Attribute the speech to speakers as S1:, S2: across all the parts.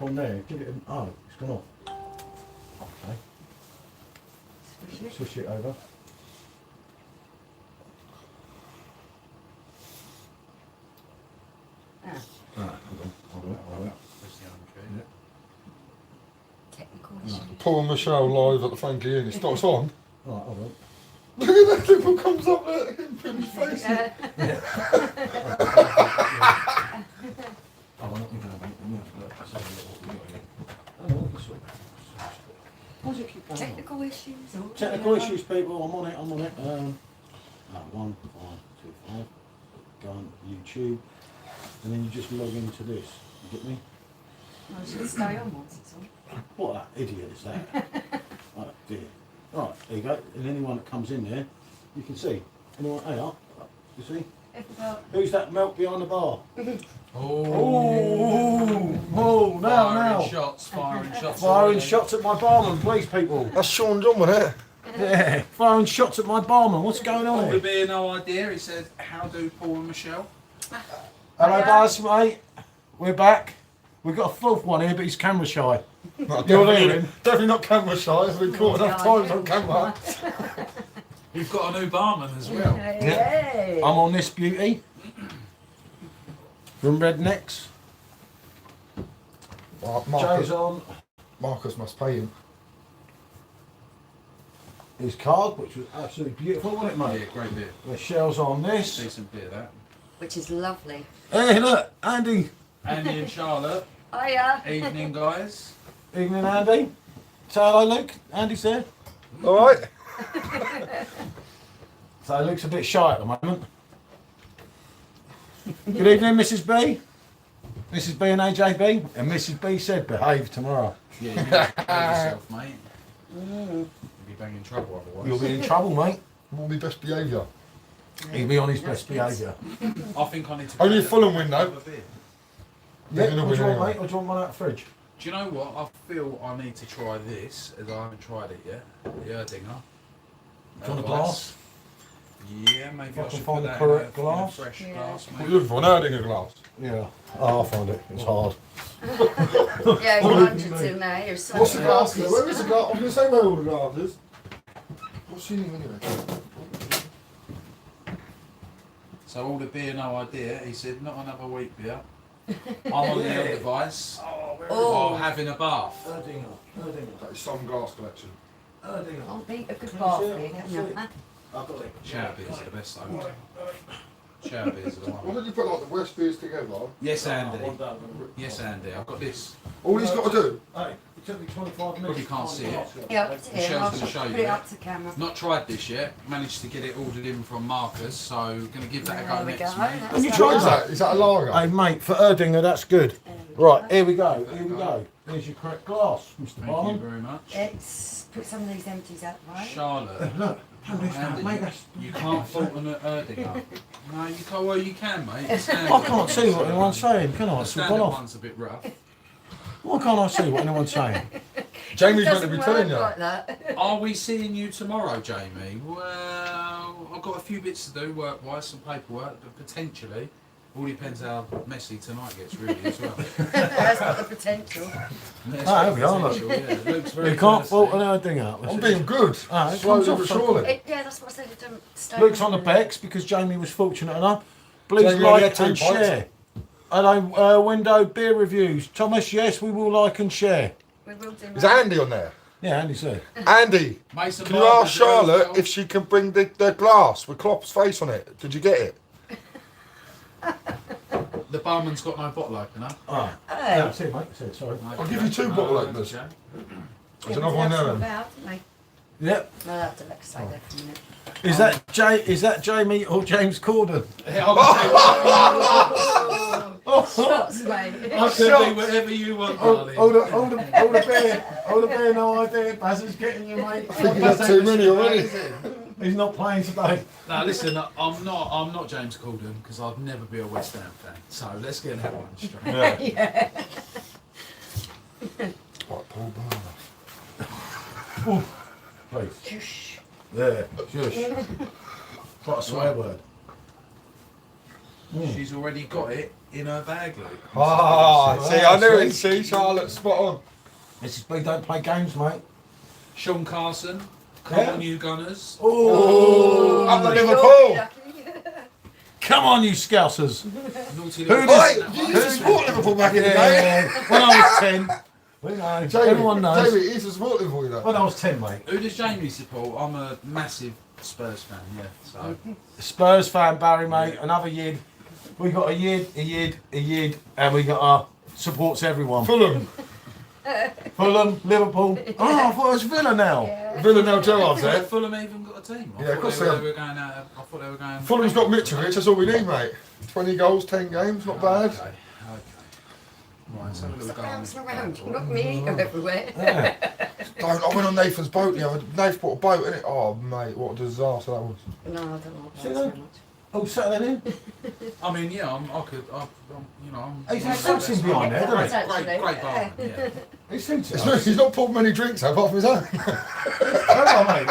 S1: on there. Give it an... Oh, it's gone off. Okay. Swish it over.
S2: Technical issue.
S3: Paul and Michelle live at the Frankie Inn. It starts on.
S1: Right, hold on.
S3: Look at that nipple comes up there in his face.
S1: Oh, well, let me go back. Let's have a look what we've got here. Oh, this one. Why does it keep going on?
S2: Technical issues.
S1: Technical issues, people. I'm on it. I'm on it. 1525. Go on YouTube, and then you just log into this. You get me?
S2: I should stay on once it's on.
S1: What an idiot is that? Oh dear. Right, there you go. And anyone that comes in there, you can see. Anyone? Hey, up. You see? Who's that milk behind the bar? Oh, now. Firing shots at my barman, please, people.
S3: That's Sean John, wasn't it?
S1: Yeah, firing shots at my barman. What's going on
S4: Would
S1: here?
S4: be no idea. He said, "How do Paul and Michelle?"
S1: Hello, guys, mate. We're back. We've got a fourth one here, but he's camera shy.
S3: Definitely not camera shy. It's been caught enough times on camera.
S4: You've got a new barman as well.
S2: Hey.
S1: I'm on this beauty. From Rednecks. Joe's on
S3: Marcus must pay him.
S1: his card, which was absolutely beautiful, wasn't it, mate?
S4: Yeah, great beer.
S1: Michelle's on this.
S4: Decent beer, that.
S2: Which is lovely.
S1: Hey, look, Andy.
S4: Andy and Charlotte.
S2: Hiya.
S4: Evening, guys.
S1: Evening, Andy. Say hello, Luke. Andy's there.
S3: All right.
S1: So Luke's a bit shy at the moment. Good evening, Mrs. B. Mrs. B and AJB. And Mrs. B said behave tomorrow.
S4: Yeah, you need to behave yourself, mate. You'll be banging trouble otherwise.
S1: You'll be in trouble, mate.
S3: What will be best behaviour?
S1: He'll be on his best behaviour.
S4: I think I need to.
S3: Only a Fulham win, though.
S4: Have a beer.
S1: Yeah,
S3: You're gonna
S1: what do you
S3: win
S1: want,
S3: anyway.
S1: mate? Or do you want one out of the fridge?
S4: Do you know what? I feel I need to try this, as I haven't tried it yet. The Erdinger.
S1: Do you want a glass?
S4: Yeah, maybe
S1: If I
S4: I
S1: can
S4: should
S1: find
S4: put
S1: the
S4: that
S1: correct
S4: in a
S1: glass.
S4: fresh
S2: Yeah.
S4: glass,
S3: What are
S4: mate.
S3: you looking for? An Erdinger glass?
S1: Yeah. Oh, I'll find it. It's hard.
S2: Yeah, you're hundreds in there. You're so
S3: What's the glass?
S2: glasses.
S3: Where is the glass? I'm going to say where all the glass is. What's she name anyway?
S4: So all the beer, no idea. He said, not another week beer. I'm on the old device while having a bath.
S1: Erdinger.
S3: That is some glass collection.
S1: Erdinger.
S2: I'll be a good bath for you, can you?
S1: I've got it.
S4: Shower beers are the best though. Shower beers are the
S3: Why
S4: one.
S3: don't you put like the West beers together?
S4: Yes, Andy. Yes, Andy. I've got this.
S3: All he's got to do.
S1: Hey, it took me 25 minutes.
S4: Probably can't see it.
S2: Yeah, up to here.
S4: Michelle's
S2: I'll
S4: gonna show
S2: put
S4: you
S2: it
S4: it.
S2: up to camera.
S4: Not tried this yet. Managed to get it ordered in from Marcus, so going to give that a
S2: There
S4: go
S2: we
S4: next
S2: go.
S4: week.
S2: That's
S1: Have you
S2: the
S1: tried
S3: What is
S2: one.
S3: that? Is that a lager?
S1: Hey, mate, for Erdinger, that's good.
S2: There we go.
S1: Right, here we go. Here we go. There's your correct glass, Mr.
S4: Thank you
S1: Barnum.
S4: very much.
S2: Let's put some of these empties out, right?
S4: Charlotte,
S1: Look,
S4: Andy, you can't fault an Erdinger. No, you can't. Well, you can, mate. It's
S1: I
S4: standard.
S1: can't see what anyone's saying, can I?
S4: The
S1: It's all
S4: standard
S1: gone off.
S4: one's a bit rough.
S1: Why can't I see what anyone's saying?
S3: Jamie's meant to
S2: Doesn't
S3: be
S2: work
S3: telling you.
S2: like that.
S4: Are we seeing you tomorrow, Jamie? Well, I've got a few bits to do work-wise, some paperwork, but potentially. All depends how messy tonight gets, really, as well.
S2: That's got the potential.
S4: Yes,
S1: there we are, look.
S4: potential, yeah. Luke's very
S1: You can't
S4: thirsty.
S1: fault an Erdinger.
S3: I'm being good.
S1: Ah, it
S3: Slowly
S1: comes
S3: but
S1: off.
S3: surely.
S2: Yeah, that's what I said. It don't stay
S1: Luke's on the
S2: on
S1: Becks because Jamie was fortunate enough. Please
S3: Jamie only had
S1: like
S3: 2
S1: and
S3: pints.
S1: share. Hello, window beer reviews. Thomas, yes, we will like and share.
S2: We will do
S3: Is Andy on there?
S1: Yeah, Andy said.
S3: Andy,
S4: Mason
S3: can you
S4: Barber,
S3: ask Charlotte
S4: Gerald
S3: if she can bring the glass with Klopp's face on it? Did you get it?
S4: The barman's got no bottle opener.
S1: Ah,
S2: Hey.
S1: yeah, see, mate. See, sorry.
S3: I'll give you 2 bottle openers.
S4: Okay.
S3: There's another one there then.
S1: Yep.
S2: No, I'll have to let say that for a minute.
S1: Is that Jamie or James Corden?
S2: Shots, mate.
S4: I can be whatever you want, darling.
S1: Hold the bear, no idea. Buzzer's getting you, mate.
S3: I think you've had too many already.
S1: He's not playing today.
S4: Now listen, I'm not James Corden because I'd never be a West Ham fan. So let's get that one straight.
S3: Yeah.
S2: Yeah.
S3: Right, Paul Barber.
S1: Please.
S2: Shush.
S1: There. Shush. Quite a swear word.
S4: She's already got it in her bag, Luke.
S3: Ah, see, I knew it. See, Charlotte, spot on.
S1: This is we don't play games, mate.
S4: Sean Carson, come on, you Gunners.
S3: Oh, up the Liverpool.
S1: Come on, you Scousers.
S4: Naughty
S1: Who
S4: little
S1: does-
S3: Wait, you used to support Liverpool back in the day.
S1: When I was 10. We know.
S3: Jamie,
S1: Everyone knows.
S3: Jamie, he used to support Liverpool, you know.
S1: When I was 10, mate.
S4: Who does Jamie support? I'm a massive Spurs fan, yeah. So
S1: Spurs fan, Barry, mate. Another yid. We got a yid, and we got our supports everyone.
S3: Fulham.
S1: Fulham, Liverpool. Oh, I thought it was Villa now.
S2: Yeah.
S3: Villa now Gerrard's
S4: Has
S3: there.
S4: Fulham even got a team?
S3: Yeah, of course they have.
S4: were going out. I thought they were going.
S3: Fulham's got Mitrovic, that's all we need, mate. 20 goals, 10 games, not bad.
S4: Okay. Right, so we'll
S2: Stop
S4: go on.
S2: bouncing around. Knock me ego everywhere.
S1: Yeah.
S3: I went on Nathan's boat the other day. Nathan bought a boat, innit? Oh, mate, what a disaster that was.
S2: No, I don't like
S1: See
S2: that
S1: that?
S2: so much.
S1: Oh, settle in.
S4: I mean, yeah, I'm you know, I'm.
S1: He's had something behind there,
S2: That's
S1: doesn't
S2: actually,
S4: Great barman, yeah.
S1: he? He seems to.
S3: He's not pulled many drinks out apart from his own.
S1: Hello, mate.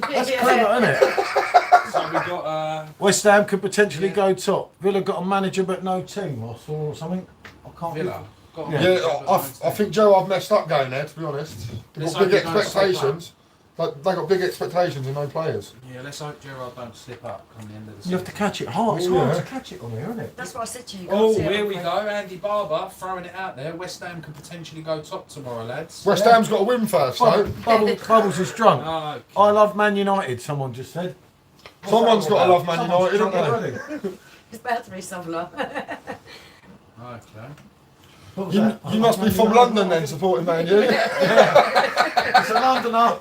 S1: That's clever, isn't it?
S4: So we got
S1: West Ham could potentially go top. Villa got a manager but no team, I saw or something. I can't.
S4: Villa. Got
S1: Yeah.
S3: Yeah, I think Joe, I've messed up going there, to be honest. They've
S4: Let's
S3: got big
S4: hope you don't
S3: expectations. Like, they got big expectations and no players.
S4: Yeah, let's hope Gerard don't slip up come the end of the season.
S1: You have to catch it hard. It's
S3: Oh,
S1: hard
S3: yeah.
S1: to catch it on here, isn't it?
S2: That's what I said to you.
S4: Oh,
S2: guys,
S4: here we
S2: yeah.
S4: go. Andy Barber throwing it out there. West Ham could potentially go top tomorrow, lads.
S3: West Ham's got to win first, though.
S1: Bubbles is drunk.
S4: Oh, okay.
S1: I love Man United, someone just said.
S3: Someone's got to love Man
S1: Someone's
S3: United,
S1: drunk
S3: haven't they?
S1: already.
S2: It's about to be summer.
S4: Okay.
S1: What was
S3: You,
S1: that?
S3: you must be from London then, supporting Man U.
S1: It's a Londoner.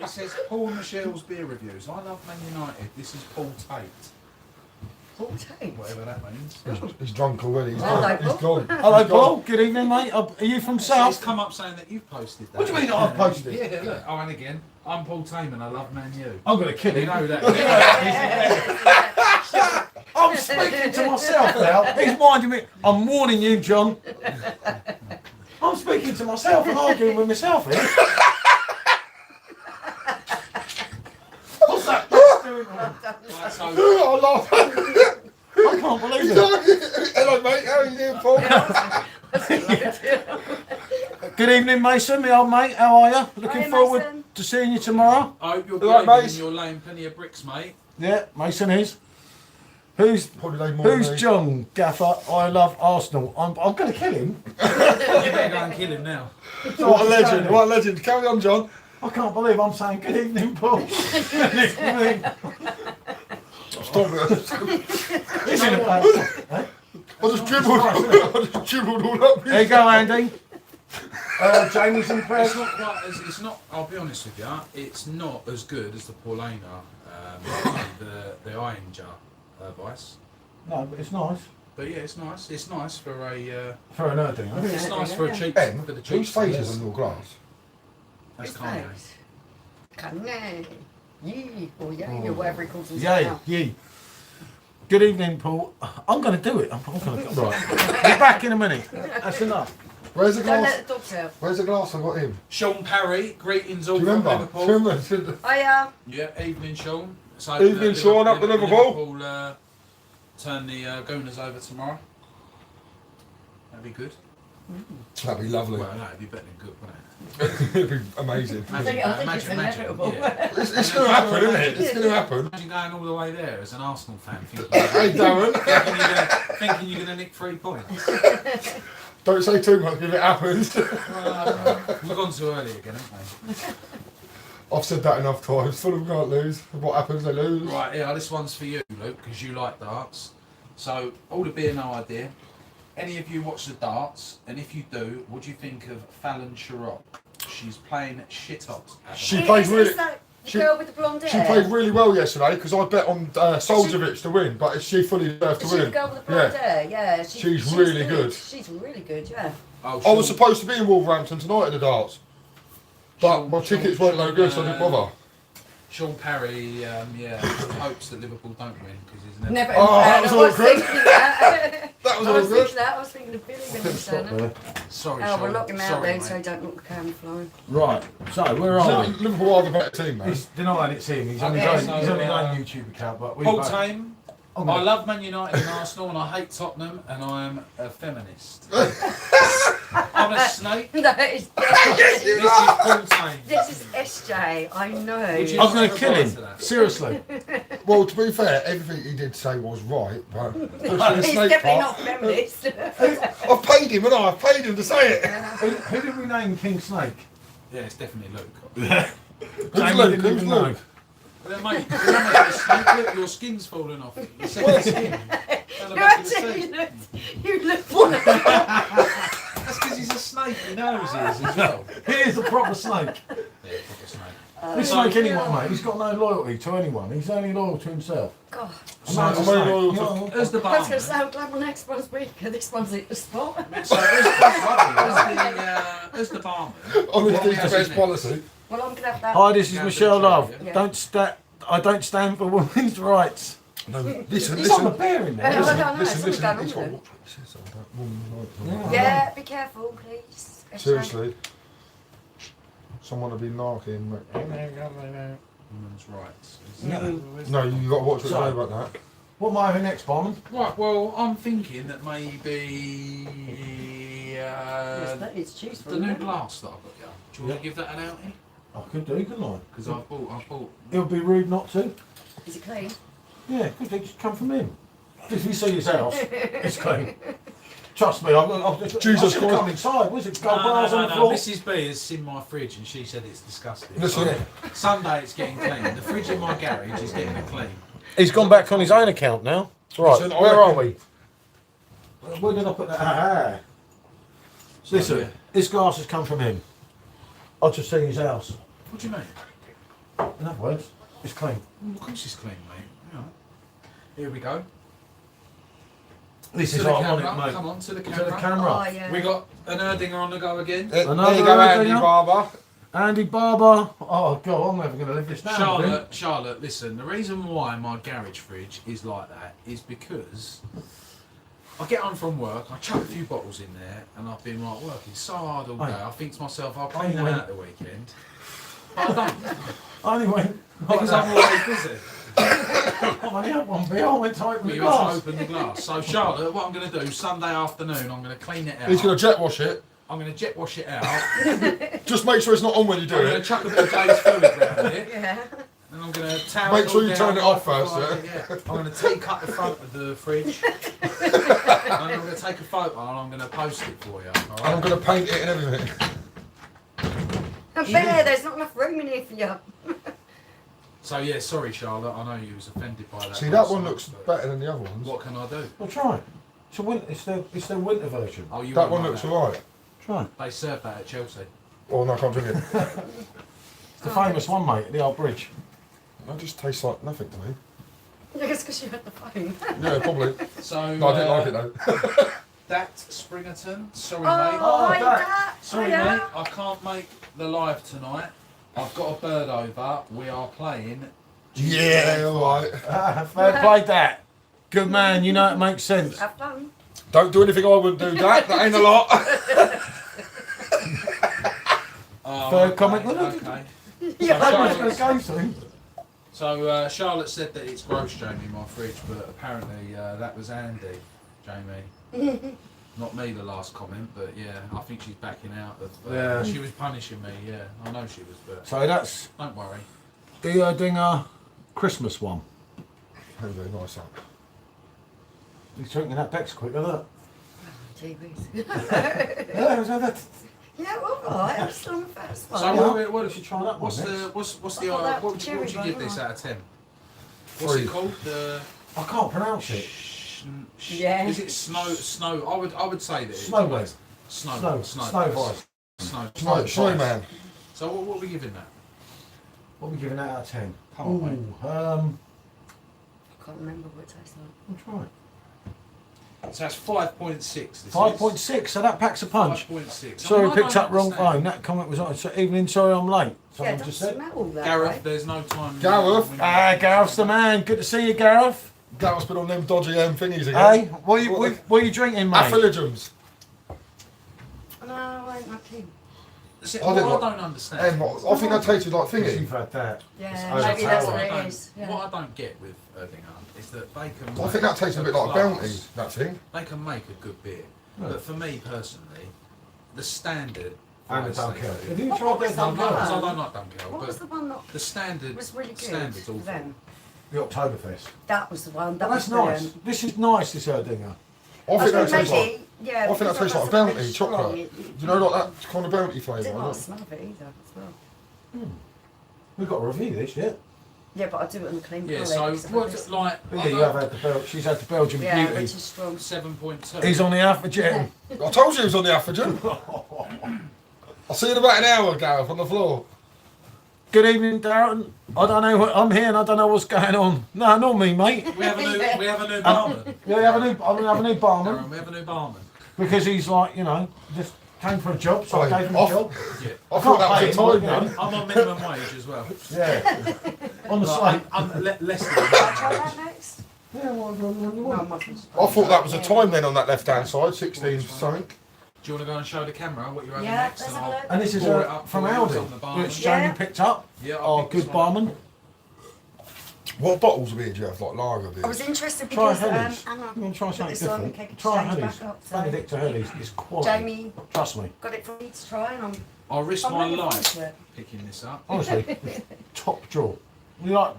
S4: It says Paul Michelle's beer reviews. I love Man United. This is Paul Tate.
S2: Paul Tate.
S4: Whatever that means.
S3: He's drunk already. He's
S2: Hello,
S3: gone. He's
S2: Paul.
S3: gone.
S1: Hello,
S3: He's gone.
S1: Paul. Good evening, mate. Are you from
S4: It's
S1: South?
S4: come up saying that you've posted that.
S1: What do you mean I've posted?
S4: Yeah, look. Oh, and again, I'm Paul Taman. I love Man U.
S1: I'm going to kill
S4: You
S1: him.
S4: know that.
S1: I'm speaking to myself now. He's minding me. I'm warning you, John. I'm speaking to myself and arguing with myself here. What's that? doing?
S4: Right, so,
S3: I laugh.
S1: I can't believe it.
S3: Hello, mate. How are you doing, Paul?
S1: Good evening, Mason, my old mate. How are you? Looking
S2: Hi,
S1: forward
S2: Mason.
S1: to seeing you tomorrow.
S4: I hope you're
S3: Right,
S4: behaving
S3: mate.
S4: and you're laying plenty of bricks, mate.
S1: Yeah, Mason is. Who's
S3: Probably laid more than
S1: who's
S3: me.
S1: John Gaffer? I love Arsenal. I'm going to kill him.
S4: You better go and kill him now.
S3: What a legend. What a legend. Carry on, John.
S1: I can't believe I'm saying good evening, Paul. Good evening.
S3: Stop it.
S1: He's in a bad. Eh?
S3: I just dribbled. I just dribbled all up.
S1: There you go, Andy. Jamie's in prayer.
S4: It's not quite as, it's not, I'll be honest with you, it's not as good as the Paulina, the iron jar vice.
S1: No, but it's nice.
S4: But yeah, it's nice. It's nice for a,
S1: For an earthing, huh?
S4: it's nice for a cheap,
S3: Ben,
S4: for the cheap.
S3: whose face is
S4: stuff.
S3: on your glass?
S4: That's
S2: His
S4: Kanye.
S2: face. Kanye. Yee, or yay, or whatever he calls himself
S1: Yay,
S2: now.
S1: yee. Good evening, Paul. I'm going to do it. I'm going to. Right. Be back in a minute. That's enough.
S3: Where's the
S2: Don't
S3: glass?
S2: let the dogs out.
S3: Where's the glass I got him?
S4: Sean Parry, greetings all
S3: Do you
S4: from
S3: remember?
S4: Liverpool.
S3: Do you remember?
S2: Hiya.
S4: Yeah, evening Sean. So,
S3: Evening, Sean, up to Liverpool.
S4: Liverpool turn the Gooners over tomorrow. That'd be good.
S3: That'd be lovely.
S4: Well, no, it'd be better than good, wouldn't it?
S3: It'd be amazing.
S2: I think it's inevitable.
S4: Yeah.
S3: It's going to happen, isn't it? It's going to happen.
S4: Imagine going all the way there as an Arsenal fan,
S3: Hey, Darren.
S4: thinking you're going to nick 3 points.
S3: Don't say too much if it happens.
S4: We've gone too early again, haven't we?
S3: I've said that enough times. Fulham can't lose. What happens, they lose.
S4: Right, yeah, this one's for you, Luke, because you like darts. So, all the beer, no idea. Any of you watch the darts? And if you do, what do you think of Fallon Sherrock? She's playing shit hot.
S3: She played really.
S2: Is that the
S3: she-
S2: girl with the blonde hair?
S3: She played really well yesterday because I bet on Soljovic to win, but she fully deserved to
S2: Is she the
S3: win.
S2: girl with the blonde
S3: Yeah.
S2: hair? Yeah.
S3: She's really good.
S2: She's really good, yeah.
S4: Oh,
S3: I was supposed to be in Wolverhampton tonight at the darts, but my tickets weren't no good, so I didn't bother.
S4: Sean Parry, hopes that Liverpool don't win because he's never.
S2: Never.
S3: Oh, that was
S2: I was
S3: awkward.
S2: thinking that.
S3: That was
S2: I
S3: all
S2: was
S3: good.
S2: thinking that. I was thinking of Billy when you were saying that.
S4: Sorry,
S2: Oh,
S4: Sean.
S2: we'll lock him out
S4: Sorry,
S2: then
S4: mate.
S2: so he don't look the can flying.
S1: Right. So where are we?
S3: Liverpool are the better team, man.
S1: He's denying it's him. He's on his
S4: Okay,
S1: own.
S4: so,
S1: He's on his own YouTube account, but we.
S4: Paul Tame,
S1: I'm
S4: I
S1: gonna,
S4: love Man United and Arsenal, and I hate Tottenham, and I am a feminist. I'm a snake.
S2: That is
S4: This is Fontaine.
S2: This is SJ, I know.
S4: Would you-
S1: I'm going to kill him. Seriously.
S3: Well, to be fair, everything he did say was right, but
S2: He's
S3: especially the snake
S2: definitely
S3: part.
S2: not feminist.
S3: I've paid him, and I've paid him to say it.
S1: Who did we name King Snake?
S4: Yeah, it's definitely Luke.
S3: Who's Luke? Who's Luke?
S4: Well, mate, you're a snake. Look, your skin's falling off. Your second skin. Down the
S2: You
S4: back of the
S2: actually
S4: seat.
S2: looked.
S4: That's because he's a snake. He knows he is as well.
S1: He is a proper snake.
S4: Yeah, proper snake.
S1: He's like anyone, mate. He's got no loyalty to anyone. He's only loyal to himself.
S2: God.
S1: So,
S3: I'm only loyal to-
S4: Who's the
S2: I was going to
S4: barman?
S2: say, I'm glad my next one's weaker. This one's at the spot.
S4: So who's the barman?
S3: Honesty is
S4: What
S3: the
S4: was his
S3: best
S4: name?
S3: policy.
S2: Well, I'm going to have that.
S1: Hi, this is
S4: Yeah,
S1: Michelle Love.
S2: yeah.
S1: I don't stand for women's rights.
S3: No, listen,
S1: He's on the
S3: listen.
S1: bear in there.
S2: Yeah,
S1: isn't
S2: I
S1: he?
S2: don't know.
S3: Listen,
S2: Something's going
S3: listen. He's got
S2: on
S3: to
S2: with
S3: watch what he says about woman
S1: Yeah.
S2: Yeah, be careful, please. SJ.
S3: Seriously. Someone to be knocking.
S4: Women's rights.
S3: No, you got to watch what you
S1: So-
S3: say about that.
S1: What am I having next, Barman?
S4: Right, well, I'm thinking that maybe
S2: Yes, that is choose
S4: the
S2: from.
S4: new
S2: isn't it?
S4: glass that I've got you. Do you want to give that an outing?
S1: I could do, couldn't I?
S4: Because I bought.
S1: It would be rude not to.
S2: Is it clean?
S1: Yeah, because they just come from him. If you see his house, it's clean. Trust me, I've
S3: Jesus
S1: I
S3: Christ.
S1: come inside. Was it gold bars on the floor?
S4: Mrs. B has seen my fridge and she said it's disgusting.
S3: Listen,
S4: Sunday it's getting clean. The fridge in my garage is getting clean.
S1: He's gone back on his own account now. Right,
S3: Listen, I
S1: where are
S3: reckon-
S1: we? Where did I put that? Ah. Listen,
S4: yeah.
S1: this glass has come from him. I've just seen his house.
S4: What do you mean?
S1: In other words, it's clean.
S4: Well, of course it's clean, mate. Yeah. Here we go.
S1: This
S4: To
S1: is
S4: the
S1: what I want
S4: camera.
S1: it, mate.
S4: Come on, to the
S1: To
S4: camera.
S1: the camera.
S2: Oh, yeah.
S4: We got an Erdinger on the go again.
S3: there
S1: Another
S3: you go, Andy
S1: Erdinger.
S3: Barber.
S1: Andy Barber. Oh, God, I'm never going to live this down.
S4: Charlotte, listen, the reason why my garage fridge is like that is because I get home from work, I chuck a few bottles in there, and I've been like working so hard all day,
S1: Hey.
S4: I think to myself, I'll clean them
S1: went-
S4: out the weekend. But I don't,
S1: Anyway,
S4: because I'm always busy.
S1: I've only had one beer. I went to open the
S4: You have to
S1: glass.
S4: open the glass. So Charlotte, what I'm going to do, Sunday afternoon, I'm going to clean it out.
S3: He's going to jet wash it.
S4: I'm going to jet wash it out.
S3: Just make sure it's not on when you
S4: I'm
S3: do
S4: going to
S3: it.
S4: chuck a bit of James fluid around it.
S2: Yeah.
S4: And I'm going to towel
S3: Make
S4: it
S3: sure
S4: all
S3: you
S4: down
S3: turn it off
S4: before
S3: first,
S4: I-
S3: yeah?
S4: I'm going to cut the front of the fridge. And I'm going to take a photo and I'm going to post it for you.
S3: And I'm going to paint it and everything.
S2: A bear, there's not enough room in here for you.
S4: So yeah, sorry Charlotte, I know you was offended by that.
S3: See, that
S4: last
S3: one
S4: night,
S3: looks
S4: but
S3: better than the other ones.
S4: What can I do?
S1: Well, try it. It's their winter version.
S4: Oh, you
S3: That
S4: won't
S3: one
S4: like
S3: looks
S4: that.
S3: alright.
S1: Try it.
S4: They serve that at Chelsea.
S3: Oh, no, I can't drink it.
S1: It's the famous one, mate, at the old bridge.
S3: That just tastes like nothing to me.
S2: Yeah, it's because you had the phone.
S3: Yeah, probably.
S4: So
S3: No, I didn't like it though.
S4: That Springerton, sorry
S2: Oh,
S4: mate.
S2: hi,
S1: that-
S2: Dad.
S4: Sorry
S2: Hiya.
S4: mate, I can't make the live tonight. I've got a bird over. We are playing.
S3: Yeah, alright.
S1: Fair play, that. Good man, you know it makes sense.
S2: Have fun.
S3: Don't do anything I wouldn't do, That ain't a lot.
S4: Oh,
S1: Third comment.
S4: Okay.
S2: Yeah,
S1: I
S4: Charlotte-
S1: was going to go soon.
S4: So Charlotte said that it's gross, Jamie, my fridge, but apparently that was Andy, Jamie. Not me, the last comment, but yeah, I think she's backing out of.
S1: Yeah.
S4: She was punishing me. Yeah, I know she was, but
S1: So that's
S4: don't worry.
S1: the Dinger Christmas one.
S3: Very nice, that.
S1: He's drinking that Beck's quick, look.
S2: TVs.
S1: Yeah, so that's.
S2: Yeah, all right. I'm still on the first one.
S4: So what
S1: You should try that one
S4: what's
S1: next.
S4: the what's the
S2: I thought that
S4: what would you
S2: cherry
S4: give
S2: one,
S4: this
S2: right?
S4: out of 10? What's
S3: 3.
S4: it called? The
S1: I can't pronounce it.
S2: Yeah.
S4: Is it snow? I would say that. it's-
S1: Snow Wave.
S4: Snow.
S1: Snow Voice.
S3: Snow, Snow Man.
S4: So what are we giving that?
S1: What are we giving that out of 10?
S4: Come on, mate.
S1: Ooh,
S2: I can't remember what it tastes like.
S1: I'll try it.
S4: So that's 5.6.
S1: 5.6, so that packs a punch.
S4: 5.6.
S1: Sorry,
S4: I mean, I
S1: picked
S4: don't
S1: up wrong
S4: understand.
S1: phone. That comment was on. So evening, sorry I'm late.
S2: Yeah,
S1: Someone
S2: it
S1: just
S2: doesn't
S1: said.
S2: smell that
S4: Gareth,
S2: way.
S4: there's no time.
S3: Gareth?
S1: Ah, Gareth's the man. Good to see you, Gareth.
S3: That was put on them dodgy thingies again.
S1: Hey, what are you drinking, mate?
S3: Affiligens.
S2: No, I ain't my king.
S4: See,
S3: I
S4: what
S3: didn't
S4: I
S3: like-
S4: don't understand.
S3: I think that tasted like thingy.
S1: You've had that.
S2: Yeah,
S1: It's
S2: maybe
S1: over
S2: that's
S1: tower.
S2: what
S4: I
S2: it
S4: don't-
S2: is. Yeah.
S4: What I don't get with Erdinger is that they can.
S3: I think that tastes a bit like Bounty, that thing.
S4: They can make a good beer,
S1: Yeah.
S4: but for me personally, the standard.
S1: And the
S4: price they
S1: Dunkel.
S4: do-
S1: Have you
S2: What
S1: tried
S2: was
S1: that
S2: the
S4: Because I
S1: Dunkel?
S4: don't like Dunkel,
S2: What was the
S4: but
S2: one that
S4: the standard
S2: was really good
S4: standard's
S2: for
S4: awful.
S2: them?
S1: The Oktoberfest.
S2: That was the one. That
S1: Well, that's
S2: was
S1: nice.
S2: brilliant.
S1: This is nice, this Erdinger.
S3: I think that
S2: was
S3: tastes
S2: maybe,
S3: like.
S2: yeah,
S3: I think that
S2: because
S3: tastes like
S2: wasn't
S3: Bounty
S2: really strong.
S3: chocolate.
S2: It-
S3: Do you know like that kind of Bounty
S2: I
S3: flavour?
S2: didn't
S3: I
S2: like the
S3: don't-
S2: smell of it either. As well.
S1: We've got to review this, yeah?
S2: Yeah, but I do it on the clean
S4: Yeah,
S2: palate,
S4: so
S2: 'cause I've had
S4: what's
S2: this-
S4: it like?
S1: But yeah, you have had the she's had the Belgian
S2: Yeah,
S1: Beauty.
S2: which is strong.
S4: 7.2.
S1: He's on the Alpha Jet.
S3: I told you he was on the Affigen. I'll see you in about an hour, Gareth, on the floor.
S1: Good evening, Darren. I don't know what I'm here and I don't know what's going on. No, not me, mate.
S4: We have a new barman.
S1: Yeah, I'm gonna have a new barman
S4: Darren, we have a new barman.
S1: because he's like, you know, just came for a job, so I gave him a
S3: Off.
S1: job.
S4: Yeah.
S3: I thought that
S1: pay
S3: was
S1: him,
S3: a time
S1: you know.
S3: then.
S4: I'm on minimum wage as well.
S1: Yeah, on the
S4: Like,
S1: slate.
S4: I'm less than
S2: Try
S4: that.
S2: that next?
S1: Yeah, what
S2: No,
S1: you want?
S2: I'm not-
S3: I thought that was a time then on that left hand side, 16 something.
S4: Do you want to go and show the camera what you're having
S2: Yeah,
S4: next?
S2: let's
S4: And
S2: have a
S4: I'll
S2: look.
S1: And this is
S4: pour it up
S1: from
S4: for you
S1: Aldi,
S4: on the barman.
S1: which Jamie
S2: Yeah.
S1: picked up.
S4: Yeah, I'll
S1: Our
S4: pick this
S1: good
S4: one up.
S1: barman.
S3: What bottles of beer do you have? Like lager
S2: I
S3: beer?
S2: was interested
S1: Try
S2: because
S1: Henny's.
S2: Anna
S1: You want to try
S2: put
S1: something
S2: this on and
S1: different?
S2: Cake
S1: Try
S2: Exchange
S1: Henny's.
S2: back up, so
S1: Benedict to Henny's is quality.
S2: Jamie
S1: Trust me.
S2: got it for me to try, and I'm
S4: I'll risk my
S2: looking forward
S1: Oh,
S4: life
S2: to it.
S4: picking this up.
S1: Honestly, top draw. You like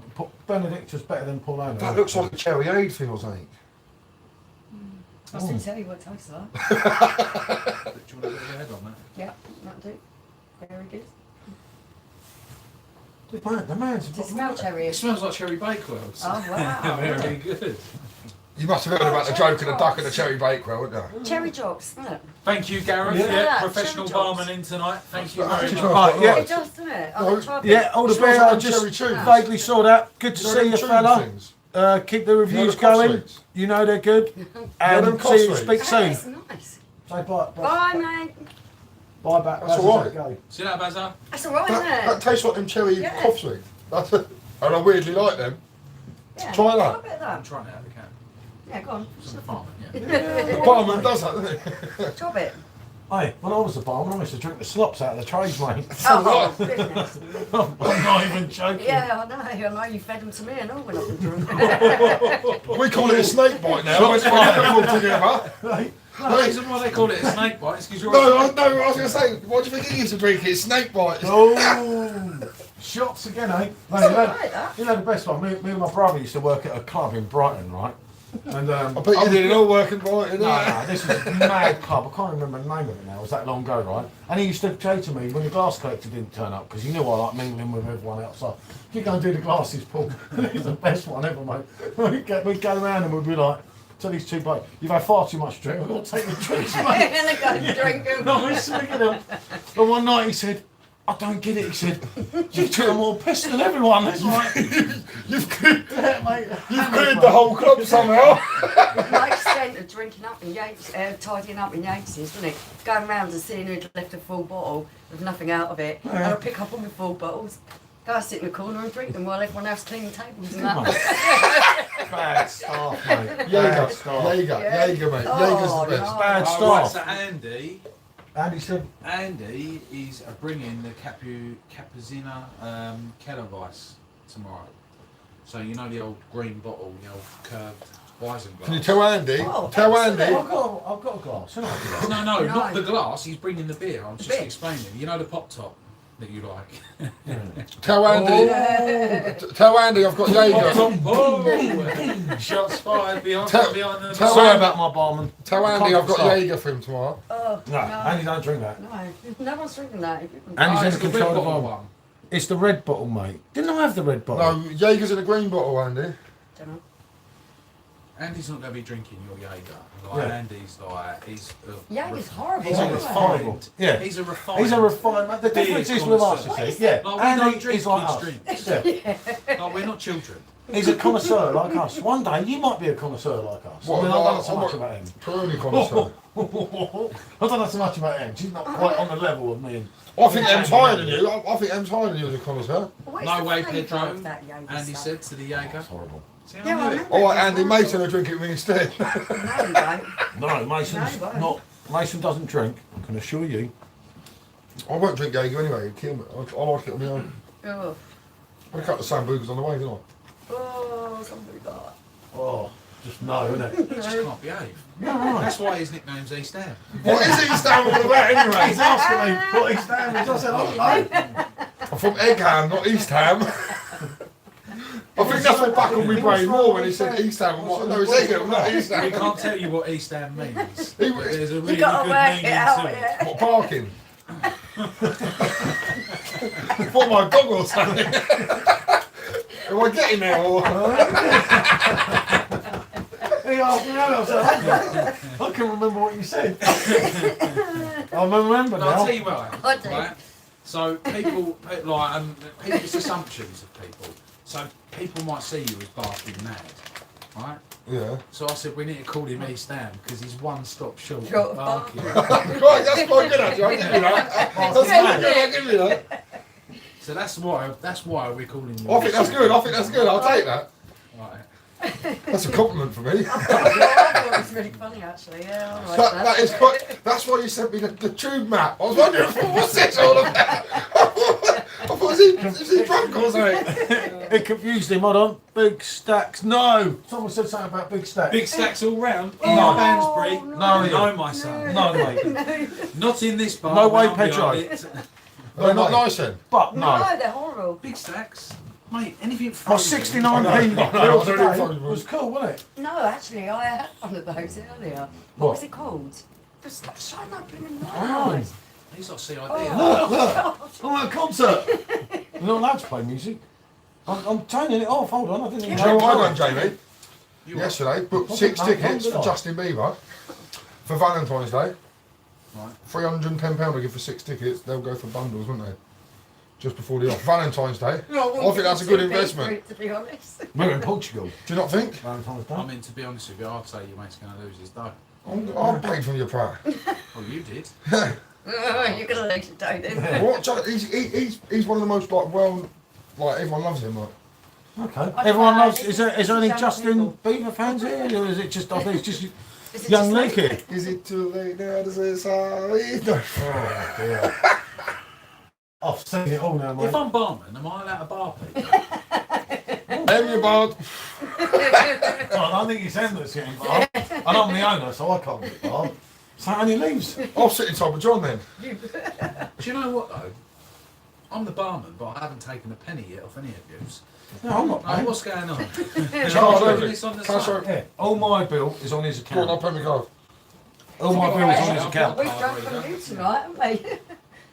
S1: Benedictus better than Paulana?
S3: That looks like a cherry aid thing or something.
S2: I was going to tell you what it tastes like.
S4: Do you want to put your head on that?
S2: Yeah, that'll do. Very good.
S1: The man's
S2: Does it smell cherry?
S4: It smells like cherry bakewells.
S2: Oh, wow.
S4: Very good.
S3: You must have heard about the joke and the duck and the cherry bakewell, wouldn't you?
S2: Cherry drops, isn't it?
S4: Thank you, Gareth.
S1: Yeah.
S4: Yeah,
S2: Yeah,
S4: professional
S2: cherry jobs.
S4: barman in tonight. Thank you
S3: That's
S4: very
S3: just
S4: much.
S3: right.
S1: Right, yeah.
S2: It does, doesn't it?
S3: No,
S2: I'll try a bit.
S1: Yeah, all the
S3: Smells
S1: beer
S3: like
S1: I
S3: them
S1: just
S3: cherry tunes.
S1: vaguely saw that. Good to
S3: You know
S1: see
S3: them
S1: you,
S3: tune
S1: fella.
S3: things?
S1: Keep the reviews
S3: the cough
S1: going.
S3: sweets?
S1: You know they're good.
S3: them
S1: And
S3: cough
S1: see you,
S3: sweets?
S1: speak soon.
S2: That's nice.
S1: Say bye.
S2: Bye, mate.
S1: Bye back.
S3: That's all right.
S1: Go.
S4: See that, Bazza?
S2: That's all right, isn't
S3: That
S2: it?
S3: tastes like them cherry
S2: Yeah.
S3: cough sweets. That's it. And I weirdly like them.
S2: Yeah.
S3: Try that.
S2: A bit of
S4: I'm
S2: that.
S4: trying it out of the can.
S2: Yeah, go on.
S4: It's a barman, yeah.
S3: The barman does that, doesn't he?
S2: Chop it.
S1: Hey, when I was a barman, I used to drink the slops out of the trays, mate.
S2: Oh, goodness.
S1: I'm not even joking.
S2: Yeah, I know you fed them to me and all when I've been drunk.
S3: We call it a snake bite now. When we're all together.
S1: Right.
S4: The reason why they call it a snake bite is because you're
S3: No, I was going to say, what do you think he used to drink? It's snake bites.
S1: Oh, shots again, eh? No,
S2: It's all right, that.
S1: you know the best one. Me and my brother used to work at a club in Brighton, right? And
S3: I bet you did it all working right, didn't
S1: No, this is a mad club. I can't remember the name of it now. It was that long ago, right? And he used to say to me when the glass collector didn't turn up, because he knew I like mingling with everyone outside. You go and do the glasses, Paul. It's the best one ever, mate. We'd go around and we'd be like, tell these two blokes, you've had far too much drink. We've got to take the drinks, mate.
S2: And they go drink them.
S1: No, we're slick at them. But one night he said, I don't get it. He said, you two are more pissed than everyone. That's right.
S3: You've cleared
S1: Yeah, mate.
S3: the whole club somehow.
S2: Mike's scent of drinking up in Yates, tidying up in Yates, wasn't it? Going around and seeing who'd left a full bottle with nothing out of it. And I'd pick up all my full bottles, go and sit in the corner and drink them while everyone else cleaned the tables and that.
S1: Bad staff, mate.
S3: Jaeger,
S1: Bad staff.
S3: Jaeger, mate.
S2: Oh,
S3: Jaeger's the best.
S2: no.
S1: Bad
S4: Right,
S1: staff.
S4: so
S1: Andy said,
S4: Andy is bringing the Capuzina Kellerweiss tomorrow. So you know the old green bottle, the old curved Weissenglass.
S3: Can you tell Andy?
S2: Oh,
S3: Tell
S2: excellent.
S3: Andy.
S1: I've got a glass. haven't I?
S4: No,
S2: No.
S4: not the glass. He's bringing the beer. I was just
S2: beer.
S4: explaining. You know the pop top that you like.
S3: Tell Andy. Tell Andy I've got Jaeger.
S4: Oh, shots fired behind
S3: Tell-
S4: the.
S3: tell
S1: Sorry
S3: Andy-
S1: about my barman.
S3: Tell Andy I've got
S1: Can't
S3: Jaeger for him tomorrow.
S2: Oh,
S1: No, Andy don't drink that.
S2: no one's drinking that.
S1: Andy's
S4: Oh,
S1: in
S4: it's the
S1: control
S4: red
S1: of the
S4: bottle
S1: bar.
S4: one.
S1: It's the red bottle, mate. Didn't I have the red bottle?
S3: No, Jaeger's in a green bottle, Andy.
S2: Don't know.
S4: Andy's not going to be drinking your Jaeger. Like,
S1: Yeah.
S4: Andy's like, he's.
S2: Jaeger's horrible.
S4: He's a
S2: isn't it?
S1: It's horrible. Yeah.
S4: He's a refined.
S1: He's a refined man. The
S4: Beer
S1: difference is with us, you
S4: connoisseur.
S1: see. Yeah.
S4: Like, we
S1: Andy
S4: don't drink
S1: is like us.
S4: kids' drinks.
S1: Yeah.
S4: Like, we're not children.
S1: He's a connoisseur like us. One day you might be a connoisseur like us.
S3: What,
S1: I mean, I don't know so
S3: I'm
S1: much
S3: a-
S1: about him.
S3: Peroni connoisseur.
S1: I don't know so much about him. She's not quite on the level of me.
S3: I think M's higher than you. I think M's higher than you as a connoisseur.
S2: What is
S4: No
S2: the
S4: way,
S2: flavour
S4: Pedro.
S2: of that Jaeger
S4: Andy
S2: stuff?
S4: said to the Jaeger.
S1: That's horrible.
S4: See,
S2: Yeah, I
S4: I knew it.
S2: remember.
S3: Alright, Andy, Mason will drink it with me instead.
S2: No, you don't.
S1: No, Mason's
S2: No, he won't.
S1: not. Mason doesn't drink. I can assure you.
S3: I won't drink Jaeger anyway, it'll kill me. I like it on my own.
S2: Oh,
S3: I had a couple of sambucas on the way, didn't I?
S2: oh, somebody got
S1: Oh, just no, innit?
S4: He just can't behave.
S1: Yeah, right.
S4: That's why his nickname's East Ham.
S3: What is East Ham all about anyway?
S1: He's asking me what East Ham is. I said, I
S3: I'm from Eggham, not East Ham. I think that's what buckled me brain more when he said East Ham. I'm like, no, it's Eggham, not East
S4: He
S3: Ham.
S4: can't tell you what East Ham means.
S3: He-
S4: But there's a
S2: You
S4: really
S2: gotta
S4: good
S2: work
S4: meaning
S2: it out,
S4: to it.
S2: yeah.
S3: What, parking? For my dog or something? Am I getting there or?
S1: He asked me that, I said, I can remember what you said. I remember
S4: No, I'll
S1: now.
S4: tell you what.
S2: I do.
S4: Right? So people people's assumptions of people. So people might see you as barking mad, right?
S3: Yeah.
S4: So I said we need to call him East Ham because he's one stop short
S2: Short
S4: of
S2: of
S4: barking.
S3: Right, that's quite good actually, I'll give you that. That's quite good, I'll give you that.
S4: So that's why we're calling you.
S3: I think that's good, I'll take that.
S4: Right.
S3: That's a compliment for me.
S2: I thought it was really funny actually. Yeah, I like
S3: That is quite, that's why you sent me the tube map. I was wondering what's this all about. I thought, is he drunk or something?
S1: It confused him, hold on. Big stacks. No! Someone said something about big stacks.
S5: Big stacks all round. In
S1: No.
S5: Bansbury.
S1: No,
S5: No, my son.
S1: No, mate.
S5: Not in this bar.
S1: No way,
S5: when I'm
S1: Pedro.
S5: behind it.
S3: They're not nice then.
S1: But
S2: No,
S1: no.
S2: they're horrible.
S4: Big stacks. Mate, anything
S1: My
S4: frozen.
S1: 69p
S3: No,
S1: bill
S3: no, no,
S1: today was cool, wasn't it?
S2: No, actually, I had one of those earlier. What was it called? Just stop showing up in the eyes.
S4: He's got CID.
S2: Oh,
S1: Look, I'm at a concert. You're not allowed to play music. I'm turning it off, hold on, I didn't even
S3: Do you know what I
S1: know.
S3: done, Jamie?
S4: You
S3: Yesterday, booked
S1: Wasn't
S3: 6
S1: that
S3: tickets
S1: fun,
S3: for
S1: did I?
S3: Justin Bieber for Valentine's Day.
S4: Right.
S3: £310 I give for 6 tickets. They'll go for bundles, won't they? Just before the off. Valentine's Day.
S2: No,
S3: I think that's a good investment.
S2: To be honest.
S1: We're in Portugal.
S3: Do you not think?
S1: Valentine's
S4: I
S1: Day.
S4: mean, to be honest with you, I'd say your mate's going to lose his dough.
S3: I'm paid from your prior.
S4: Oh, you did.
S2: You're gonna lose your dough then.
S3: What? He's one of the most like everyone loves him. Like.
S1: Okay.
S2: I
S1: Everyone
S2: don't know,
S1: loves. Is there any
S2: young
S1: Justin
S2: people.
S1: Bieber fans here, or is it just? I think it's just
S2: Is it
S1: young
S2: just
S1: Nicky.
S3: Is it too late now to say sorry? No.
S1: Oh dear. I've seen it all now, mate.
S5: If I'm barman, am I allowed to bar people?
S3: Em you bad.
S1: I don't think it's him that's getting barred. And I'm the owner, so I can't get barred. So how many leaves?
S3: I'll sit inside with John then.
S4: Do you know what though? I'm the barman, but I haven't taken a penny yet off any of yous.
S1: No, I'm not
S4: Like,
S1: paying.
S4: what's going on?
S3: Charge
S4: Doing
S3: over
S4: this on the
S3: Cash
S4: side.
S3: over.
S1: Yeah, all my bill is on his
S3: Go on, I'll
S1: account.
S3: pay my card.
S1: All my bill is on his
S4: I've
S1: account.
S2: We've drunk from you tonight, haven't we?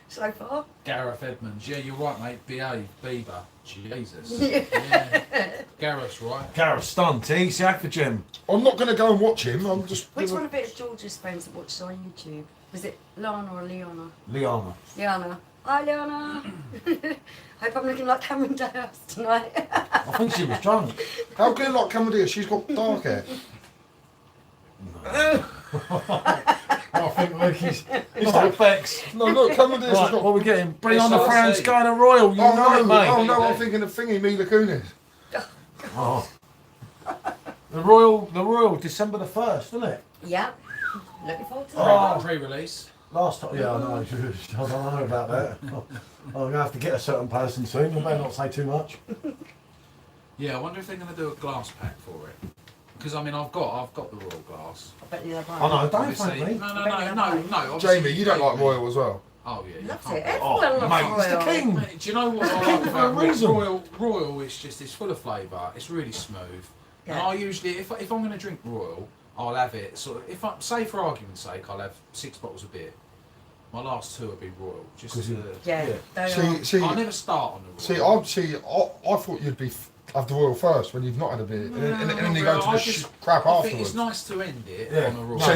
S2: So far.
S4: Gareth Edmonds. Yeah, you're right, mate. Behave. Bieber. Jesus. Yeah. Gareth's right.
S1: Gareth stunned. He's out for Jim.
S3: I'm not going to go and watch him. I'm just.
S2: Which one of it's George's friends that watches on YouTube? Was it Lana or Leona?
S1: Liana.
S2: Liana. Hi, Liana. Hope I'm looking like Cameron Diaz tonight.
S1: I think she was drunk.
S3: How can you like Cameron? She's got dark hair.
S1: I think look, he's got Bex.
S3: No, look, Cameron Diaz has
S1: Right,
S3: got.
S1: what are we getting? Bring
S4: Yes,
S1: on the
S4: I'll
S1: France
S4: see.
S1: Sky Royal. You
S3: Oh
S1: know it,
S3: no!
S1: mate.
S3: Oh no! I'm thinking of thingy Mila Kunis.
S1: Oh. The Royal, December the 1st, isn't it?
S2: Yeah. Looking forward to
S1: Oh.
S2: that.
S4: Pre-release.
S1: Last time, yeah, I know. I don't know about that. I'm gonna have to get a certain person soon. I better not say too much.
S4: Yeah, I wonder if they're going to do a glass pack for it. Because I mean, I've got the royal glass.
S2: I bet you they're
S1: I know. Don't
S4: Obviously,
S1: thank me.
S4: no. Obviously,
S3: Jamie, you don't like Royal as well.
S4: Oh yeah, you
S2: Loves
S4: can't
S2: it.
S4: be-
S2: Everyone
S1: Oh,
S2: loves
S1: mate, it's the
S2: Royal.
S1: king.
S4: Mate, do you know what I
S1: It's
S4: like
S1: for a
S4: about
S1: reason.
S4: Royal? Royal is just it's full of flavour. It's really smooth. And
S2: Yeah.
S4: I usually, if I'm going to drink Royal, I'll have it sort of. If I say for argument's sake, I'll have 6 bottles of beer. My last 2 will be Royal. Just
S1: 'Cause
S4: to,
S1: you-
S2: Yeah.
S1: Yeah.
S2: They
S3: See,
S4: I'll never start on the
S3: see,
S4: Royal.
S3: I thought you'd be have the Royal first when you've not had a beer, and then you go to
S4: I
S3: the
S4: just-
S3: crap
S4: I think it's
S3: afterwards.
S4: nice to end it
S1: Yeah.
S4: on a Royal.
S3: See,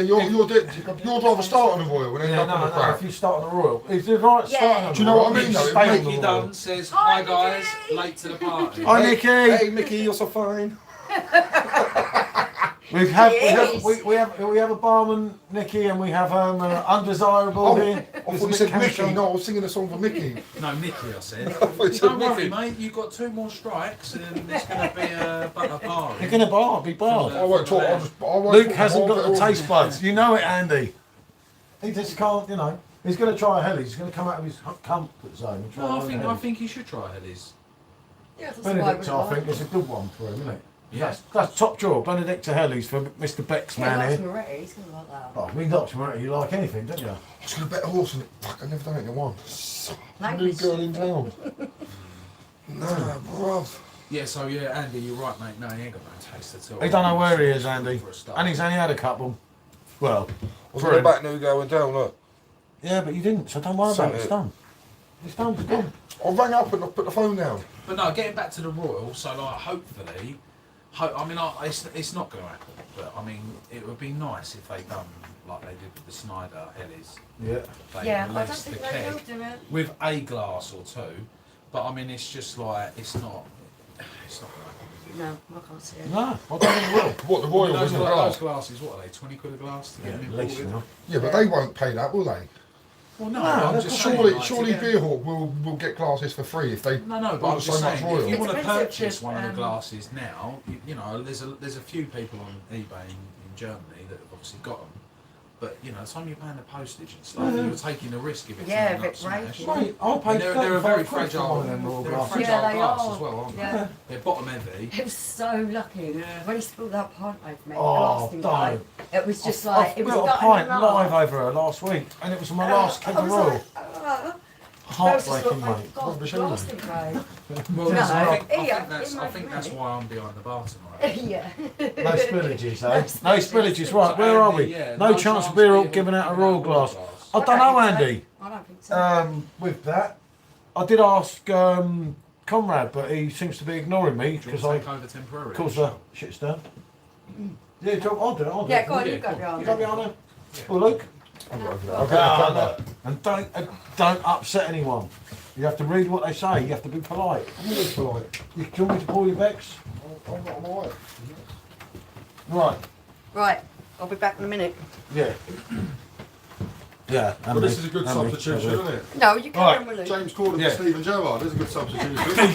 S3: you'd rather start on the Royal and end
S1: Yeah,
S3: up on the
S1: no.
S3: crap.
S1: If you start on the Royal, it's the right
S2: Yeah.
S1: starting on
S3: Do you know what I
S1: the
S3: mean,
S1: Royal,
S3: though?
S1: you stay on
S3: It
S1: the
S4: Mickey
S1: Royal.
S4: Dunn says,
S2: Hi,
S4: hi guys,
S2: Mickey."
S4: late to the party.
S1: Hi, Nicky.
S3: Hey, Mickey, you're so fine.
S1: We have a barman, Nicky, and we have undesirable here.
S3: I thought you said Mickey. No, I was singing a song for Mickey.
S4: No, Nicky, I said.
S3: thought you said
S4: Don't worry,
S3: Nicky.
S4: mate. You've got 2 more strikes, and there's going to be a bar.
S1: You're gonna be barred.
S3: I won't talk. I won't
S1: Luke
S3: talk
S1: hasn't
S3: more
S1: got the
S3: than all
S1: taste buds. You know it, Andy. He just can't, you know. He's going to try a Hellies. He's going to come out of his comfort zone and try
S4: No,
S1: one of the
S4: I
S1: Hellies.
S4: think you should try Hellies.
S2: Yeah, that's
S1: Benedict,
S2: why
S1: I think, is a good one for him, isn't it?
S4: Yeah.
S1: That's top drawer. Benedict to Hellies for Mr. Beck's
S2: Yeah,
S1: man
S2: that's
S1: here.
S2: Moretti. He's going to like that.
S1: Oh, we got to you like anything, don't you?
S3: I should have bet a horse on it. Fuck, I've never done it in one. New
S2: Language.
S3: girl in town. No, bruv.
S4: Yeah, so yeah, Andy, you're right, mate. No, he ain't got no taste at all.
S1: He don't know where he is, Andy.
S4: For a start.
S1: And he's only had a couple. Well,
S3: I was
S1: for
S3: on the
S1: him.
S3: back new going down, look.
S1: Yeah, but you didn't, so don't worry about it. It's
S3: Suck it.
S1: done. It's done, it's done.
S3: I rang up and I put the phone down.
S4: But no, getting back to the Royal, so like hopefully, I mean, it's not going to happen, but I mean, it would be nice if they done like they did with the Snyder Hellies.
S1: Yeah.
S4: They
S2: Yeah, I don't
S4: released the
S2: think they will
S4: keg
S2: do it.
S4: with a glass or two, but I mean, it's just like it's not going to happen.
S2: No, I can't see it.
S1: No, I don't think it will.
S3: What, the Royal
S4: Those,
S3: was in the
S4: those
S3: glass?
S4: glasses, what are they? 20 quid a glass to get them
S1: At least,
S4: imported?
S1: you know.
S3: Yeah, but they won't pay that, will they?
S4: Well, no,
S1: No,
S4: I'm
S1: that's
S4: just
S3: Surely,
S4: saying, like,
S3: surely
S4: to get-
S3: Beerhawk will get glasses for free if they
S4: No, but I'm
S3: order
S4: just
S3: so much
S4: saying,
S3: Royal.
S4: if you
S2: It's
S4: want to
S2: expensive
S4: purchase
S2: to,
S4: one of the glasses now, you know, there's a few people on eBay in Germany that have obviously got them. But, you know, the time you're paying the postage and stuff, you're taking a risk if it's
S2: Yeah,
S4: ending
S2: if
S4: up
S2: it
S4: smashed.
S2: breaks.
S1: Mate, I'll pay
S4: And they're a very
S1: 35 quid for one of them Royal
S4: they're a
S1: glasses.
S4: fragile
S2: Yeah, they
S4: glass
S2: are.
S4: as well, aren't
S2: Yeah.
S4: they? They're bottom heavy.
S2: It was so lucky.
S4: Yeah.
S2: When he spilled that pint over me,
S1: Oh,
S2: glass didn't
S1: don't.
S2: go. It was just
S1: I've
S2: like, it was
S1: got a
S2: gutting
S1: pint
S2: and
S1: live
S2: laugh.
S1: over her last week, and it was my last keg
S2: I
S1: of
S2: was
S1: Royal.
S2: like,
S1: Heartbreaking, mate.
S2: God,
S3: Rubbish,
S2: glass
S3: isn't
S2: didn't go.
S4: Well,
S2: No,
S4: I
S2: yeah,
S4: think that's why I'm behind the bar tonight.
S2: Yeah.
S1: No spillages, eh?
S2: No
S1: No spillages, right, where are we?
S4: Yeah,
S1: No chance of beer up giving out a Royal glass. I don't know, Andy.
S2: I don't think so.
S1: With that, I did ask Conrad, but he seems to be ignoring me because I
S4: take over temporarily.
S1: caused the shit down. Yeah, I'll do it. I'll do
S2: Yeah,
S1: it.
S2: go on,
S4: yeah,
S2: you go
S4: go on.
S1: You got
S2: behind.
S1: me on there? Well, Luke. And don't upset anyone. You have to read what they say. You have to be polite.
S3: I'm really polite.
S1: You do you want me to pull your Becks?
S3: I'm not on my way.
S1: Right.
S2: Right, I'll be back in a minute.
S1: Yeah. Yeah.
S3: But this is a good substitution, isn't it?
S2: No, you can
S1: Right,
S2: right, with Luke.
S3: James Corden
S1: Yeah.
S3: for Stephen Gerrard is a good substitution.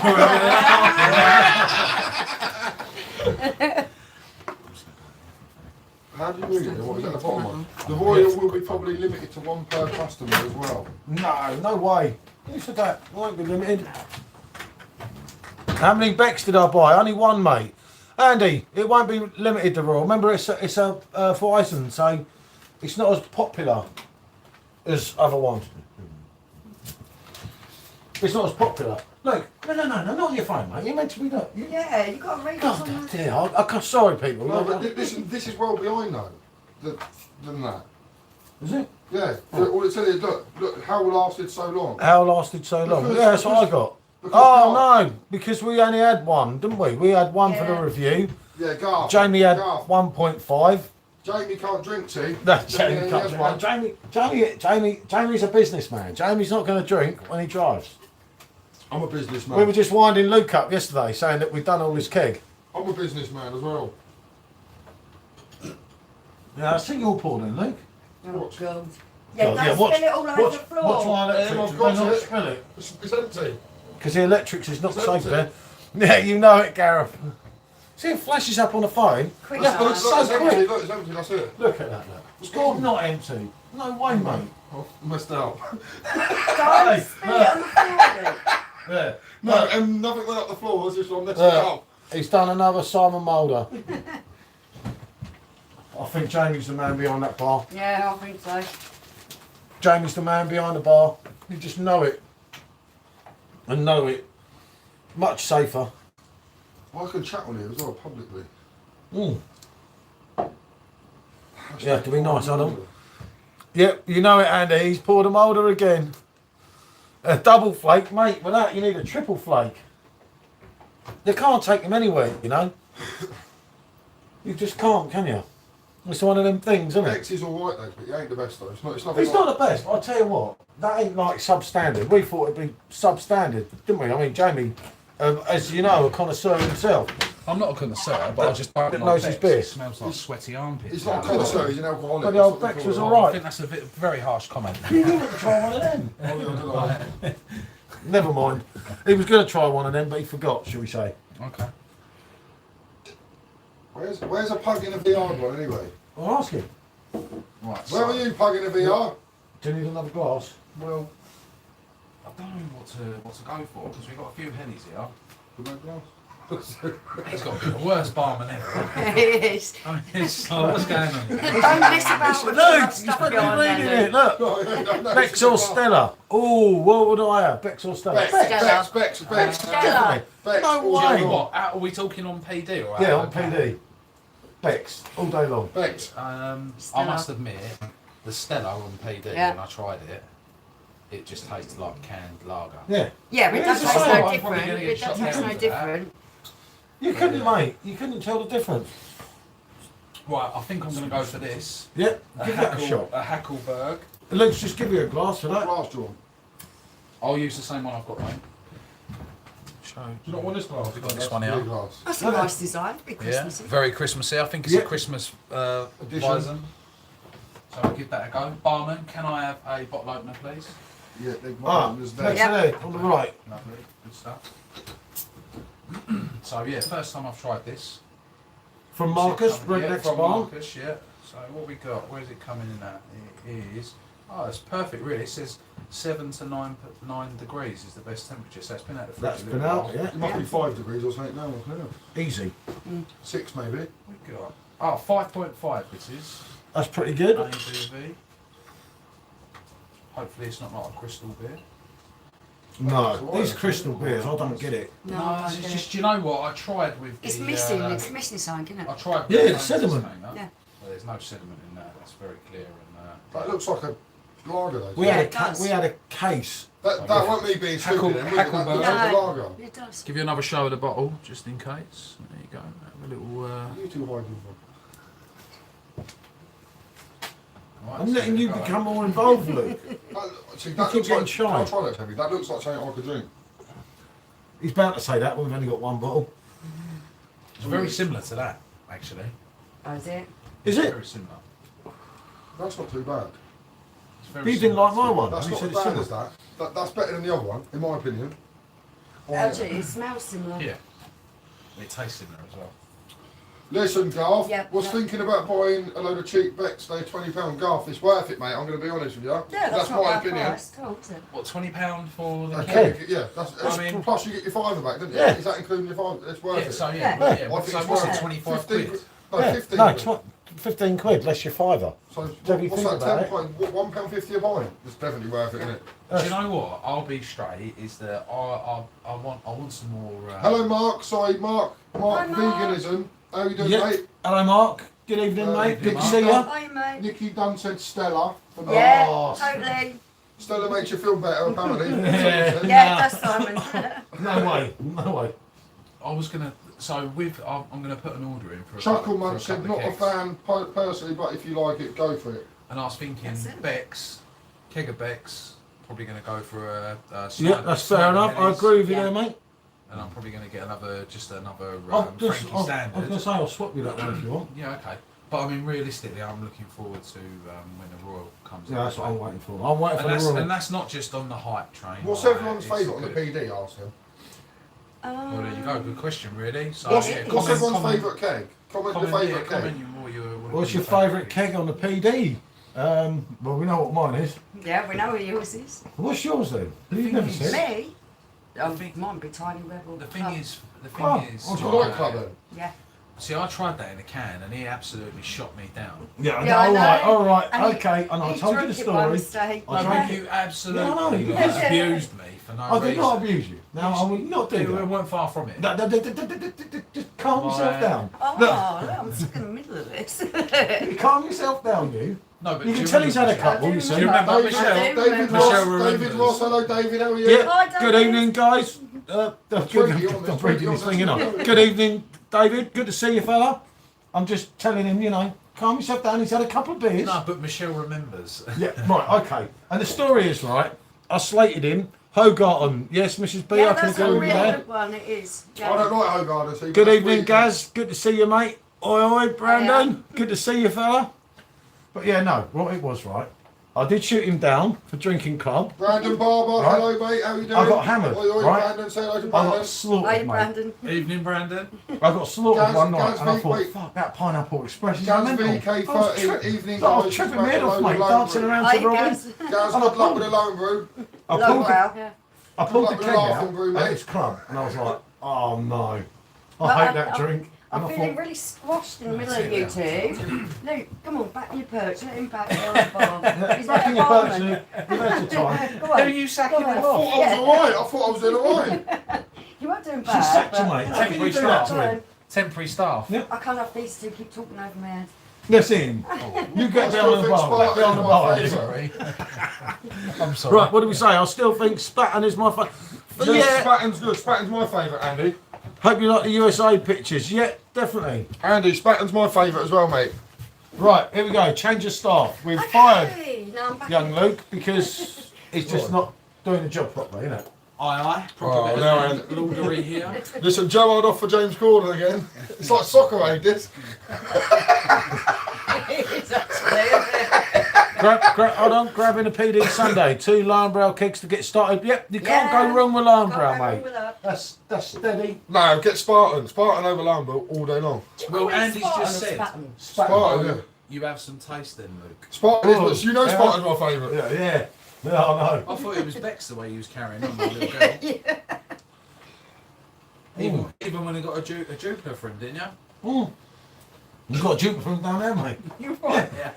S3: How do you read it? What is at the bottom one? The Royal will be probably limited to one per customer as well.
S1: No way. Who said that? It won't be limited. How many Becks did I buy? Only one, mate. Andy, it won't be limited to Royal. Remember, it's a Verizon, so it's not as popular as other ones. It's not as popular. Look, no, not on your phone, mate. You're meant to be that.
S2: Yeah, you got to read
S1: God,
S2: it on the...
S1: dear, I can't. Sorry, people.
S3: No, but this is well behind though than that.
S1: Is it?
S3: Yeah. All it said is look how lasted so long.
S1: How lasted so long?
S3: Because-
S1: Yeah, that's what I got.
S3: because
S1: Oh
S3: Garth-
S1: no, because we only had one, didn't we? We had one for the
S2: Yeah.
S1: review.
S3: Yeah, Garth.
S1: Jamie had
S3: Garth.
S1: 1.5.
S3: Jamie can't drink, see?
S1: No,
S3: Jamie
S1: Jamie
S3: has one.
S1: can't. Jamie's a businessman. Jamie's not going to drink when he drives.
S3: I'm a businessman.
S1: We were just winding Luke up yesterday, saying that we've done all this keg.
S3: I'm a businessman as well.
S1: Yeah, I think you're pouring in, Luke.
S2: Oh, God. Yeah,
S1: Oh,
S2: don't
S1: watch-
S2: spill it all over
S1: watch-
S2: the floor.
S1: Watch my electrics.
S3: I've
S1: Do
S3: got
S1: not
S3: it.
S1: spill it.
S3: It's empty.
S1: Because the electrics is not
S3: It's
S1: safe
S3: empty.
S1: there. Yeah, you know it, Gareth. See, it flashes up on the phone.
S2: Quick,
S1: Yeah, but
S2: Gareth.
S1: it's so
S3: it's empty.
S1: quick.
S3: Look, it's empty. That's it.
S1: Look at that, look. It's not empty. No way, mate.
S3: I've messed up.
S2: Don't spill it on the floor.
S1: Yeah.
S3: No, and nothing went up the floor. It's just on this.
S1: He's done another Simon Mulder. I think Jamie's the man behind that bar.
S2: Yeah, I think so.
S1: Jamie's the man behind the bar. You just know it. And know it. Much safer.
S3: I can chat on here as well publicly.
S1: Mm. You have to be nice, Adam. Yep, you know it, Andy. He's poured a Mulder again. A double flake, mate. With that, you need a triple flake. You can't take him anywhere, you know. You just can't, can you? It's one of them things, isn't it?
S3: X is alright though, but he ain't the best though. It's nothing
S1: It's
S3: like-
S1: not the best. I'll tell you what. That ain't like substandard. We thought it'd be substandard, didn't we? I mean, Jamie, as you know, a connoisseur himself.
S4: I'm not a connoisseur, but I just don't
S1: That
S4: like
S1: knows his
S4: Bex.
S1: beer.
S4: It smells like sweaty armpits.
S3: He's not a connoisseur, he's an alcoholic.
S1: But the
S3: That's
S1: old
S3: what
S1: Bex
S3: they
S1: was
S3: call it.
S1: alright.
S4: I think that's a very harsh comment.
S1: You didn't try one of them.
S3: Oh, yeah, did I?
S1: Never mind. He was going to try one of them, but he forgot, shall we say.
S4: Okay.
S3: Where's a pug in a VR one anyway?
S1: I'll ask him.
S4: Right.
S3: Where are you, pug in a VR?
S1: Do you need another glass?
S4: Well, I don't know what to go for because we've got a few hennies here.
S3: Good no glass.
S4: He's got to be the worst barman ever.
S2: It is.
S5: I mean, it's, oh, what's going on here?
S2: Don't mess about with
S1: Look,
S2: that
S1: he's
S2: stuff
S1: fucking
S2: behind
S1: reading
S2: there.
S1: it. Look,
S3: No,
S1: Bex or Stella. Oh, what would I have? Bex or Stella?
S3: Bex.
S2: Stella.
S3: Bex.
S1: No
S4: Do you
S1: way.
S4: know what? Are we talking on PD or
S1: Yeah,
S4: out
S1: on
S4: of the can?
S1: PD. Bex, all day long.
S3: Bex.
S4: I
S2: Stella.
S4: must admit, the Stella on PD,
S2: Yeah.
S4: when I tried it, it just tasted like canned lager.
S1: Yeah.
S2: Yeah, but it
S1: It
S2: does
S1: is the
S2: taste
S1: same.
S2: no
S4: I'm probably
S2: different.
S4: gonna get
S2: It
S4: shot
S2: does taste
S4: down
S2: no
S4: for that.
S2: different.
S1: You couldn't, mate. You couldn't tell the difference.
S4: Right, I think I'm going to go for this.
S1: Yeah, give that a shot.
S4: A Hackleberg.
S1: Let's just give you a glass for that.
S3: Glass, John.
S4: I'll use the same one I've got, mate.
S3: Do you not want this glass?
S4: We've got this
S3: That's
S4: one here.
S3: blue glass.
S2: That's a nice design. Bit
S4: Yeah,
S2: Christmassy.
S4: very Christmassy. I think it's
S1: Yeah.
S4: a Christmas
S3: Edition.
S4: Weizen. So I'll give that a go. Barman, can I have a bottle opener, please?
S3: Yeah, they
S1: Ah,
S3: there's
S1: next
S3: there.
S1: there, on the right.
S4: Lovely, good stuff. So yeah, first time I've tried this.
S1: From Marcus,
S4: Yeah,
S1: Redneck's
S4: from
S1: Barn.
S4: Marcus, yeah. So what we got? Where's it coming in at? It is. Oh, it's perfect, really. It says 7 to 9 degrees is the best temperature. So it's been out the fridge.
S1: That's
S4: a
S1: been
S4: little
S1: out,
S4: while.
S1: yeah.
S3: It must be 5 degrees or something now. Yeah.
S1: Easy.
S3: 6 maybe.
S4: We got. Oh, 5.5 this is.
S1: That's pretty good.
S4: ABV. Hopefully it's not like a crystal beer.
S1: No, these crystal beers, I don't get it.
S2: No,
S4: No,
S2: I
S4: it's
S2: don't get
S4: just,
S2: it.
S4: do you know what? I tried with
S2: It's
S4: the,
S2: missing. It's missing something, isn't
S4: I
S2: it?
S4: tried with
S1: Yeah,
S4: the
S1: it's sediment.
S4: container.
S2: Yeah.
S4: Well, there's no sediment in that. That's very clear. And
S3: That looks like a lager though.
S1: We
S2: Yeah,
S1: had
S2: it does.
S1: we had a case.
S3: That wasn't me being stupid then, was it? That
S4: Hackleberg.
S3: looks like a
S2: No.
S3: lager.
S2: It does.
S4: give you another show of the bottle, just in case. There you go. Have a little.
S3: You two hiding from.
S4: Right,
S1: I'm
S4: so
S1: letting
S4: there
S1: you
S4: go.
S1: become more involved, Luke.
S3: See,
S1: You
S3: that
S1: keep
S3: looks
S1: getting
S3: like.
S1: shy.
S3: I'll try that, Toby. That looks like something I could drink.
S1: He's bound to say that, but we've only got one bottle.
S4: It's very similar to that, actually.
S2: Oh, is it?
S1: Is it?
S4: Very similar.
S3: That's not too bad.
S4: It's very
S1: You didn't
S4: similar
S1: like my
S4: to-
S1: one.
S3: That's
S1: You
S3: not
S1: said
S3: as
S1: it's
S3: bad as
S1: similar.
S3: That's better than the other one, in my opinion.
S2: Actually, it smells similar.
S4: Yeah. It tastes similar as well.
S3: Listen, Garth,
S2: Yeah,
S3: was
S2: yeah.
S3: thinking about buying a load of cheap Bex. They're £20. Garth, it's worth it, mate. I'm going to be honest with you.
S2: Yeah, that's not
S3: my
S2: bad
S3: opinion.
S2: price. Cool, isn't it?
S4: What, £20 for the
S1: Okay.
S4: keg?
S3: Yeah, that's
S4: I mean-
S3: plus you get your £5 back, don't you?
S1: Yeah.
S3: Is that including your £5? It's worth
S4: Yeah,
S3: it.
S4: so yeah,
S2: Yeah.
S4: yeah.
S3: I think
S4: So
S3: it's
S4: what's
S3: worth
S4: it,
S3: it.
S4: 25
S3: 15
S4: quid?
S3: No,
S1: Yeah.
S3: 15
S1: No,
S3: quid.
S1: it's not 15 quid, less your fiver.
S3: So
S1: Don't you
S3: what's
S1: think
S3: that,
S1: about it?
S3: £1.50 a pint? It's definitely worth it, isn't it?
S4: Do you know what? I'll be straight. Is that I want some more.
S3: Hello, Mark. Sorry, Mark.
S2: Hi, Mark.
S3: Veganism. How you doing,
S1: Yeah.
S3: mate?
S1: Hello, Mark. Good evening, mate.
S4: evening,
S1: Good to
S4: Mark.
S1: see you.
S2: Hi, mate.
S3: Nikki Dunn said Stella.
S2: Yeah,
S1: Oh.
S2: totally.
S3: Stella makes you feel better, apparently.
S1: Yeah.
S2: Yeah, it does, Simon.
S1: No way. No way.
S4: I was gonna. So I'm gonna put an order in for a
S3: Chuckle
S4: couple- for a
S3: Munch said,
S4: couple of
S3: not a
S4: kegs.
S3: fan personally, but if you like it, go for it.
S4: And I was thinking
S2: That's it.
S4: Bex, keg of Bex. Probably gonna go for a.
S1: Yeah,
S4: Snyder-
S1: that's fair
S4: Snyder
S1: enough. I
S4: Hennies,
S1: agree with you
S2: Yeah.
S1: there, mate.
S4: And I'm probably gonna get another
S1: I was
S4: Frankie
S1: going
S4: Standard.
S1: to say, I'll swap you that one if you want.
S4: Yeah, okay. But I mean, realistically, I'm looking forward to when the Royal comes in.
S1: Yeah, that's what I'm waiting for. I'm waiting for
S4: And
S1: the
S4: that's,
S1: Royal.
S4: and that's not just on the hype train.
S3: What's
S4: like,
S3: everyone's
S4: it's
S3: favourite on the
S4: good.
S3: PD, asked him?
S4: Well, there you go. Good question, really. So,
S3: What's,
S2: yeah,
S3: what's
S2: comment-
S3: everyone's favourite keg? Comment your favourite keg.
S1: What's your favourite keg on the PD? Well, we know what mine is.
S2: Yeah, we know what yours is.
S1: What's yours then? You've
S4: thing
S1: never
S4: is-
S1: said.
S2: Me? Oh, mine be Tiny Rebel.
S4: The thing is,
S1: Oh,
S3: Oh, do you like club then?
S2: Yeah.
S4: See, I tried that in a can, and he absolutely shot me down.
S1: Yeah,
S2: Yeah, I know.
S1: all right,
S2: And he-
S1: okay. And I
S2: he
S1: told you the
S2: drank it by
S1: story.
S2: mistake.
S1: I
S4: I
S1: tried
S4: mean, you absolutely
S1: No, no, you
S4: like,
S1: did.
S4: abused me for no
S1: I
S4: reason.
S1: did not abuse you. No, I will not do
S4: We
S1: that.
S4: weren't far from it.
S1: Just calm yourself
S4: Right.
S1: down.
S2: Oh, look, I'm stuck in the middle of this.
S1: Calm yourself down, you.
S4: No, but
S1: You
S4: do
S1: can tell he's had a
S4: remember-
S1: couple,
S2: I do
S1: you see.
S4: Do you remember
S2: I
S4: Michelle?
S2: do
S3: David
S2: remember.
S3: Ross,
S4: Michelle
S3: David
S4: remembers.
S3: Ross, hello David, how are you?
S1: Yeah,
S2: Hi,
S1: good
S2: David.
S1: evening, guys. I'm breaking this thing in on. Good evening, David. Good to see you, fella. I'm just telling him, you know, calm yourself down. He's had a couple of beers.
S4: No, but Michelle remembers.
S1: Yeah, right, okay. And the story is, right, I slated him. Hogarton. Yes, Mrs. B, I
S2: Yeah,
S1: can
S2: that's a
S1: agree with you
S2: really
S1: there.
S2: good one, it is.
S3: I don't like Hogarth. so
S1: Good
S3: that's
S1: evening,
S3: weird.
S1: Gaz. Good to see you, mate. Oi, oi, Brandon. Good to see you, fella. But yeah, no, what it was, right, I did shoot him down for drinking club.
S3: Brandon Barber,
S1: Right.
S3: hello mate, how you doing?
S1: I got hammered,
S3: Oi, oi,
S1: right?
S3: Brandon, say hello to
S1: I
S3: Brandon.
S1: got slaughtered,
S2: Hey,
S1: mate.
S2: Brandon.
S5: Evening, Brandon.
S1: I got slaughtered
S3: Gaz-
S1: one night,
S3: Gaz
S1: and I
S3: V,
S1: thought,
S3: wait.
S1: fuck, that Pineapple Express is
S3: Gaz
S1: mental.
S3: VK13, evening
S1: I was
S3: guys.
S1: tripping my head off, mate,
S3: Low
S1: dancing
S3: brew.
S1: around
S2: Hey,
S1: to Robin.
S2: Gaz.
S3: Gaz, good luck with the loan brew.
S1: I
S2: Low
S1: pulled the,
S2: brow. Yeah.
S1: I pulled the
S3: Like the
S1: keg
S3: laughing
S1: out,
S3: brew,
S1: and
S3: mate.
S1: it's club, and I was like, oh no.
S2: But
S1: I hate that drink. And
S2: I'm
S1: I
S2: feeling
S1: thought,
S2: really squashed in the middle of you two. Luke, come on, back in your perch. Let him back there on the bar. He's
S1: back
S2: like
S1: in
S2: a
S1: your perch,
S2: barman.
S1: Luke. You've had your time.
S2: Go
S4: Who
S2: on.
S4: are you sacking
S2: Go on.
S4: him
S3: I
S4: off?
S3: thought I was alright, I thought I was doing alright.
S2: You weren't doing
S1: She
S2: bad.
S1: sacked you,
S2: but-
S1: mate. How can
S5: Temporary
S1: you do that
S5: staff.
S1: to him?
S5: Temporary staff.
S1: Yeah.
S2: I can't have these two keep talking over my head.
S1: Listen, you get down on the bar. Get down on the bar. you.
S4: Sorry. I'm sorry.
S1: Right, what do we say? I still think Spatten is my favourite.
S3: Yeah, Spatton's good. Spatton's my favourite, Andy.
S1: Hope you like the USA pictures. Yeah, definitely.
S3: Andy, Spatton's my favourite as well, mate.
S1: Right, here we go. Change of staff. We've fired
S2: Hey, now I'm back
S1: young
S2: in.
S1: Luke because he's just not doing the job properly, isn't it?
S5: Aye,
S3: Oh,
S5: proper
S3: now
S5: bit of laudery here.
S3: Listen, Joe off for James Corden again. It's like soccer aid, this.
S2: It's actually, isn't it?
S1: Hold on, grabbing a PD Sunday. 2 lion brow kegs to get started. Yep, you can't
S2: Yeah.
S1: go wrong with lion
S2: Can't
S1: brow,
S2: go wrong
S1: mate.
S2: with that.
S1: That's steady.
S3: No, get Spartan. Spartan over Lambo all day long.
S5: Well, Andy's
S2: Spartan
S5: just
S2: or
S5: said
S2: Spatten?
S3: Spartan, yeah.
S5: you have some taste then, Luke.
S3: Spartan
S1: Oh,
S3: is, you know
S1: yeah.
S3: Spartan's my favourite.
S1: Yeah. Yeah, I know.
S5: I thought it was Bex the way he was carrying on, the little girl. Even when he got a Jupiter friend, didn't you?
S1: Mm. You've got a Jupiter from down there, mate.
S5: You're right. Yeah.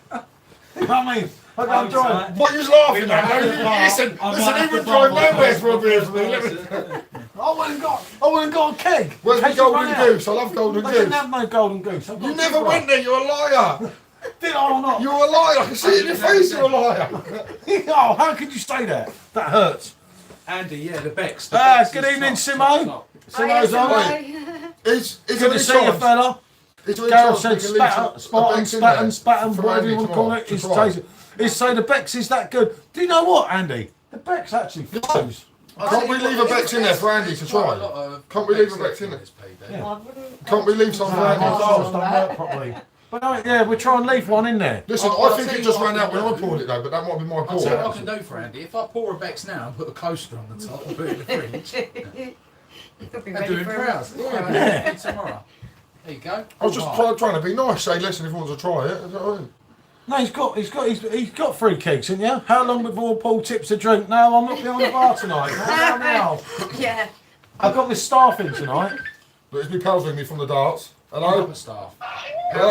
S1: You know what I mean? I can't drive.
S3: What are you laughing
S5: We
S3: at?
S5: might
S3: No,
S5: have to buy-
S3: listen,
S5: I might
S3: listen,
S5: have
S3: he would
S5: to
S3: drive
S5: buy
S3: nowhere
S5: one.
S3: for a beer for me.
S1: I went and got a keg.
S3: Where's the
S1: Case of run
S3: golden
S1: out.
S3: goose? I love golden
S1: I didn't
S3: goose.
S1: have no golden goose. I've got
S3: You
S1: a
S3: never
S1: big
S3: went there, you're a liar.
S1: one. Did I or not?
S3: You're a liar, I can see it in your face, you're a liar.
S1: Oh, how could you say that? That hurts.
S5: Andy, yeah, the Bex.
S1: Good evening, Simo. Simo's on.
S3: Is
S1: Good
S3: there
S1: to
S3: any
S1: see you,
S3: chance?
S1: fella.
S3: Is there any
S1: Gareth
S3: chance
S1: said
S3: we can leave
S1: Spartan,
S3: some- a Bex in there
S1: Spatten,
S3: for
S1: whatever
S3: Andy
S1: you want to call
S3: tomorrow
S1: it.
S3: to
S1: Is
S3: try?
S1: tasty. Is say the Bex is that good. Do you know what, Andy? The Bex actually flows.
S3: Can't we leave a Bex in there for Andy to try? Can't we leave a Bex in there?
S1: Yeah.
S3: Can't we leave some for
S1: My
S3: Andy?
S1: dials don't work properly. But no, yeah, we'll try and leave one in there.
S3: Listen,
S5: I'll
S3: I think
S5: tell
S3: it
S5: you
S3: just
S5: what
S3: ran
S5: I
S3: out when
S5: can
S3: I
S5: do.
S3: poured it though, but that might be my
S5: I'll tell you what I
S3: call.
S5: can do for Andy. If I pour a Bex now and put a coaster on the top and put it in the fridge,
S2: You'll be
S5: they're
S2: ready
S5: doing
S2: for
S5: proud.
S2: it.
S5: Yeah, tomorrow. There you go.
S3: I was just trying to be nice, say listen if you want to try it. Is that what I mean?
S1: No, he's got 3 kegs, hasn't you? How long before Paul tips a drink? No, I'm not behind the bar tonight. No.
S2: Yeah.
S1: I've got this staff in tonight.
S3: But it's me pals with me from the darts. Hello?
S5: Proper staff.
S3: Hello,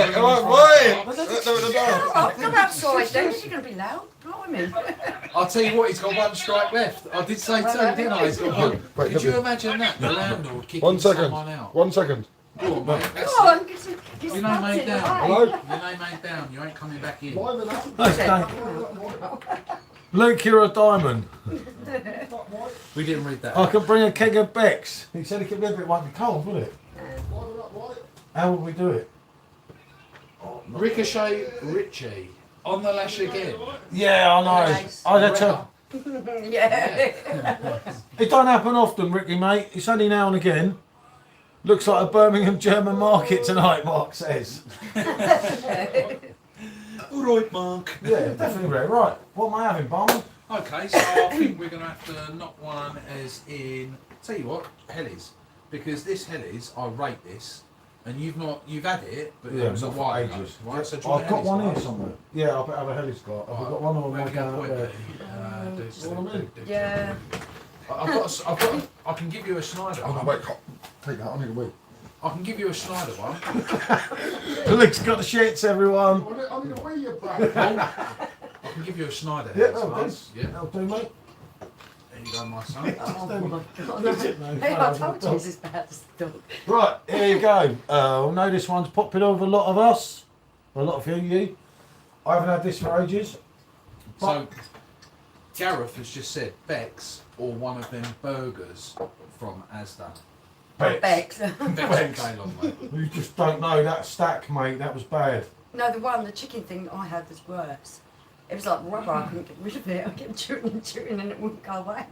S3: wait! The darts.
S2: Oh, come outside then, if you're going to be loud. Blimey.
S5: I'll tell you what, he's got 1 strike left. I did say 2, didn't I? He's got 1.
S3: Wait,
S5: Could you
S3: let me-
S5: imagine that? The landlord kicking
S3: 1 second.
S5: someone out.
S3: 1 second.
S5: Go on, mate. That's
S2: Come
S5: it.
S2: on, get
S5: Your name ain't down.
S3: Hello?
S5: Your name ain't down. You ain't coming back in.
S1: Luke, you're a diamond.
S5: We didn't read that.
S1: I can bring a keg of Bex. He said he could live it, won't be cold, will it? How would we do it?
S5: Ricochet Richie. On the lash again.
S1: Yeah, I know.
S2: Nice.
S1: I had to.
S2: Yeah.
S1: It don't happen often, Ricky, mate. It's only now and again. Looks like a Birmingham German market tonight, Mark says.
S5: All right, Mark.
S1: Yeah, definitely rare. Right, what am I having, Barman?
S5: Okay, so I think we're going to have to knock one as in. Tell you what, Hellies, because this Hellies, I rate this, and you've had it, but it was a while ago,
S1: ages.
S5: right? So do you want
S1: I've got
S5: Hellies
S1: one here
S5: first?
S1: somewhere. Yeah, I'll have a Helly's got. Have we got one or am
S5: Where
S1: I
S5: we going
S1: going
S5: to
S1: up
S5: put
S1: there?
S5: it?
S2: Yeah.
S5: I can give you a Schneider
S3: Oh no,
S5: one.
S3: wait, take that, I need a wee.
S5: I can give you a Schneider one.
S1: Luke's got the shits, everyone.
S3: I need a wee, you brat.
S5: I can give you a Schneider.
S1: Yeah,
S5: Hellies
S1: that'll do.
S5: once. Yeah,
S1: That'll do, mate.
S5: there you go, my son.
S2: Oh my god.
S1: That's it, mate.
S2: Hey, I told you this is bad as a dog.
S1: Right, here you go. I know this one's popular with a lot of us. A lot of you. I haven't had this for ages.
S5: So, Gareth has just said Bex or one of them burgers from Asda.
S2: Bex.
S5: Bex and Kalon, mate.
S1: You just don't know that stack, mate. That was bad.
S2: No, the chicken thing that I had was worse. It was like rubber, I couldn't get rid of it. I kept chewing and it wouldn't go away.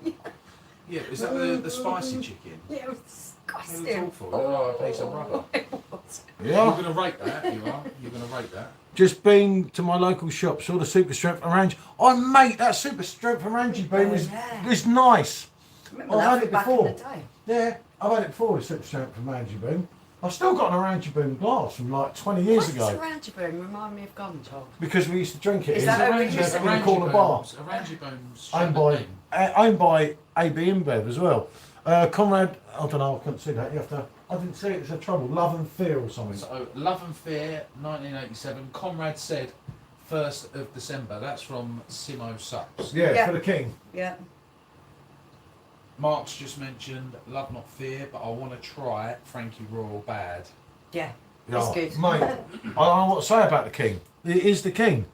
S5: Yeah, is that the spicy chicken?
S2: Yeah, it was
S5: It
S2: disgusting.
S5: was awful. It was like a piece of rubber.
S2: It was.
S5: You're
S1: Yeah.
S5: going to rate that, you are. You're going to rate that.
S1: Just been to my local shop, saw the Super Strength Orange. Oh, mate, that Super Strength Orange beam is nice.
S2: Remember
S1: I've
S2: that
S1: had it
S2: back
S1: before.
S2: in the day?
S1: Yeah, I've had it before, the Super Strength Orange beam. I've still got an Orange beam glass from like 20 years
S2: What's
S1: ago.
S2: Orangeburn? Remind me of Gonchol.
S1: Because we used to drink it
S2: Is
S1: in
S2: that
S1: the
S2: how we used to-
S1: in the corner bar.
S5: Orange Bones.
S1: Owned by AB InBev as well. Conrad, I don't know, I couldn't see that. You have to. I didn't see it. It's a trouble. Love and Fear or something.
S5: So, Love and Fear, 1987. Conrad said 1st of December. That's from Simo Sups.
S1: Yeah,
S2: Yeah.
S1: for the King.
S2: Yeah.
S5: Mark's just mentioned Love Not Fear, but I want to try Frankie Royal Bad.
S2: Yeah.
S1: Yeah,
S2: It's good.
S1: mate. I don't know what to say about the King. It is the King.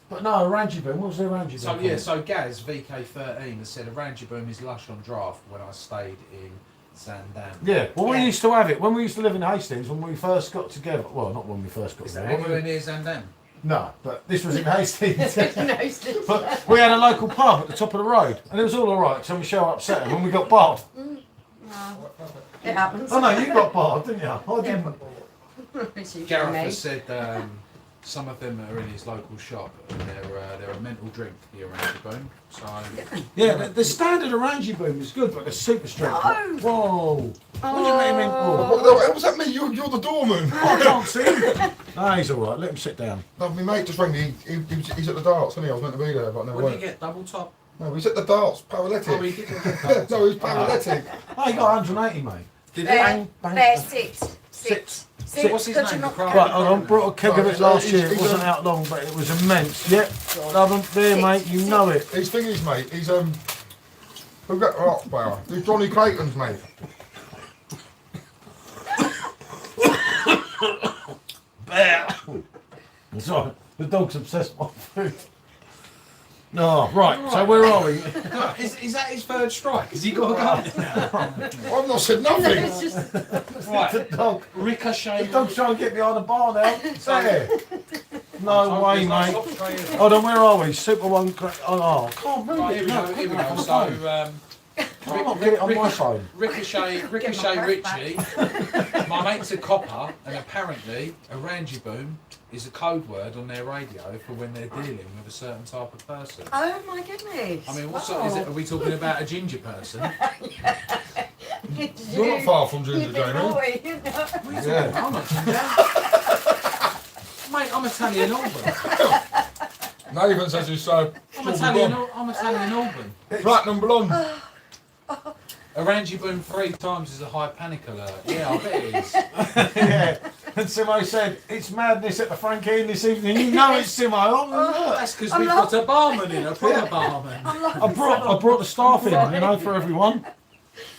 S1: But no, Orange beam. What was the Orange beam?
S5: So yeah, so Gaz VK13 has said Orange Boom is lush on draft when I stayed in Sandan.
S1: Yeah, well, we
S2: Yeah.
S1: used to have it when we used to live in Hastings when we first got together. Well, not when we first got
S5: Is that
S1: together.
S5: anywhere near Sandan?
S1: No, but this was in Hastings.
S2: No, it's just-
S1: But we had a local pub at the top of the road, and it was all alright. So Michelle upset him when we got barred.
S2: No. It happens.
S1: Oh no, you got barred, didn't you? I didn't.
S2: It's usually
S5: Gareth
S2: me.
S5: has said some of them are in his local shop and they're a mental drink, the Orange Boom. So
S1: Yeah, the standard Orange boom is good, but the super strength.
S2: No.
S1: Whoa! What do you mean?
S3: What was that me? You're the doorman.
S1: I can't see him. No, he's all right. Let him sit down.
S3: No, my mate just rang me. He's at the darts, isn't he? I was meant to be there, but no,
S5: what did
S3: went.
S5: you get? Double top?
S3: No, he's at the darts, paralytic.
S5: Oh, he did get double top.
S3: No, he's paralytic.
S1: Oh, he got 180, mate.
S5: Did he?
S1: Bang, bang.
S2: They're six.
S5: What's his
S2: Because
S5: name?
S2: you're not
S5: The
S1: Right,
S5: crowd?
S1: hold on. Brought a keg of it last year. It
S3: He's
S1: wasn't out long, but it was immense. Yep. Love 'em. There, mate. You know it.
S3: His thing is, mate, he's who got rock player? He's Johnny Clayton's mate.
S1: Sorry, the dog's obsessed with my food. No, right. So where are we?
S5: Is that his third strike? Has he got a gun?
S3: I've not said
S2: No,
S3: nothing.
S2: it's just
S1: The
S5: Right.
S1: dog.
S5: Ricochet.
S1: The dog's trying to get behind the bar now. There. No
S5: Top-
S1: way,
S5: there's no
S1: mate.
S5: top tray, is there?
S1: Hold on, where are we? Super one. Oh, I can't move
S5: Right,
S1: it.
S5: here we
S1: No,
S5: go. Here we
S1: quick,
S5: go.
S1: on my
S5: So
S1: phone. Can't not get it on my phone.
S5: Ricochet Richie. My mate's a copper, and apparently a Rangy Boom is a code word on their radio for when they're dealing with a certain type of person.
S2: oh my goodness.
S5: I mean, what sort is it? Are we talking about a ginger person?
S3: You're not far from Ginger
S2: You big
S3: Jamie.
S2: boy, you know.
S1: Yeah.
S5: I'm not ginger. Mate, I'm Italian Auburn.
S3: Nathan says he's so
S5: I'm Italian Auburn.
S3: platinum blonde.
S5: A Rangy Boom 3 times is a high panic alert. Yeah, I bet it is.
S1: Yeah. And Simo said, it's madness at the Frankie Inn this evening. You know it's Simo. Oh,
S5: That's because we've got a barman in, a proper barman.
S1: I brought the staff in, you know, for everyone.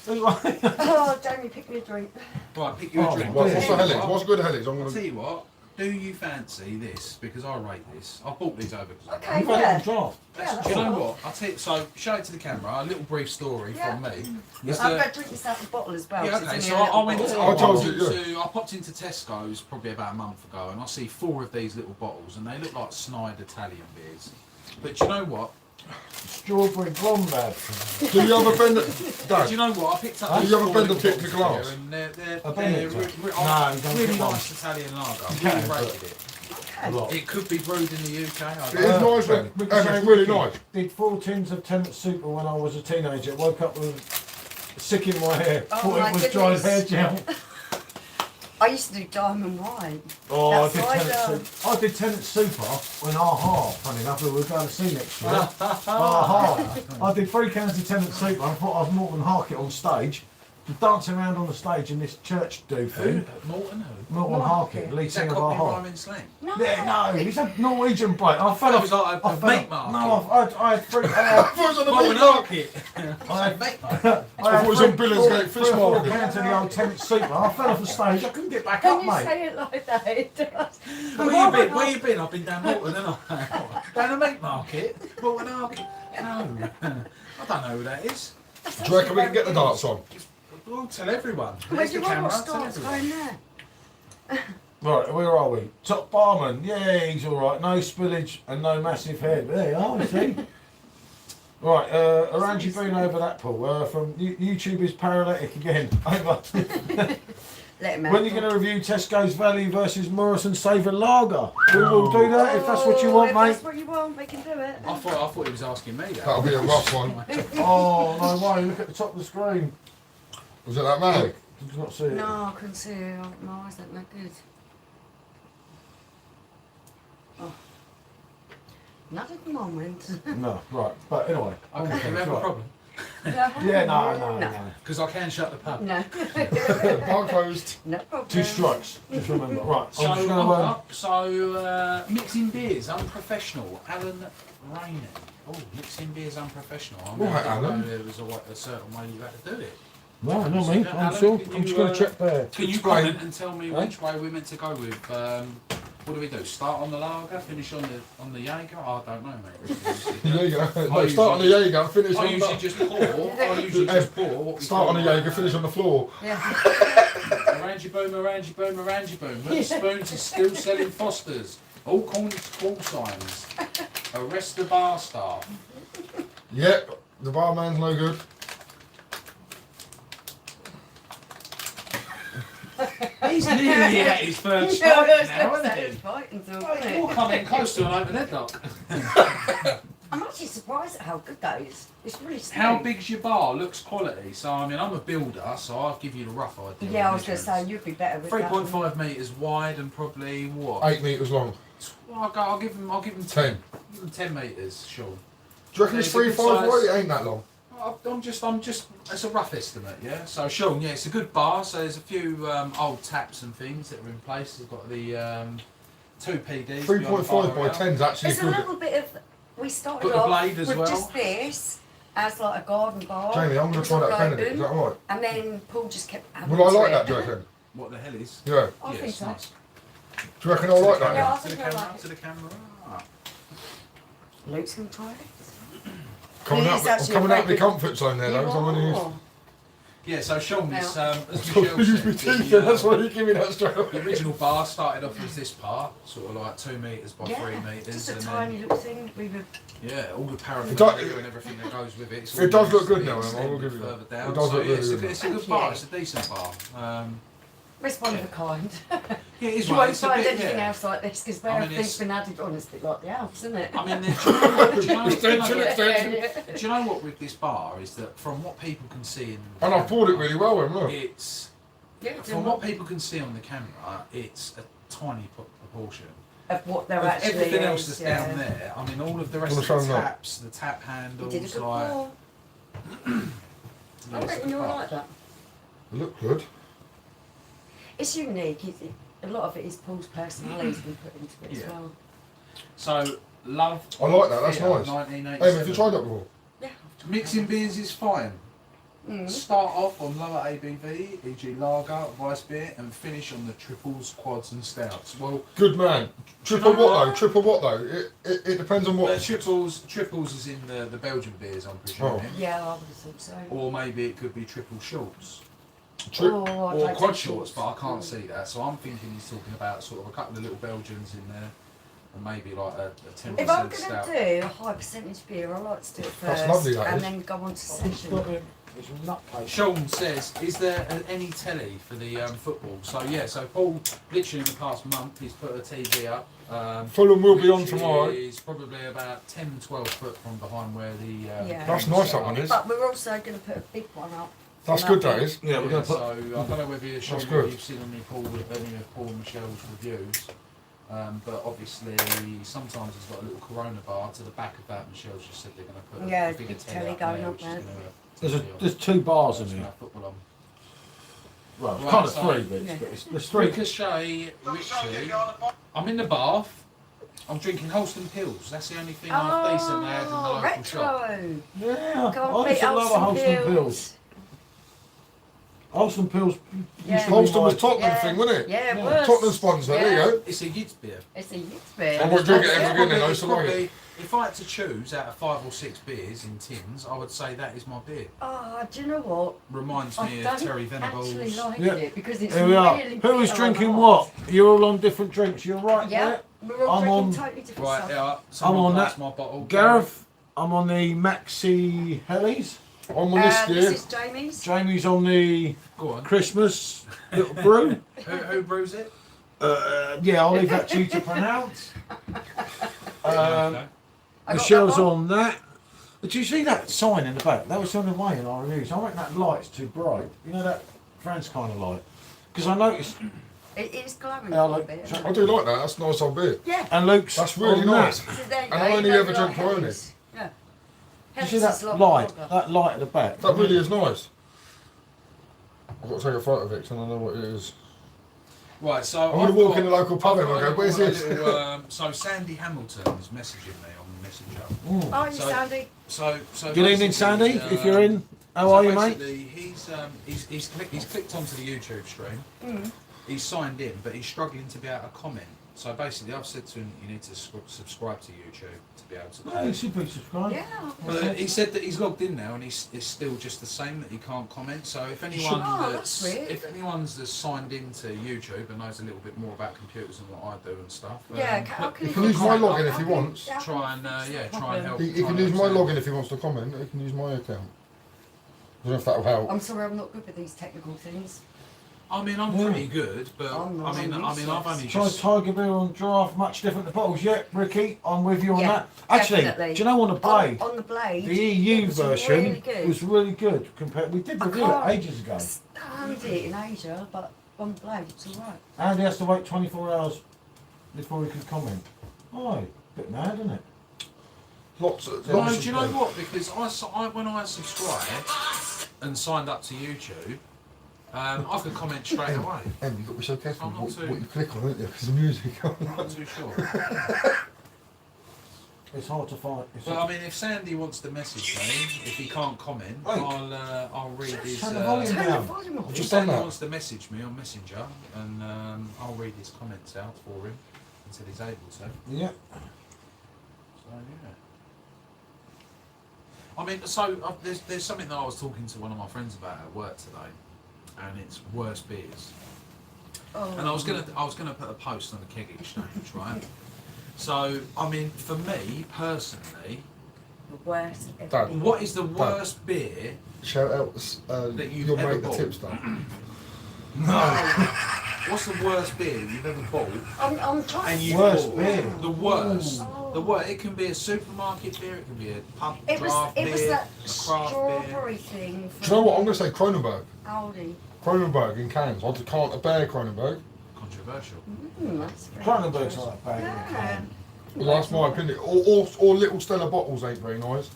S2: Oh, Jamie, pick me a drink.
S5: Right, pick you a
S1: Oh,
S5: drink.
S3: What's
S1: yeah.
S3: the Hellies? What's good Hellies? I'm
S5: I'll tell
S3: gonna.
S5: you what, do you fancy this? Because I rate this. I bought these over because
S2: Okay,
S1: You've had it
S2: yeah.
S1: on draft.
S2: Yeah,
S5: do you know what? I'll tell you, so show it to the camera, a little brief story
S2: Yeah.
S5: from me.
S1: Yeah.
S5: Is
S2: I've
S5: that-
S2: got to drink this out of the bottle as well.
S5: yeah,
S2: 'cause
S5: okay,
S2: it's
S5: so
S2: in a
S5: I
S2: little
S5: went
S2: bottle.
S3: I told you,
S5: I popped into Tesco's probably about a month ago and I see 4 of these little bottles and they look like snide Italian beers. But do you know what?
S1: Strawberry Bombad.
S3: Do you have a friend
S5: Do
S3: Dad?
S5: you know what? I picked up
S3: Do
S5: these
S3: you have a
S5: 4
S3: friend
S5: little
S3: that picked the
S5: bottles
S3: glass?
S5: here, and they're
S1: A Benedict?
S5: really
S1: No, you don't
S5: really
S1: get one.
S5: nice Italian lager.
S1: Okay,
S5: Really
S1: but-
S5: rated it.
S1: A lot.
S5: It could be brewed in the UK. I
S3: It
S5: don't
S3: is
S5: know.
S3: nice, man. It's really nice.
S1: Did 4 tins of Tennant Super when I was a teenager. Woke up with sick in my hair.
S2: Oh
S1: Thought
S2: my
S1: it was dry hair
S2: goodness.
S1: gel.
S2: I used to do diamond white.
S1: Oh, I
S2: That's
S1: did
S2: right,
S1: Tennant Super. I did Tennant Super in Aha, funny enough, who we're going to see next year. Aha. I did 3 cans of Tennant Super. I thought I was Morton Harkett on stage. Dancing around on the stage in this church do
S5: Who?
S1: thing.
S5: Morton who?
S1: Morton Harkett, lead
S5: Is that
S1: singer of
S5: Cockney
S1: Aha.
S5: rhyming slang?
S2: No.
S1: Yeah, no, he's a Norwegian bloke. I fell
S5: It
S1: off.
S5: was like
S1: I
S5: a
S1: fell
S5: meat
S1: off.
S5: market.
S1: No, I had 3.
S3: I thought it was on the
S5: Morton
S3: meat market.
S5: Harkett.
S1: I had
S5: Mate,
S1: I
S3: thought it was on Billingsgate Fish
S1: 3 or 4
S3: Market.
S1: cans of the old Tennant Super. I fell off the stage. I couldn't get back
S2: Can
S1: up,
S2: you
S1: mate.
S2: say it like that? It does.
S5: Where you been? Where you been? I've been down Morton, haven't I? Down the meat market? Morton Harkett? No. I don't know who that is.
S3: Do you reckon we can get the darts on?
S5: We'll tell everyone.
S2: Where
S5: There's
S2: do you
S5: the
S2: want
S5: camera.
S2: what
S5: Tell
S2: starts
S5: everyone.
S2: going there?
S1: Right, where are we? Top barman. Yeah, he's all right. No spillage and no massive head. There you are, see? Right, Orange been over that pool. From YouTube is paralytic again. Over.
S2: Let him out.
S1: When are you going to review Tesco's Valley versus Morrison Savor Lager? We will do that if that's what you want,
S2: if
S1: mate.
S2: that's what you want, we can do it.
S5: I thought he was asking me that.
S3: That'll be a rough one.
S1: Oh, no way, look at the top of the screen.
S3: Was it that man?
S1: Did you not see it?
S2: No, I couldn't see it. My eyes don't look good. Oh. Not at the moment.
S1: No, right. But anyway.
S5: Okay, do you have a
S1: right.
S5: problem?
S1: Yeah, no.
S5: Because I can shut the pub.
S2: No.
S3: Bar closed.
S2: No problem.
S1: 2 strikes, just remember. Right,
S5: So,
S1: I'm just going to...
S5: mixing beers, unprofessional. Alan Rainey. Oh, mixing beers, unprofessional. I
S3: Right,
S5: didn't know
S3: Alan.
S5: there was a certain way you had to do it.
S1: No, not me. I'm
S5: Alan,
S1: sure.
S5: can
S1: I'm just
S5: you,
S1: going to check there.
S5: Can you
S3: Explain.
S5: comment and tell me which way we're meant to go with? What do we do? Start on the lager, finish on the Jaeger? I don't know, mate.
S3: There you go. No,
S5: I
S3: start on the Jaeger, finish
S5: I
S3: on
S5: usually
S3: the...
S5: just pour. I usually just pour. What we
S3: Start on the
S5: call,
S3: Jaeger, finish on the floor.
S2: Yeah.
S5: Around your boom, around your boom, around your boom. Little Spoons is still selling Fosters. All call signs. Arrest the bar staff.
S3: Yep, the barman's no good.
S5: He's nearly at his third
S2: No,
S5: strike
S2: it's
S5: now,
S2: not
S5: isn't he?
S2: fighting so
S5: We're coming close to an open headlock.
S2: I'm actually surprised at how good that is. It's really smooth.
S5: How big's your bar? Looks quality. So, I mean, I'm a builder, so I'll give you the rough idea.
S2: Yeah, I
S5: of
S2: was going to say,
S5: measurements.
S2: you'd be better with that.
S5: 3.5 metres wide and probably what?
S3: 8 metres long.
S5: Well, I'll give him
S3: 10.
S5: 10 metres, sure.
S3: Do you reckon it's
S5: It's a good
S3: 3.5
S5: size.
S3: wide? It ain't that long.
S5: I'm just. It's a rough estimate, yeah. So, Sean, yeah, it's a good bar. So there's a few old taps and things that are in place. We've got the 2 PDs.
S3: 3.5 by 10 is actually
S2: There's a
S3: good.
S2: little bit of. We started
S5: Put the
S2: off
S5: blade as
S2: with
S5: well.
S2: just this as like a garden bar.
S3: Jamie, I'm going to try that Benedict, is that alright?
S2: And then Paul just kept adding
S3: Will I
S2: to
S3: like
S2: it.
S3: that, do you reckon?
S5: What the hell is?
S3: Yeah.
S2: I think
S5: Yes,
S2: so.
S5: nice.
S3: Do you reckon I'll like that
S2: Yeah,
S3: then?
S2: I
S5: To the
S2: think I
S5: camera,
S2: like it.
S5: to the camera. Ah.
S2: Luke's going to try it.
S3: Coming
S2: It
S3: out,
S2: is
S3: I'm
S2: actually
S3: coming
S2: a
S3: out of my
S2: very
S3: comfort zone there though, because I'm going to use...
S2: are.
S5: Yeah, so Sean, this, as
S3: Use
S5: Michelle
S3: my
S5: said,
S3: teeth
S5: the,
S3: then, that's why you give me that straight
S5: the
S3: away.
S5: original bar started off as this part, sort of like 2 metres by 3
S2: Yeah,
S5: metres,
S2: just a
S5: and
S2: tiny
S5: then
S2: little thing. We were.
S5: yeah, all the
S3: It
S5: paraphernalia
S3: does-
S5: and everything that goes with it. It's
S3: It
S5: all
S3: does look
S5: used to
S3: good
S5: be
S3: now, Em, I will give you
S5: extended
S3: that.
S5: further down.
S3: It does
S5: So,
S3: look
S5: yeah,
S3: really
S5: it's a
S3: good.
S5: good, it's a good
S2: Thank
S5: bar.
S2: you.
S5: It's a decent bar.
S2: It's one of a kind.
S5: Yeah, it is
S2: You
S5: right.
S2: won't
S5: It's a
S2: find
S5: bit,
S2: anything
S5: yeah.
S2: else like this because
S5: I mean,
S2: everything's
S5: it's-
S2: been added on. It's a bit like the house, isn't it?
S5: I mean, do you know what? Do you know,
S3: Extension, extension.
S5: do you know what with this bar is that from what people can see in
S3: And I've poured it really well, Em, look.
S5: it's
S2: Yeah,
S5: from what people can see on the camera, it's a tiny proportion.
S2: of what they're actually
S5: Everything else
S2: is,
S5: that's
S2: yeah.
S5: down there, I mean, all of the rest
S3: Wanna
S5: of
S3: show
S5: the
S3: them that?
S5: taps, the tap
S2: You
S5: handles,
S2: did a good
S5: like.
S2: pour.
S5: yeah,
S2: I
S5: it's a
S2: reckon
S5: good
S2: you'll
S5: bar.
S2: like that.
S3: It looked good.
S2: It's unique. A lot of it is Paul's personality's been put into it
S5: Yeah.
S2: as well.
S5: So, love.
S3: I like that, that's
S5: Fear,
S3: nice.
S5: 1987.
S3: Hey, have you tried that before?
S2: Yeah.
S5: Mixing beers is fine.
S2: Mm.
S5: Start off on lower ABV, e.g. lager, vice beer, and finish on the triples, quads, and stouts. Well,
S3: Good man. Triple what though? Triple what though? It depends on
S5: the
S3: what.
S5: triples is in the Belgian beers, I'm presuming.
S2: Yeah, I would have thought so.
S5: Or maybe it could be triple shorts.
S3: Tri-
S2: Oh, I'd
S5: Or
S2: like
S5: quad
S2: to-
S5: shorts, but I can't see that. So I'm thinking he's talking about sort of a couple of little Belgians in there, and maybe like a 10%
S2: If I'm going
S5: stout.
S2: to do a high percentage beer, I like to do it first
S3: That's lovely, that
S2: and
S3: is.
S2: then go on to session.
S1: It's a nutcase.
S5: Sean says, is there any telly for the football? So yeah, so Paul, literally in the past month, he's put a TV up.
S3: Fulham will be on
S5: which
S3: tomorrow.
S5: is probably about 10, 12 foot from behind where the
S2: Yeah.
S3: That's
S5: cameras
S3: nice, that
S5: are.
S3: one is.
S2: But we're also going to put a big one up.
S3: That's good, that is.
S1: Yeah, we're going to
S5: So
S1: put...
S5: I don't know whether you're sure
S3: That's good.
S5: you've seen any of Paul and Michelle's reviews, but obviously sometimes it's got a little Corona bar to the back of that. Michelle's just said they're going to put
S2: Yeah,
S5: a bigger
S2: big telly
S5: up
S2: going
S5: there,
S2: up
S5: which is
S2: there.
S5: gonna
S1: There's 2 bars in
S5: gonna
S1: here.
S5: have football on.
S1: Well, it's
S5: Right,
S1: kind of
S5: so-
S1: 3 bits,
S2: Yeah.
S1: but there's 3.
S5: Ricochet, Richie. I'm in the bath. I'm drinking Holston Pills. That's the only thing I've decent had in the
S2: Oh,
S5: local shop.
S2: retro!
S1: Yeah,
S2: Go
S1: I
S2: and
S1: used
S2: beat
S1: to love a Holston Pills. Holston Pills
S2: Yeah.
S1: used to be
S3: Holston was
S1: my-
S3: Tottenham
S2: Yeah.
S3: thing, wasn't it?
S2: Yeah, it
S1: Yeah.
S2: was.
S3: Tottenham sponsor, there you go.
S5: It's a Yids beer.
S2: It's a youth beer.
S3: I won't drink it
S2: That's
S3: ever again then, I used to like
S5: Probably,
S3: it.
S5: if I had to choose out of 5 or 6 beers in tins, I would say that is my beer.
S2: Oh, do you know what?
S5: Reminds
S2: I
S5: me of
S2: don't
S5: Terry
S2: actually
S5: Venables.
S2: like
S1: Yeah.
S2: it because it's
S1: Here we are.
S2: really
S1: Who was
S2: bitter
S1: drinking
S2: and
S1: what?
S2: hot.
S1: You're all on different drinks. You're right
S2: Yeah,
S1: there.
S2: we're all
S1: I'm
S2: drinking
S1: on-
S2: totally different
S5: Right,
S2: stuff.
S5: yeah. Someone
S1: I'm on
S5: pass
S1: that.
S5: my bottle.
S1: Gareth, I'm on the Maxi Hellies.
S3: On my list
S2: This
S3: here.
S2: is Jamie's.
S1: Jamie's on the
S5: Go on.
S1: Christmas little brew.
S5: Who brews it?
S1: Yeah, I'll leave that to you to pronounce.
S5: Okay.
S2: I got
S1: Michelle's
S2: that one.
S1: on that. Did you see that sign in the back? That was on the way in our reviews. I reckon that light's too bright. You know that France kind of light? Because I noticed.
S2: It is glowing
S1: Yeah,
S2: a
S1: like-
S2: little bit.
S3: I do like that. That's nice old beer.
S2: Yeah.
S1: And Luke's.
S3: That's really
S1: on
S3: nice.
S1: that.
S2: So there you
S3: And
S2: go,
S3: I only
S2: you
S3: ever
S2: don't
S3: drink
S2: like
S3: Peroni.
S2: Hellies. Yeah.
S1: Did you see
S2: Hellies is
S1: that
S2: like
S1: light?
S2: lager.
S1: That light at the back.
S3: That really is nice. I've got to take a photo of it because I don't know what it is.
S5: Right, so
S3: I'm going to walk in the local pub and I'll go, where's this?
S5: So Sandy Hamilton is messaging me on Messenger.
S2: Oh, you
S5: So-
S2: Sandy.
S5: So
S1: Good evening,
S5: basically,
S1: Sandy. If you're in, how are you, mate?
S5: He's clicked onto the YouTube stream. He's signed in, but he's struggling to be able to comment. So basically, I've said to him, you need to subscribe to YouTube to be able to.
S1: Oh, you should be subscribed.
S2: Yeah.
S5: But he said that he's logged in now, and it's still just the same, that he can't comment. So if anyone
S2: Oh, that's weird.
S5: if anyone's that's signed into YouTube and knows a little bit more about computers and what I do and stuff,
S2: Yeah, how can
S3: He can use my login if he
S2: how can-
S3: wants.
S2: how can-
S5: try and try and help.
S3: He
S5: try
S3: can
S5: and
S3: use
S5: help
S3: my
S5: Sandy.
S3: login if he wants to comment. He can use my account. I don't know if that'll help.
S2: I'm sorry, I'm not good with these technical things.
S5: I mean, I'm
S1: Yeah.
S5: pretty good, but
S2: I'm
S5: I mean, I've only
S1: Try
S5: just.
S1: Tiger Beer on draft, much different to bottles. Yeah, Ricky, I'm with you on
S2: Yeah,
S1: that. Actually,
S2: definitely.
S1: do you know on the blade,
S2: On the blade.
S1: the EU
S2: it was
S1: version
S2: really good.
S1: was really good compared. We did
S2: I
S1: review it
S2: can't
S1: ages ago.
S2: stand it in Asia, but on the blade it's alright.
S1: Andy has to wait 24 hours before he can comment. Oh, bit mad, isn't it?
S3: Lots of.
S5: No,
S3: lots
S5: do
S3: of
S5: you know
S3: them.
S5: what? Because when I subscribed and signed up to YouTube, I could comment straight away.
S3: Em, you've got to be so careful
S5: I'm not
S3: what
S5: too-
S3: you click on, haven't you? Because the music.
S5: I'm not too sure.
S1: It's hard to find. It's
S5: But I mean, if Sandy wants to message me, if he can't comment,
S1: Right.
S5: I'll read his.
S1: Turn the volume
S2: Turn the
S1: down.
S2: volume off.
S5: If
S3: Just done
S5: Sandy
S3: that.
S5: wants to message me on Messenger, and I'll read his comments out for him until he's able to.
S1: Yeah.
S5: So yeah. I mean, there's something that I was talking to one of my friends about at work today, and it's worst beers.
S2: Oh.
S5: And I was gonna put a post on the keg exchange, right? So I mean, for me personally,
S2: The worst ever.
S3: Dad,
S2: been.
S5: what is the worst beer?
S3: Shout out
S5: That you've
S3: your
S5: ever
S3: mate, the
S5: bought.
S3: tipster.
S5: What's the worst beer you've ever bought?
S2: I'm trying
S5: And
S2: to
S5: you
S1: Worst
S5: bought
S1: beer.
S5: the worst.
S2: Oh.
S5: The worst. It can be a supermarket beer. It can be a pub
S2: It was
S5: draft beer.
S2: that
S5: a craft beer.
S2: strawberry thing from
S3: Do you know what? I'm going to say Kronenberg.
S2: Aldi.
S3: Kronenberg in cans. I can't bear Kronenberg.
S5: Controversial.
S2: That's very
S1: Cronenberg's
S2: interesting.
S1: like bag in the
S2: Yeah.
S1: can.
S3: Well, that's my opinion. Or little Stella bottles ain't very nice.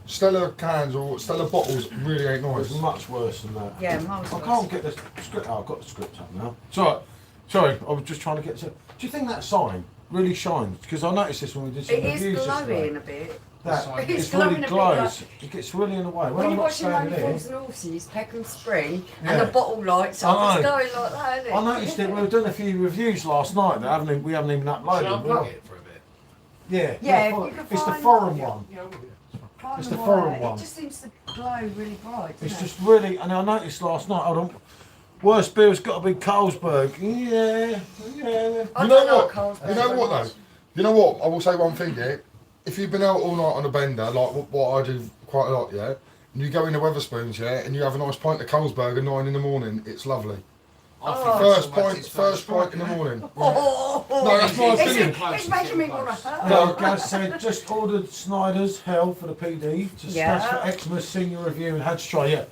S3: Stella cans or Stella bottles really ain't nice.
S1: It's much worse than that.
S2: Yeah, miles
S1: I
S2: worse.
S1: can't get the script. Oh, I've got the script up now. Sorry, I was just trying to get to. Do you think that sign really shines? Because I noticed this when we did some
S2: It is
S1: reviews
S2: glowing
S1: yesterday.
S2: a bit.
S1: That
S5: It's
S1: it's
S2: glowing
S1: really
S2: a bit
S1: glows. It gets really in the way.
S2: When
S1: When
S2: you're
S1: I'm not
S2: watching Lonely
S1: standing
S2: Fools
S1: here,
S2: and Horses, Peckham Spring,
S1: Yeah.
S2: and the bottle lights
S1: I
S2: up,
S1: know.
S2: it's going like that, isn't it?
S1: I noticed it. We were doing a few reviews last night that we haven't even
S5: Should I
S1: uploaded.
S5: plug it for a bit?
S1: Yeah,
S2: Yeah, if
S1: for-
S2: you can
S1: it's the
S2: find-
S1: foreign one.
S5: Yeah, I will do.
S2: Kind
S1: it's
S2: of
S1: the foreign
S2: white.
S1: one.
S2: It just seems to glow really bright.
S1: It's
S2: doesn't
S1: just really, and I noticed last night. Hold on, worst beer's got to be Carlsberg. Yeah.
S2: I
S3: You
S2: don't
S3: know
S2: like
S3: what?
S2: Carlsberg
S3: You know
S2: very
S3: what
S2: much.
S3: though? You know what? I will say one thing, yeah. If you've been out all night on a bender, like what I do quite a lot, yeah, and you go into Weatherspoons, yeah, and you have a nice pint of Carlsberg at 9 in the morning, it's lovely.
S5: I think
S2: Oh.
S5: that's
S3: First
S5: almost
S3: pint,
S5: his
S3: first pint in the
S5: strike,
S3: morning.
S2: Oh,
S3: No, that's my
S2: it's,
S3: opinion.
S2: it's making me want to hurt.
S1: No, Gaz said just ordered Snyder's Hell for the PD. Just
S2: Yeah.
S1: that's for Xmas senior review and had to try. Yeah,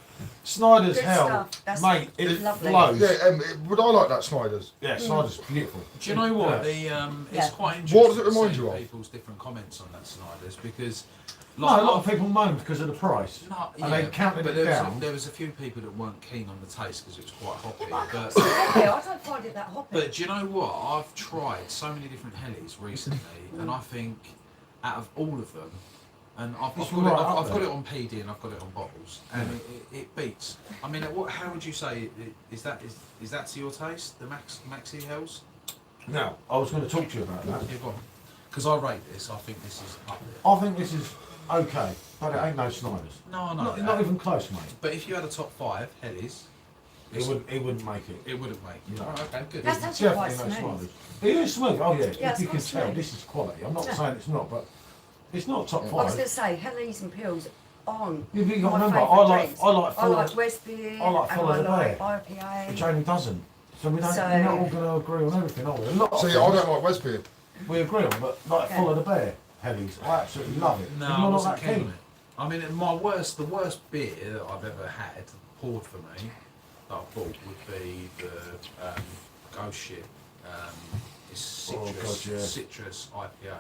S1: Snyder's
S2: Good
S1: Hell,
S2: stuff. That's
S1: mate. It
S2: lovely.
S1: flows.
S3: Yeah, would I like that Snyder's?
S1: Yeah, Snyder's beautiful.
S5: Do you know what?
S1: Yeah.
S5: The
S2: Yeah.
S5: it's quite interesting.
S3: What does it remind
S5: to see
S3: you of?
S5: People's different comments on that Snyder's because,
S1: No, a lot of people moan because of the price.
S5: No,
S1: And they counted
S5: but
S1: it
S5: there was
S1: down.
S5: there was a few people that weren't keen on the taste because it was quite hoppy.
S2: Yeah, I don't find it that hoppy.
S5: But do you know what? I've tried so many different Hellies recently, and I think out of all of them, and I've
S1: It's
S5: got it,
S1: right up
S5: I've got
S1: there.
S5: it on PD and I've got it on bottles, and it beats. I mean, how would you say is that to your taste? The Maxi Hells?
S1: Now, I was going to talk to you about that.
S5: Yeah, go on. Because I rate this. I think this is up there.
S1: I think this is okay, but it ain't no Snyder's.
S5: No, I know
S1: Not,
S5: that.
S1: not even close, mate.
S5: But if you had a top 5 Hellies,
S1: It wouldn't make it.
S5: it wouldn't make.
S1: No.
S5: Oh, okay, good.
S2: That's actually quite
S1: Definitely no
S2: smooth.
S1: Snyder's. It is smooth. Oh yeah,
S2: Yeah, it's
S1: you can
S2: quite
S1: tell
S2: smooth.
S1: this is quality. I'm not
S2: Yeah.
S1: saying it's not, but it's not top
S2: I was going
S1: five.
S2: to say, Hellies and Pills on.
S1: You've got to
S2: my
S1: remember,
S2: favourite
S1: I
S2: drinks.
S1: like
S2: I like
S1: Fuller,
S2: Westbeer,
S1: I like
S2: and
S1: Fuller
S2: I
S1: the
S2: like
S1: Bear.
S2: IPA.
S1: Jamie doesn't. So we're not all going to agree on everything, are we? A lot of
S3: See, I
S1: things
S3: don't like Westbeer.
S1: we agree on, but like
S2: Okay.
S1: Fuller the Bear, Hellies, I absolutely love it.
S5: No,
S1: You're
S5: I
S1: not
S5: wasn't
S1: that
S5: keen on
S1: keen.
S5: it. I mean, the worst beer that I've ever had poured for me that I bought would be the Ghost Ship. It's
S1: Oh,
S5: citrus,
S1: God, yeah.
S5: citrus IPA.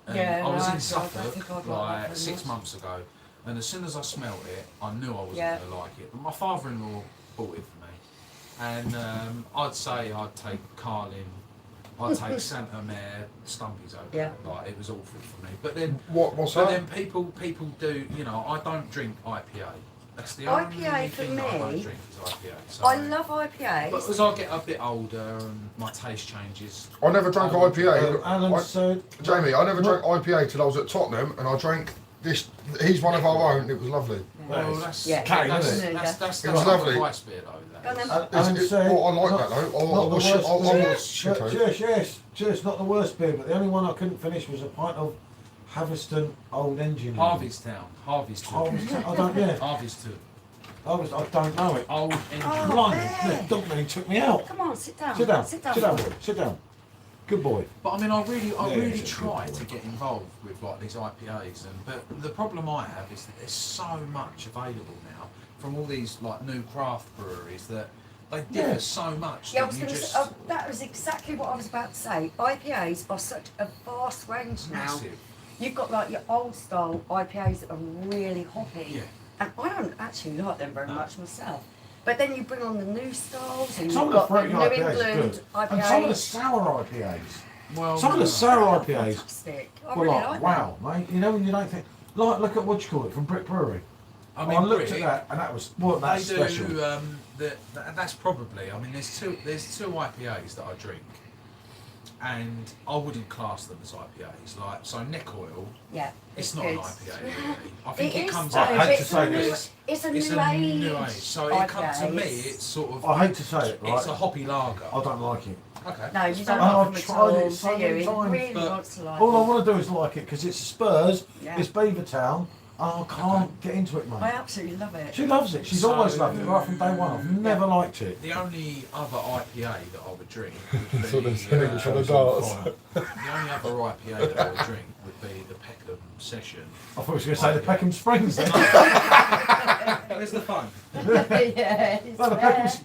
S5: And
S2: Yeah,
S5: I was
S2: no,
S5: in
S2: I
S5: Suffolk
S2: think I'd like
S5: like
S2: that
S5: 6
S2: very
S5: months ago, and as soon as I smelt it, I knew I wasn't
S2: Yeah.
S5: going to like it. But my father-in-law bought it for me, and I'd say I'd take Carlin, I'd take Santa Mare, Stumpy's over.
S2: Yeah.
S5: Like it was awful for me. But then,
S3: What's
S5: but
S3: that?
S5: then people do. You know, I don't drink IPA. That's the
S2: IPA
S5: only
S2: for
S5: thing that I don't
S2: me-
S5: drink is IPA. So,
S2: I love
S5: But
S2: IPAs.
S5: as I get a bit older and my taste changes,
S3: I never drank
S5: I-
S3: IPA.
S1: Alan said,
S3: Jamie, I never drank IPA till I was at Tottenham, and I drank this. He's one of our own. It was lovely.
S5: well, that's
S2: Yeah.
S1: Cane,
S5: that's
S1: isn't
S5: that's
S3: It was
S5: not
S3: lovely.
S5: a vice beer though. That
S2: And
S5: is.
S2: then-
S1: Alan said,
S3: I like
S1: not-
S3: that though. I
S1: not the
S3: was shit.
S1: worst
S3: I
S1: beer,
S3: was shit.
S1: but cheers, not the worst beer, but the only one I couldn't finish was a pint of Haverston Old Engine.
S5: Harvey's Town. Harvey's
S1: I
S5: Town.
S1: don't, yeah,
S5: Harvey's Town.
S1: I don't know it.
S5: Old engine.
S2: Oh,
S1: Blimey,
S2: there.
S1: the dog man took me out.
S2: Come on, sit down.
S1: Sit down,
S2: Sit down.
S1: boy, sit down. Good boy.
S5: But I mean, I really
S1: Yeah,
S5: really
S1: it's a
S5: try
S1: good
S5: to
S1: point.
S5: get involved with like these IPAs, but the problem I have is that there's so much available now from all these like new craft breweries that they differ
S1: Yeah.
S5: so much
S2: Yeah, I
S5: that
S2: was
S5: you
S2: going to
S5: just
S2: say, that was exactly what I was about to say. IPAs are such a vast range now.
S5: massive.
S2: You've got like your old style IPAs that are really hoppy.
S5: Yeah.
S2: And I don't actually like them very
S5: No.
S2: much myself. But then you bring on the new styles and
S1: Some
S2: you've
S1: of the
S2: got the
S1: fruity
S2: New
S1: IPAs are
S2: England
S1: good.
S2: IPAs.
S1: And some of the sour IPAs.
S5: Well,
S1: Some of the
S5: no.
S1: sour
S2: Oh,
S1: IPAs
S2: fantastic. I
S1: were
S2: really
S1: like,
S2: like
S1: wow, mate. You know when you don't think, like, look at what you call it from Brick Brewery.
S5: I
S1: I
S5: mean,
S1: looked
S5: Brick,
S1: at that and that was, well, that's
S5: they
S1: special.
S5: do. That's probably. I mean, there's two IPAs that I drink, and I wouldn't class them as IPAs. Like so, Neck Oil.
S2: Yeah,
S5: It's not
S2: good.
S5: an IPA really. I think it
S2: is
S5: comes
S2: though,
S1: I
S5: out.
S1: hate to
S2: it's
S1: say
S2: a new-
S1: this.
S2: It's a
S5: It's
S2: new
S5: a
S2: age.
S5: new age. So it comes to
S2: IPA.
S5: me. It's sort of.
S1: I hate to say it, right?
S5: It's a hoppy lager.
S1: I don't like it.
S5: Okay.
S2: No, you don't
S1: I've
S2: like them at
S1: tried
S2: all,
S1: it
S2: do
S1: so
S2: you?
S1: many
S2: He
S1: times,
S2: really
S5: but
S2: wants to like
S1: All I
S2: them.
S1: want to do is like it because it's Spurs,
S2: Yeah.
S1: it's Beavertown, and I can't get into it,
S2: I
S1: mate.
S2: absolutely love it.
S1: She loves it. She's
S5: So-
S1: always loved it right from day one. I've never liked it.
S5: The only other IPA that I would drink would be,
S3: So they're selling for the darts.
S5: the only other IPA that I would drink would be the Pecleum Session.
S1: I thought I was going to say the Peckham Springs then.
S5: Where's the phone?
S2: yeah, it's
S1: No, the
S2: there.
S1: Peckham,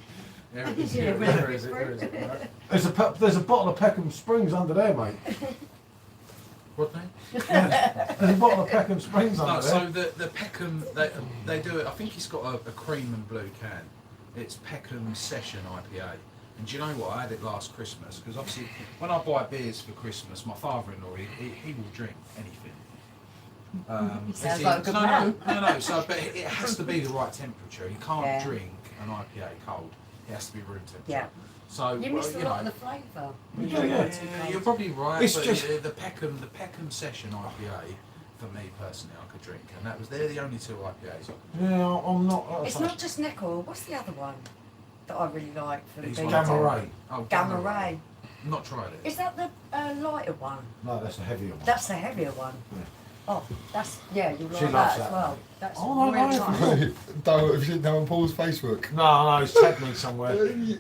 S5: There it is.
S2: Yeah,
S5: Where is it? Where is it? Right.
S1: there's a bottle of Peckham Springs under there, mate.
S5: What name?
S1: There's a bottle of Peckham Springs
S5: No,
S1: under
S5: so
S1: there.
S5: the Peckham, they do it, I think it's got a cream and blue can. It's Peckham Session IPA. And do you know what? I had it last Christmas, because obviously when I buy beers for Christmas, my father-in-law, he will drink anything.
S2: Sounds
S5: as
S2: like a
S5: in-
S2: good
S5: no,
S2: man.
S5: no, so, but it has to be the right temperature. You can't
S2: Yeah.
S5: drink an IPA cold. It has to be room temperature.
S2: Yeah.
S5: So,
S2: You
S5: well,
S2: missed a
S5: you
S2: lot
S5: know,
S2: of the flavour.
S1: Yeah.
S5: you're probably right.
S1: It's
S5: but
S1: just-
S5: the Peckham Session IPA, for me personally, I could drink, and they're the only two IPAs.
S1: Yeah, I'm not.
S2: It's not just nickel. What's the other one that I really like for the
S5: These
S2: beer?
S5: ones
S1: Gamma
S5: are-
S1: Ray.
S5: Oh,
S2: Gamma Ray.
S5: Not tried it.
S2: Is that the lighter one?
S1: No, that's a heavier one.
S2: That's the heavier one.
S1: Yeah.
S2: Oh, that's yeah. You
S1: She
S2: like
S1: loves
S2: that as
S1: that.
S2: well. That's
S1: Oh, no,
S2: really
S1: no,
S2: nice.
S3: Don't if you didn't know on Paul's Facebook.
S1: No, he's tagged me somewhere.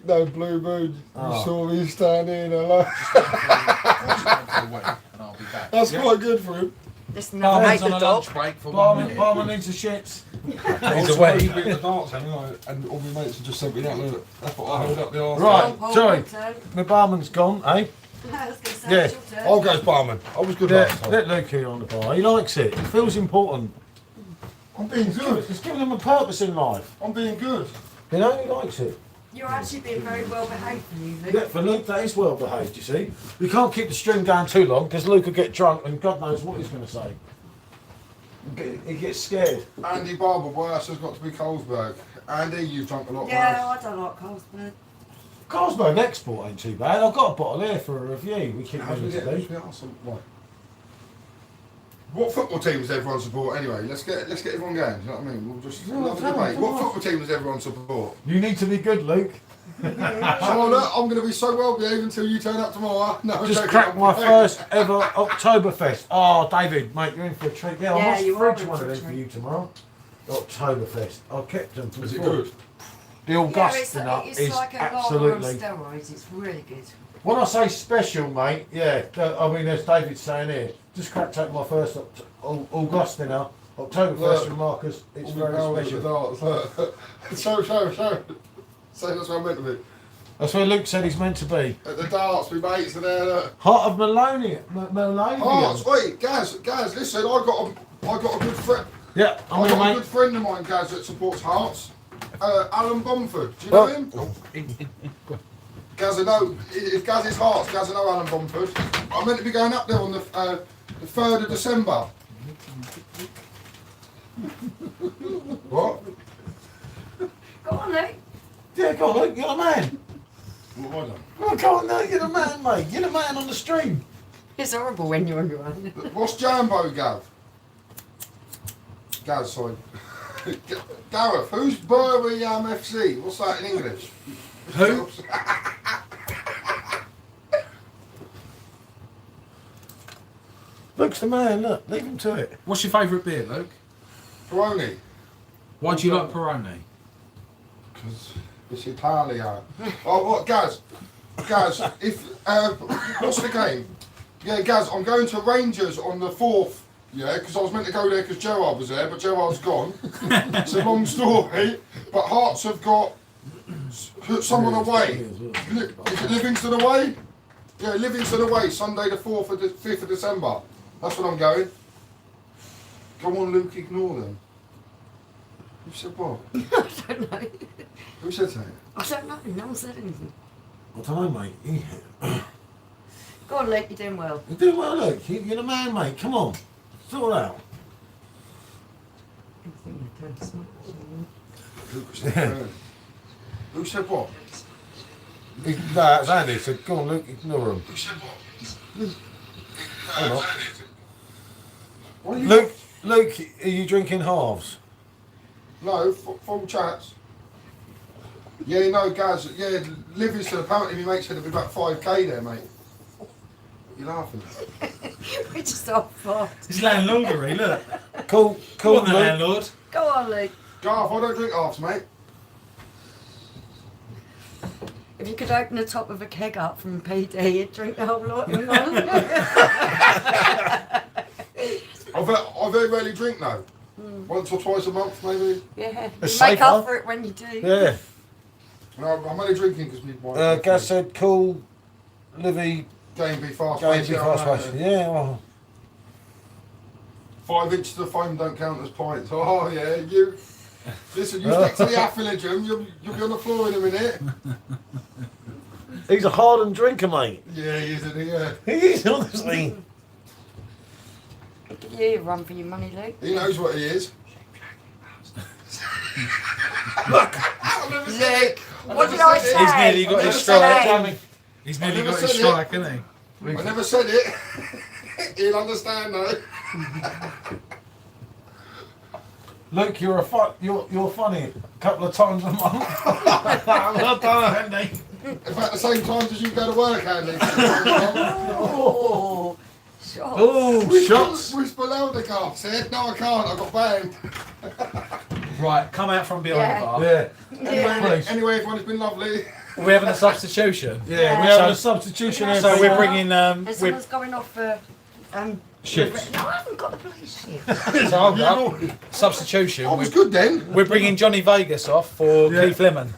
S3: No, Blue Moon.
S1: Oh.
S3: You saw me standing alone.
S5: For a week, and I'll be back.
S3: That's
S1: Yeah.
S3: quite good for him.
S2: Listen, I've
S5: Barman's
S2: made
S5: on
S2: the
S5: a
S2: dog.
S5: lunch break for 1
S1: Barman,
S5: minute.
S1: barman needs the shits.
S3: He's away. He's been at the darts anyway, and all my mates have just sent me that. Look, that's what I held up the arse.
S1: Right,
S2: Paul,
S1: sorry.
S2: your turn.
S1: My barman's gone, eh?
S2: I was going to say,
S1: Yeah.
S2: it's your turn.
S3: I'll go as barman. I was good last
S1: Yeah,
S3: time.
S1: let Luke here on the bar. He likes it. It feels important.
S3: I'm being good.
S1: It's giving him a purpose in life.
S3: I'm being good.
S1: You know, he likes it.
S2: You're actually being very well behaved for you, Luke.
S1: Yeah, for Luke, that is well behaved, you see. We can't keep the string down too long because Luke will get drunk and God knows what he's going to say. He gets scared.
S3: Andy Barber, worse has got to be Colesberg. Andy, you've drunk a lot
S2: Yeah,
S3: worse.
S2: I don't like Colesberg.
S1: Carlsberg export ain't too bad. I've got a bottle here for a review. We keep
S3: How's we
S1: moving
S3: get
S1: today.
S3: right. What football team does everyone support anyway? Let's get everyone going. Do you know what I mean? We'll just
S1: No,
S3: love a
S1: tell
S3: debate.
S1: me,
S3: What
S1: come on.
S3: football team does everyone support?
S1: You need to be good, Luke.
S3: Charlotte, I'm going to be so well behaved until you turn up tomorrow. No, I'm
S1: Just
S3: joking,
S1: cracked
S3: I'm
S1: my
S3: playing.
S1: first ever Oktoberfest. Oh, David, mate, you're in for a treat. Yeah, I
S2: Yeah,
S1: must
S2: you are
S1: fridge
S2: in
S1: one
S2: for
S1: of
S2: a
S1: them for
S2: treat.
S1: you tomorrow. Oktoberfest. I kept them for
S3: Is it
S1: before.
S3: good?
S1: The
S2: Yeah,
S1: Augustin nut
S2: it's
S1: is
S2: like a lager on
S1: absolutely.
S2: steroids. It's really good.
S1: When I say special, mate, yeah, I mean, as David's saying here, just cracked out my first Augustin now. Oktoberfest
S3: Look.
S1: from Marcus. It's
S3: All
S1: very
S3: the power of
S1: special.
S3: the darts, look. Show. Say that's where I'm meant to be.
S1: That's where Luke said he's meant to be.
S3: At the darts, my mates are there, look.
S1: Heart of Melonia.
S3: Hearts, wait, Gaz, listen, I got a good friend.
S1: Yeah,
S3: I got a
S1: mate.
S3: good friend of mine, Gaz, that supports Hearts. Alan Bomford. Do you know him? Gaz, I know. If Gaz is Hearts, Gaz, I know Alan Bomford. I'm meant to be going up there on the 3rd of December. What?
S2: Go on, Luke.
S1: Yeah, go on, Luke, you're the man.
S3: What have I done?
S1: Oh, go on, no, you're the man, mate. You're the man on the stream.
S2: It's horrible when you're on your own.
S3: What's Jambo, Gav? Gaz, sorry. Gareth, who's Birmingham FC? What's that in English?
S5: Who?
S1: Luke's the man, look, leave him to it.
S5: What's your favourite beer, Luke?
S3: Peroni.
S5: Why do you like Peroni?
S3: Because it's Italian. Oh, what, Gaz? Gaz, if what's the game? Yeah, Gaz, I'm going to Rangers on the 4th. Yeah, because I was meant to go there because Gerard was there, but Gerard's gone. It's a long story. But Hearts have got someone away. Is it Livingston away? Yeah, Livingston away, Sunday the 5th of December. That's when I'm going. Come on, Luke, ignore them. Who said what?
S2: I don't know.
S3: Who said that?
S2: I don't know. No one said anything.
S1: I don't know, mate.
S2: Go on, Luke. You're doing well.
S1: You're doing well, Luke. You're the man, mate. Come on. Sort it out.
S3: Who said what?
S1: No, that's Andy. So go on, Luke, ignore him.
S3: Who said what?
S1: Hold on.
S3: What are you
S1: Luke, are you drinking halves?
S3: No, full chats. Yeah, no, Gaz. Yeah, Livingston. Apparently, my mate said it'd be about 5k there, mate. What are you laughing at?
S2: We're just off fast.
S5: It's landlordery, look.
S1: Cool,
S5: Come on, the
S1: Luke.
S5: landlord.
S2: Go on, Luke.
S3: Garth, I don't drink halves, mate.
S2: If you could open the top of a keg up from PD, you'd drink the whole lot in one.
S3: I very rarely drink now. Once or twice a month, maybe.
S2: Yeah.
S1: It's
S2: Make
S1: safer.
S2: up for it when you do.
S1: Yeah.
S3: No, I'm only drinking because my wife.
S1: Gaz said, cool, Livy,
S3: Game be fast.
S1: go and
S3: paced,
S1: be
S3: yeah, I
S1: fast
S3: know.
S1: fashion. Yeah, well.
S3: 5 inches of foam don't count as pints. Oh yeah, you. Listen, you stick to the affiligium, you'll be on the floor in a minute.
S1: He's a hardened drinker, mate.
S3: Yeah, he is, isn't he? Yeah.
S1: He is, honestly.
S2: Give you a run for your money, Luke.
S3: He knows what he is.
S1: Look.
S2: Luke, what did I say?
S5: He's nearly got his strike. He's nearly
S3: never
S5: got his
S3: said it.
S5: strike, hasn't he?
S3: I never said it. He'll understand though.
S1: Luke, you're funny a couple of times a month. Well done, Andy.
S3: In fact, the same times as you go to work, Andy.
S2: Oh, shots.
S1: Oh, shots.
S3: Whisper louder, Garth said. No, I can't. I got banned.
S5: Right, come out from behind
S2: Yeah.
S5: the bar.
S1: Yeah.
S2: Yeah.
S3: Anyway, everyone, it's been lovely.
S5: We're having a substitution.
S1: Yeah, we're
S2: Yeah.
S1: having a substitution here.
S5: So
S2: Yeah.
S5: we're bringing
S2: And
S5: we're,
S2: someone's going off for
S5: shifts.
S2: No, I haven't got the bloody shift.
S5: So hold up. Substitution.
S3: I was good then.
S5: We're bringing Johnny Vegas off for
S1: Yeah.
S5: Keith Lemon.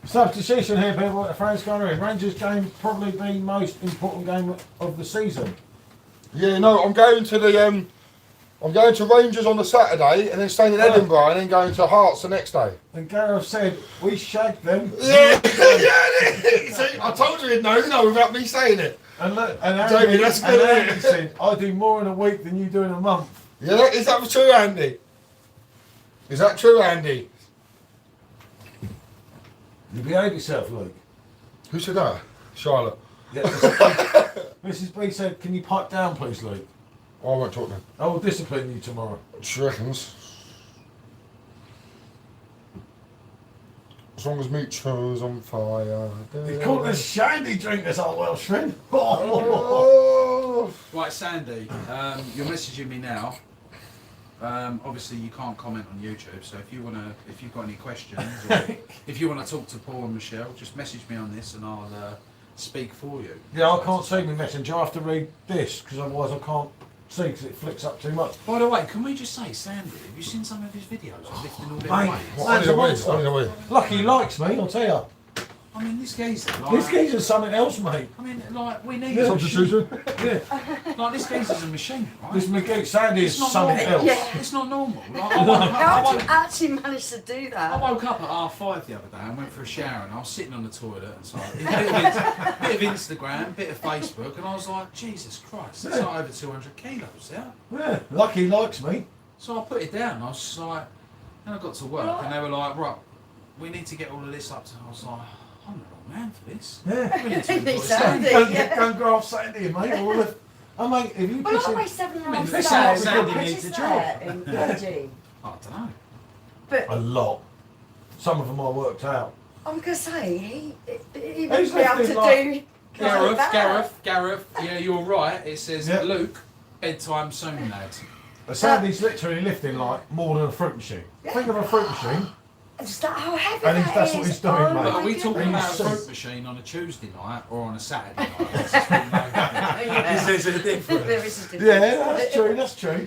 S1: Substitution here, people, at France Inn. Rangers game probably the most important game of the season.
S3: Yeah, no, I'm going to the I'm going to Rangers on the Saturday and then staying in Edinburgh and then going to Hearts the next day.
S1: And Gareth said, we shagged them.
S3: Yeah, see, I told you he'd know without me saying it.
S1: And look, and
S3: Jamie,
S1: Andy,
S3: that's
S1: and
S3: good,
S1: Andy
S3: isn't it?
S1: said, I do more in a week than you do in a month.
S3: Yeah, is that true, Andy? Is that true, Andy?
S1: You behave yourself, Luke.
S3: Who said that? Charlotte.
S1: Yeah, Mrs. B said, can you pipe down, please, Luke?
S3: Oh, I won't talk then.
S1: I will discipline you tomorrow.
S3: She reckons. As long as Mucho's on fire.
S1: You call this shandy drink, this old Welshman?
S3: Oh.
S5: Right, Sandy, you're messaging me now. Obviously, you can't comment on YouTube, so if you've got any questions, or if you want to talk to Paul and Michelle, just message me on this, and I'll speak for you.
S1: Yeah, I can't see my messenger. I have to read this because otherwise I can't see because it flicks up too much.
S5: By the way, can we just say, Sandy, have you seen some of his videos of lifting all them
S1: Mate,
S5: weights?
S1: Man's a monster. Lucky he likes me, I'll tell you.
S5: I mean, this geezer, like,
S1: This geezer's something else, mate.
S5: I mean, like, we need
S1: Yeah.
S5: a machine.
S1: Yeah.
S5: Like, this geezer's a machine, right?
S1: This McGee Sandy is
S5: It's not
S1: something
S5: normal.
S1: else.
S2: Yeah.
S5: It's not normal. Like,
S2: How did you actually manage to do
S5: I
S2: that?
S5: woke up at 5:30 the other day and went for a shower, and I was sitting on the toilet and so a bit of Instagram, bit of Facebook, and I was like, Jesus Christ, it's like over 200 kilos, yeah?
S1: Yeah. Lucky he likes me.
S5: So I put it down. I was just like, and I got to work, and they were like, right, we need to get all of this up to. I was like, I'm the wrong man for this.
S1: Yeah.
S5: We need to employ
S2: Sandy.
S5: Sandy.
S1: Go and grow off Sandy, mate. All of, oh, mate, if you
S2: Well,
S1: piss
S2: I
S1: in...
S2: weigh 7.5
S5: Chris
S2: stone.
S5: Sandy
S2: How
S5: needs
S2: much
S5: a
S2: is
S5: job.
S2: that in kg?
S5: I don't know.
S2: But
S1: A lot. Some of them I worked out.
S2: I'm gonna say he
S1: He's
S2: must be able
S1: lifting
S2: to
S1: like-
S2: do. like that.
S5: Gareth, yeah, you're right. It says,
S1: Yeah.
S5: Luke, bedtime soon, lad.
S1: Sandy's literally lifting like more than a fruit machine. Think of a fruit machine.
S2: Just that how heavy
S1: And
S2: that
S1: that's
S2: is.
S1: what he's doing,
S2: Oh
S1: mate.
S5: But
S2: my
S5: are we talking
S2: goodness.
S5: about a fruit machine on a Tuesday night or on a Saturday night? This is there's a difference.
S2: There is a difference.
S1: Yeah, that's true, that's true.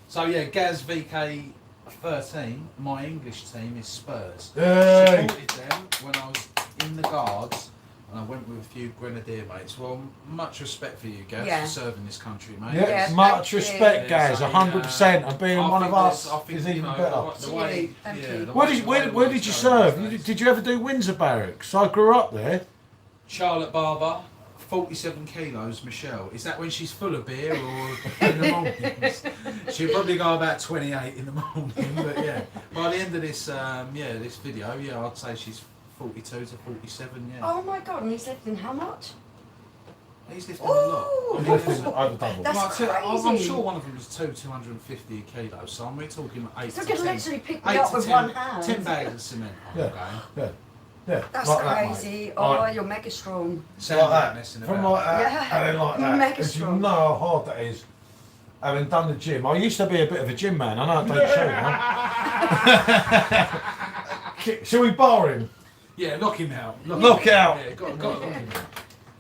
S5: So yeah, Gaz VK13, my English team is Spurs.
S1: Hey.
S5: Supported them when I was in the Guards, and I went with a few Grenadier mates. Well, much respect for you, Gaz,
S2: Yeah.
S5: for serving this country, mate.
S1: Yeah,
S2: Yeah,
S1: much
S2: thank you.
S1: respect, guys.
S5: So,
S1: 100%. And being
S5: I
S1: one
S5: think
S1: of us
S5: there's- I think,
S1: is
S5: you
S1: even
S5: know,
S1: better.
S5: The way,
S2: Thank
S5: yeah,
S2: you.
S5: the
S1: Where
S5: way
S1: did,
S5: the
S1: where
S5: world's
S1: did you
S5: going
S1: serve?
S5: these days.
S1: Did you ever do Windsor Barracks? I grew up there.
S5: Charlotte Barber, 47 kilos, Michelle. Is that when she's full of beer or in the mornings? She'll probably go about 28 in the morning, but yeah. By the end of this, this video, yeah, I'd say she's 42 to 47, yeah.
S2: Oh my god, and he's lifting how much?
S5: He's lifting a lot.
S2: Ooh.
S5: I mean,
S1: Lifting over double.
S2: That's
S5: I'm
S2: crazy.
S5: sure one of them was 250 kilos, so we're talking 8
S2: So
S5: to
S2: you could
S5: 10.
S2: literally pick me
S5: 8
S2: up
S5: to
S2: with
S5: 10,
S2: one hand.
S5: 10 bags of cement.
S1: Yeah.
S5: Okay.
S1: Yeah. Yeah.
S2: That's
S1: like that,
S2: crazy.
S1: mate.
S2: Oh,
S1: Like-
S2: you're mega strong.
S5: Sound
S1: like that,
S5: messing
S1: from
S5: about.
S1: like that,
S2: Yeah.
S1: and then like that.
S2: Mega
S1: Because you
S2: strong.
S1: know how hard that is. Having done the gym, I used to be a bit of a gym man. I know it don't show now. Shall we bar him?
S5: Yeah, knock him out.
S1: Knock
S5: him
S1: out.
S5: Yeah, got to knock him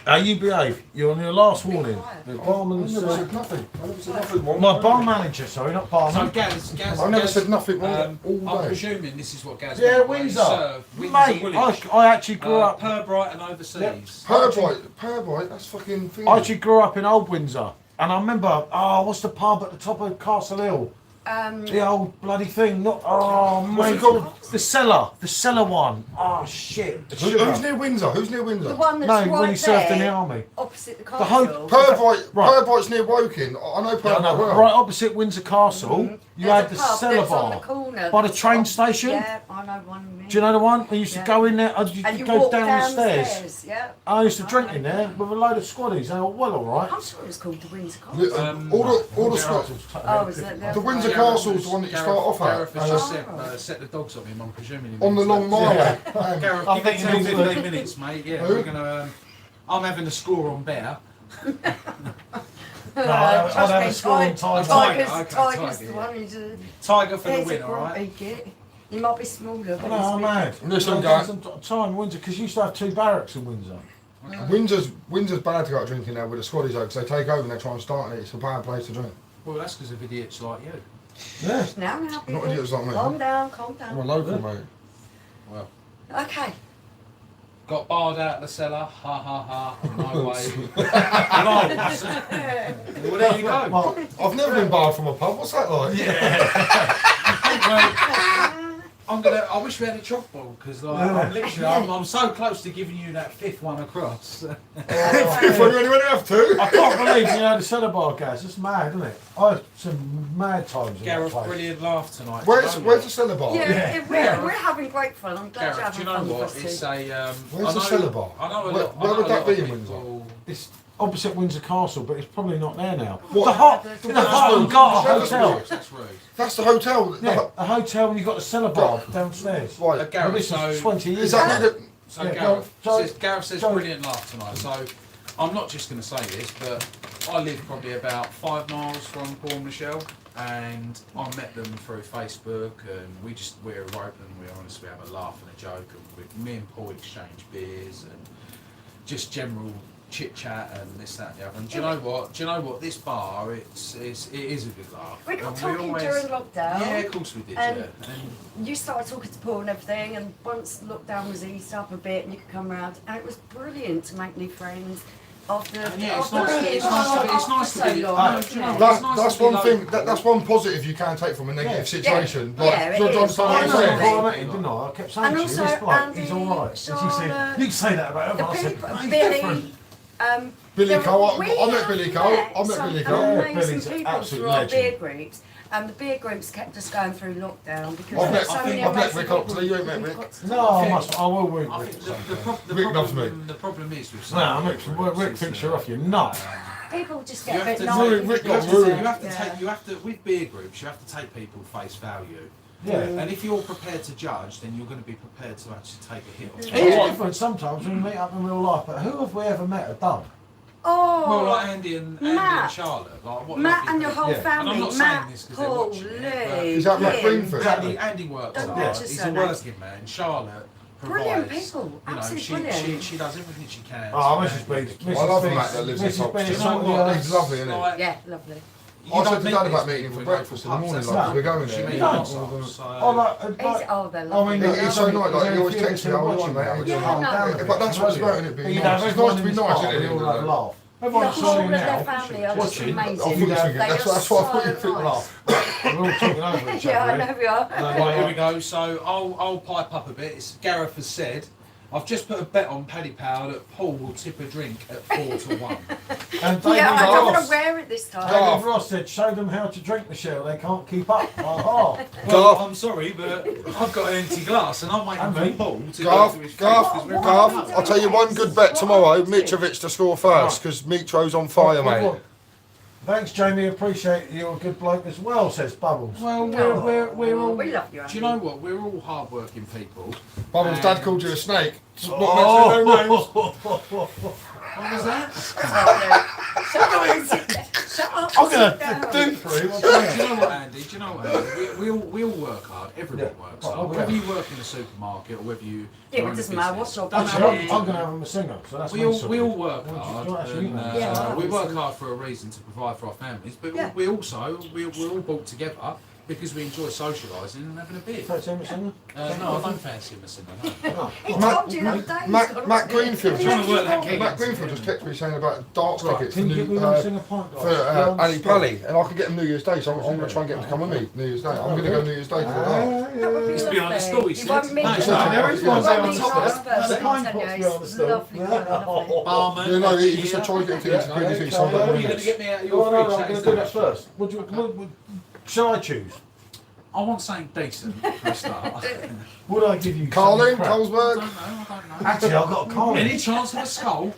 S5: out.
S1: You behave. You're on your last warning. The
S3: I
S1: barman
S3: never
S1: said.
S3: said nothing. I never said nothing wrong.
S1: My bar manager, sorry, not
S5: So
S1: barman.
S5: Gaz,
S3: I never said nothing wrong all
S5: I'm
S3: day.
S5: presuming this is what Gaz
S1: Yeah,
S5: meant by
S1: Windsor.
S5: served. Windsor
S1: Mate,
S5: Woolwich.
S1: I actually grew up.
S5: Per Brighton overseas.
S3: Perbite, that's fucking thing.
S1: I actually grew up in Old Windsor, and I remember. Oh, what's the pub at the top of Castle Hill? The old bloody thing. Not. Oh,
S3: What's
S1: mate.
S3: it called?
S1: The cellar one. Oh shit. The sugar.
S3: Who's near Windsor? Who's near
S2: The
S3: Windsor?
S2: one
S1: No,
S2: that's
S1: when
S2: right
S1: he served in the
S2: there,
S1: army.
S2: opposite the
S1: The whole-
S2: castle.
S3: Perbite,
S1: Right.
S3: Perbite's near Woking. I know
S1: Yeah,
S3: Perbite
S1: no,
S3: well.
S1: right opposite Windsor Castle, you
S2: There's
S1: had
S2: a
S1: the
S2: pub
S1: cellar
S2: that's on
S1: bar
S2: the corner.
S1: by the train station.
S2: Yeah, I know one.
S1: Do you know the one? We used to
S2: Yeah.
S1: go in there. You
S2: And you
S1: go
S2: walk
S1: down the stairs.
S2: downstairs. Yeah.
S1: I used to drink in there with a load of squaddies. They were well alright.
S2: I'm sure it was called the Windsor
S3: Yeah,
S2: Castle.
S3: all the Scots.
S2: Oh, is that
S3: The Windsor Castle's the one that you start off
S5: Gareth
S3: at.
S5: has just set the dogs on him, I'm presuming. he
S3: On the
S5: means
S3: long
S5: that.
S3: mile.
S5: Gareth,
S1: I
S5: give me
S1: think
S5: 10,
S1: he means
S5: 15 minutes, mate. Yeah,
S3: Who?
S5: we're going to... I'm having a score on better.
S1: No, I'd have a
S2: Trust
S1: score on
S2: me,
S1: Tiger.
S2: Tiger's,
S5: Okay,
S2: Tiger's
S5: Tiger,
S2: the
S5: yeah.
S2: one who's a...
S5: Tiger for the
S2: There's a
S5: win, all right?
S2: grumpy git. He might be smaller, but
S1: No, I'm mad.
S3: Listen,
S1: I've
S3: guys.
S1: got some time in Windsor because you used to have 2 barracks in Windsor.
S3: Windsor's bad to go out drinking now with the squaddies though, because they take over and they try and start it. It's a bad place to drink.
S5: Well, that's because of idiots like you.
S1: Yeah.
S2: Now,
S3: Not idiots like me.
S2: Calm down, calm
S3: I'm a
S2: down.
S3: local, mate.
S5: Well,
S2: Okay.
S5: got barred out of the cellar. Ha ha ha. No way. Well, there you go.
S1: Well,
S3: I've never been barred from a pub. What's that like?
S5: I wish we had a chalkboard because I'm so close to giving you that 5th one across.
S3: If you only have to.
S1: I can't believe you had a cellar bar, guys. It's mad, isn't it? I had some mad times in that
S5: Gareth,
S1: place.
S5: brilliant laugh tonight.
S3: Where's
S5: Do you know
S3: the
S5: what?
S3: cellar bar?
S2: Yeah, we're having great fun. I'm glad
S5: Gareth, do
S2: you're
S5: you
S2: having
S5: know
S2: fun
S5: what?
S2: with
S5: It's
S2: us too.
S5: a.
S3: Where's the cellar bar?
S5: I know a
S3: Where-
S5: lot.
S3: where
S5: I know
S3: would
S5: a
S3: that
S5: lot
S3: be
S5: of
S3: in Windsor?
S5: people-
S1: It's opposite Windsor Castle, but it's probably not there now.
S3: What?
S1: The hot, in the hot, you've got a
S3: That's
S1: hotel.
S3: rude.
S5: That's rude.
S3: That's the hotel.
S1: Yeah, a hotel and you've got the cellar bar downstairs.
S3: Right.
S1: But
S5: Gareth,
S1: this is
S5: so
S1: 20 years
S3: Is that
S1: ago.
S5: So
S1: Yeah,
S5: Gareth says
S1: go.
S5: brilliant laugh tonight. So I'm not just going to say this, but I live probably about 5 miles from Paul Michelle, and I met them through Facebook, and we're open, we're honest, we have a laugh and a joke, and me and Paul exchange beers and just general chit chat and this, that, and the other. And do you know what? This bar, it is a good laugh.
S2: We got
S5: And
S2: talking during lockdown.
S5: Yeah, of course we did.
S2: And
S5: yeah. And
S2: you started talking to Paul and everything, and once lockdown was eased up a bit and you could come round, and it was brilliant to make new friends after
S5: yeah, it's
S2: after
S5: nice.
S2: being
S5: It's nice
S2: apart
S5: to
S2: for
S5: be.
S2: so long.
S5: No, do you know,
S2: Yeah.
S5: it's nice
S3: That's
S5: to be
S3: one thing.
S5: local.
S3: That's one positive you can take from a negative
S1: Yeah.
S3: situation.
S2: Yeah.
S3: Like,
S2: Yeah,
S3: do you
S2: it is.
S3: understand what
S1: I
S3: I'm
S1: know
S3: saying?
S1: before I met him, didn't I? I kept saying
S2: And
S1: to you,
S2: also
S1: this bloke, he's
S2: Andy,
S1: alright. And she said,
S2: Charlotte,
S1: you can say that about
S2: The
S1: everyone. I said,
S2: people,
S1: no, he's
S2: Billy,
S1: different.
S3: Billy
S2: there
S3: Cole,
S2: were-
S3: I met Billy Cole. I met
S2: some
S3: Billy Cole.
S1: Yeah,
S2: amazing
S1: Billy's an
S2: people
S1: absolute
S2: through our
S1: legend.
S2: beer groups, and the beer groups kept us going through lockdown because
S3: I've
S2: there were so
S3: met
S2: many
S3: Rick
S2: amazing
S3: up to
S2: people
S3: you, ain't met
S2: we've
S3: Rick?
S2: got to
S1: No,
S2: talk
S1: I
S2: to.
S1: must. I will work
S5: I
S1: with
S5: think
S1: something.
S3: Rick loves me.
S5: The problem is with
S1: No,
S5: some
S1: Rick
S5: groups
S1: Rick
S5: is
S1: thinks
S5: that,
S1: you're off your nut.
S2: People just
S5: You
S2: get a
S5: have
S2: bit
S5: to
S2: naughty.
S3: Rick
S5: you have
S3: got
S5: to,
S3: rude.
S5: you have to with beer groups. You have to take people face value.
S1: Yeah.
S5: And if you're prepared to judge, then you're going to be prepared to actually take a hit.
S1: It's
S2: Yeah.
S1: different sometimes when you meet up in real life, but who have we ever met a dub?
S2: Oh,
S5: Well, like Andy and
S2: Matt.
S5: Charlotte. Like, what
S2: Matt
S5: lovely
S2: and your
S5: people.
S2: whole
S1: Yeah.
S2: family,
S5: And I'm not saying
S2: Matt,
S5: this 'cause they're
S2: Paul,
S5: watching it,
S2: Lee,
S5: but-
S3: Is that Matt
S2: Kim.
S3: Greenford?
S5: Andy works
S2: Don't
S5: hard.
S2: mention
S5: He's a
S2: surnames.
S5: working man. Charlotte provides.
S2: Brilliant people,
S5: You know,
S2: absolutely brilliant.
S5: she does everything she can.
S1: Oh,
S5: to
S1: Mrs.
S5: manage
S1: Beach.
S5: the kids.
S3: I love
S1: Mrs.
S3: a Matt that lives in
S1: Mrs.
S3: Top.
S1: Beach,
S5: Do you know
S1: yeah.
S5: what?
S3: He's lovely, isn't he?
S5: Like,
S2: Yeah, lovely.
S5: you
S3: I said
S5: don't
S3: to
S5: meet
S3: Dad
S5: these
S3: about meeting him
S5: people
S3: for
S5: in
S3: breakfast in the
S5: local
S3: morning,
S5: pubs,
S3: like,
S1: No.
S3: we're going
S5: She
S3: there.
S5: meets
S1: You don't.
S5: lots of, so-
S1: Oh, like,
S2: Oh, they're
S1: I
S2: lovely.
S1: mean,
S3: He's so nice, like, he always texts me, "Oh,
S1: watching
S3: mate,
S1: that.
S3: yeah,
S1: Calm
S2: no.
S1: down a bit.
S3: But that's what's about it, being
S1: You'd
S3: nice.
S1: have
S3: It's
S1: everyone
S3: nice to be
S1: in the
S3: nice,
S1: bar,
S3: isn't it,
S1: they all
S3: isn't
S1: have
S3: it?
S1: a laugh.
S2: The
S1: Everyone's
S2: whole
S1: sorting
S2: of their
S1: now.
S2: family are just
S3: Watching.
S2: amazing.
S3: I thought you were thinking,
S2: They
S3: that's
S2: are
S3: what I thought you were thinking.
S2: so nice.
S1: We're all talking over each
S2: Yeah, I
S1: other.
S2: know we are.
S5: Right, here we go. So I'll pipe up a bit. It's Gareth has said, I've just put a bet on Paddy Power that Paul will tip a drink at 4-1.
S1: And David
S2: Yeah, I don't want
S1: Ross,
S2: to wear it this time.
S1: David Ross said, show them how to drink, Michelle. They can't keep up. Oh,
S5: Well, I'm sorry, but I've got an empty glass and I'm
S1: And
S5: waiting
S1: me.
S5: for Paul to go to his face.
S3: Garth, I'll tell you one good bet tomorrow. Mitrovic to score first because Mitro's on fire, mate.
S1: Thanks, Jamie. Appreciate you're a good bloke as well, says Bubbles.
S5: Well,
S2: No.
S5: we're all.
S2: We love you,
S5: Do you know what? We're all hard-working people.
S3: Bubbles' dad called you a snake. Not
S1: Oh.
S3: mentioning no names.
S5: What was that?
S2: Shut up and sit down. Shut up
S1: I'm
S2: and
S1: going
S2: sit down.
S1: to do three.
S5: Do you know what, Andy? Do you know what, Andy? We all work hard. Everyone
S1: Yeah.
S5: works
S1: Oh,
S5: hard.
S1: yeah.
S5: Whether you work in a supermarket or whether you.
S2: Yeah,
S5: run
S2: it
S5: a
S2: doesn't matter what
S5: business.
S2: job.
S5: Doesn't
S1: Actually,
S5: matter.
S1: I'm going to have him a singer, so that's
S5: We
S1: me
S5: all
S1: sorted.
S5: work
S1: Well,
S5: hard,
S1: do you actually
S5: and,
S1: eat that?
S2: Yeah,
S5: we
S2: I
S5: work
S2: see.
S5: hard for a reason to provide for our families. But
S2: Yeah.
S5: we also we're all brought together because we enjoy socialising and having a beer.
S1: Fancy him a singer?
S5: No, I don't fancy him a singer. No.
S1: No.
S2: He
S3: Matt-
S2: told you the other day. he's got
S3: Matt
S2: a-
S3: Greenfield.
S5: Trying to work that gig.
S3: Matt Greenfield just texted me saying about darts
S1: Right,
S3: tickets for
S1: can you give me
S3: New,
S1: one singer pint glass?
S3: for Ali Pally, and I could get him New Year's Day, so I'm going to try and get him to come with me New Year's Day. I'm going to go New Year's Day to the dart.
S2: That would be
S5: He's behind the
S2: lovely.
S5: stall, he
S2: You
S5: said.
S2: won't meet
S5: No,
S2: him.
S5: it's
S3: not.
S2: You
S3: Everyone's
S2: won't
S3: there on
S2: meet
S3: the
S2: a nice
S3: stall.
S2: person,
S1: The
S2: I'm
S1: pine
S2: telling you,
S1: pot's
S2: he's
S1: behind the stall.
S2: lovely, lovely.
S5: Barman.
S3: You know, he said try and get him tickets to Queen City, so I'm
S5: Are
S3: going
S5: you
S3: to
S5: going to get me out of
S1: Oh,
S5: your
S1: no,
S5: fridge?
S1: no, I'm going to do that first. Shall I choose?
S5: I want something decent for a start.
S1: Would I give you
S3: Carling,
S1: some crap?
S5: I
S3: Colesberg.
S5: don't know.
S1: Actually, I've got a Carling.
S5: Any chance of a skull?
S3: Do